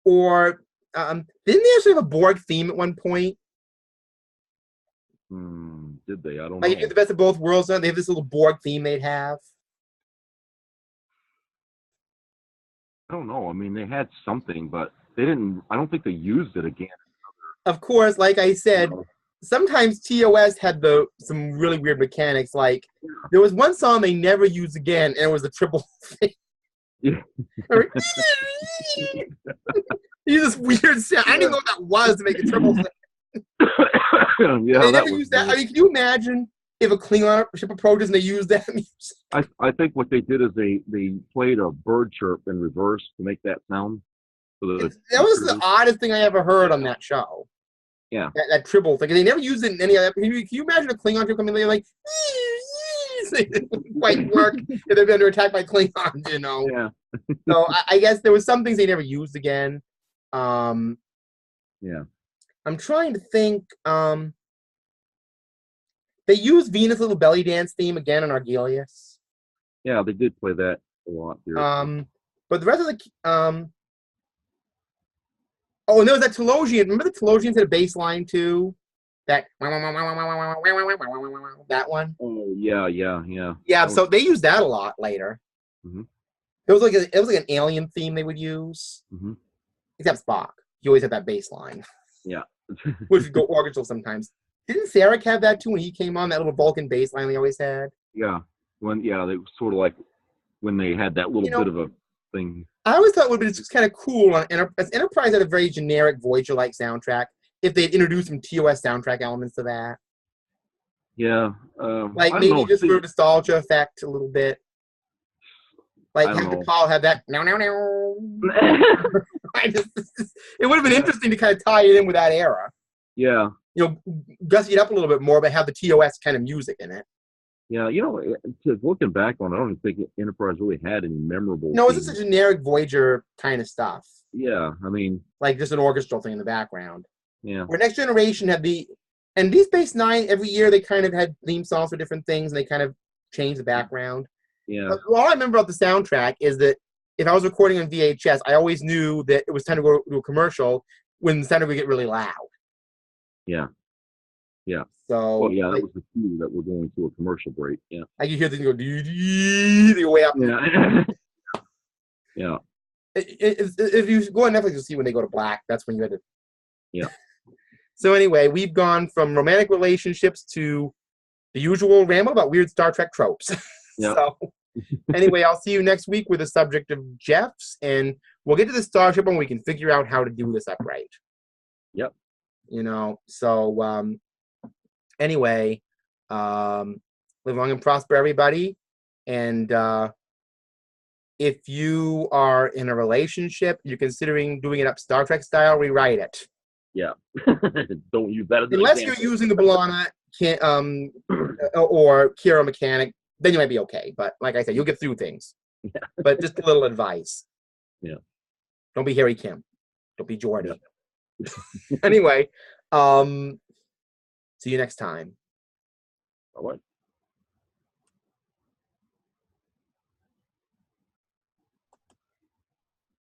they actually have a Borg theme at one point? Did they? I don't know. You get the best of both worlds. They have this little Borg theme they'd have. I don't know. I mean, they had something, but they didn't. I don't think they used it again. Of course, like I said, sometimes TOS had some really weird mechanics. There was one song they never used again, and it was the triple thing. Yeah. Use this weird sound. I didn't even know what that was to make a triple thing. Yeah, they never used that. Can you imagine if a Klingon ship approaches and they use that music? I think what they did is they played a bird chirp in reverse to make that sound. That was the oddest thing I ever heard on that show. Yeah. That triple thing. They never used it in any other. Can you imagine a Klingon ship coming in like it wouldn't quite work if they'd been under attack by Klingons, you know. Yeah. So I guess there was some things they never used again. Yeah. I'm trying to think. They used Venus' little belly dance theme again on Argelius. Yeah, they did play that a lot here. But the rest of the oh, and there was that Telosian. Remember the Telosians had a bass line too? That one? Oh yeah. Yeah, so they used that a lot later. Mm-hmm. It was like an alien theme they would use. Mm-hmm. Except Spock. He always had that bass line. Yeah. Which would go orchestral sometimes. Didn't Sarek have that too when he came on, that little Vulcan bass line they always had? Yeah. They was sort of like when they had that little bit of a thing. I always thought it would be just kind of cool on Enterprise had a very generic Voyager-like soundtrack. If they'd introduced some TOS soundtrack elements to that. Yeah. Like maybe just for nostalgia effect a little bit. Like have the call have that no. It would have been interesting to kind of tie it in with that era. Yeah. Gussy it up a little bit more, but have the TOS kind of music in it. Yeah, looking back on it, I don't even think Enterprise really had any memorable. No, it's just a generic Voyager kind of stuff. Yeah, I mean, like just an orchestral thing in the background. Yeah. Where Next Generation had and Deep Space Nine, every year they kind of had theme songs for different things, and they kind of changed the background. Yeah. But all I remember about the soundtrack is that if I was recording on VHS, I always knew that it was time to go to a commercial when the sound would get really loud. Yeah. Yeah. So. Well, yeah, that was the cue that we're going to a commercial break. Yeah. Like you hear things go, they go way up. Yeah. Yeah. If you go on Netflix, you'll see when they go to black. That's when you had to. Yeah. So anyway, we've gone from romantic relationships to the usual ramble about weird Star Trek tropes. Yeah. So anyway, I'll see you next week with the subject of Jeffs, and we'll get to the Starship and we can figure out how to do this upright. Yep. So anyway, live long and prosper, everybody. And if you are in a relationship, you're considering doing it up Star Trek style, rewrite it. Yeah. Don't use that as an unless example. you're using the B'Elanna or Kira mechanic, then you might be okay. But like I said, you'll get through things. Yeah. But just a little advice. Yeah. Don't be Harry Kim. Don't be Jordan. Yeah. Anyway, see you next time. All right.